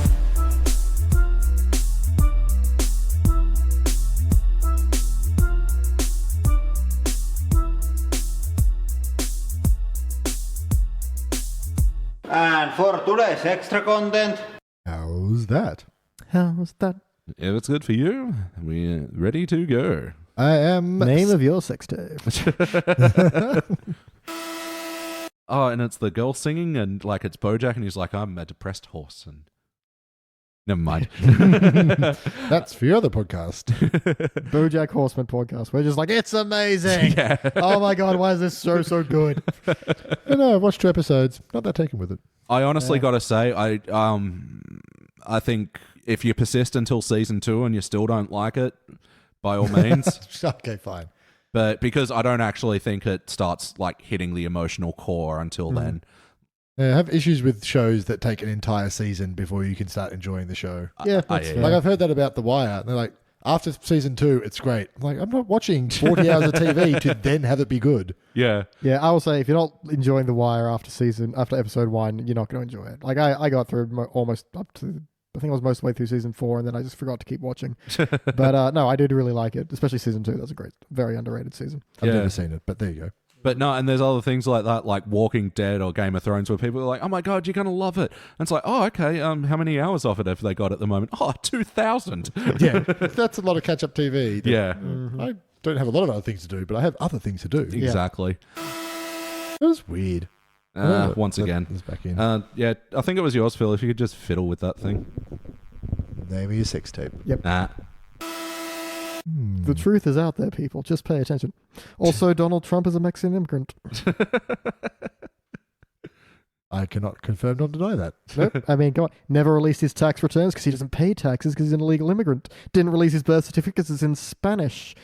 And for today's extra content, How's that? How's that? If it's good for you, we're ready to go. I am... Name of your sex tape. Oh, and it's the girl singing, and like it's Bojack, and he's like, I'm a depressed horse, and never mind. That's for your other podcast. BoJack Horseman podcast. We're just like, it's amazing. Yeah. Oh my God, why is this so good? No, I've watched 2 episodes. Not that taken with it. I honestly got to say, I think if you persist until season 2 and you still don't like it, by all means. Okay, fine. But because I don't actually think it starts like hitting the emotional core until then. Yeah, I have issues with shows that take an entire season before you can start enjoying the show. Yeah, that's fair. Like I've heard that about The Wire. They're like, after season 2, it's great. I'm like, I'm not watching 40 hours of TV to then have it be good. Yeah. Yeah, I will say if you're not enjoying The Wire after episode 1, you're not going to enjoy it. Like I got through almost up to, I think I was most of the way through season 4, and then I just forgot to keep watching. But no, I did really like it, especially season 2. That's a great, very underrated season. I've never seen it, but there you go. But no, and there's other things like that, like Walking Dead or Game of Thrones, where people are like, oh my God, you're going to love it. And it's like, oh, okay, how many hours of it have they got at the moment? Oh, 2,000. Yeah, that's a lot of catch-up TV. Yeah. I don't have a lot of other things to do, but I have other things to do. Exactly. It was weird. Once again. It's back in. Yeah, I think it was yours, Phil, if you could just fiddle with that thing. Name of your sex tape. Yep. Nah. The truth is out there, people. Just pay attention. Also, Donald Trump is a Mexican immigrant. I cannot confirm nor deny that. Nope. I mean, come on. Never released his tax returns because he doesn't pay taxes because he's an illegal immigrant. Didn't release his birth certificate because it's in Spanish.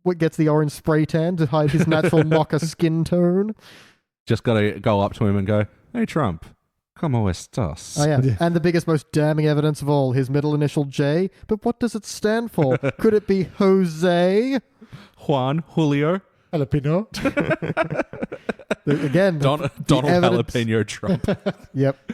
What gets the orange spray tan to hide his natural mocha skin tone. Just got to go up to him and go, hey, Trump, ¿cómo estás? Oh, yeah. And the biggest, most damning evidence of all, his middle initial J. But what does it stand for? Could it be Jose? Juan, Julio. Jalapeno. Again, Donald evidence. Jalapeno Trump. Yep.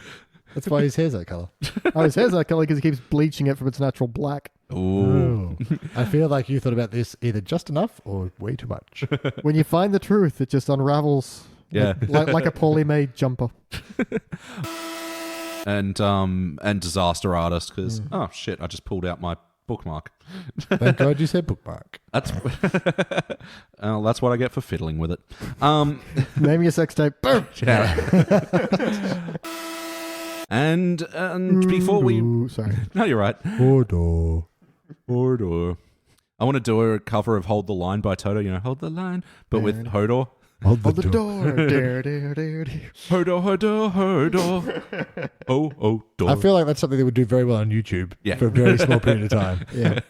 That's why his hair's that colour. Oh, his hair's that color because he keeps bleaching it from its natural black. Ooh. I feel like you thought about this either just enough or way too much. When you find the truth, it just unravels. Yeah. like a poorly made jumper. And Disaster Artist, because, oh shit, I just pulled out my Bookmark. Thank God you said bookmark. That's that's what I get for fiddling with it. Name your sex tape. Boom. And before we... Ooh, sorry. No, you're right. Hodor. I want to do a cover of Hold the Line by Toto. You know, Hold the Line, but with Hodor. Hold Hold the door. Dare, dare, dare, dare. Hodor. Oh, door. I feel like that's something they would do very well on YouTube for a very small period of time. Yeah.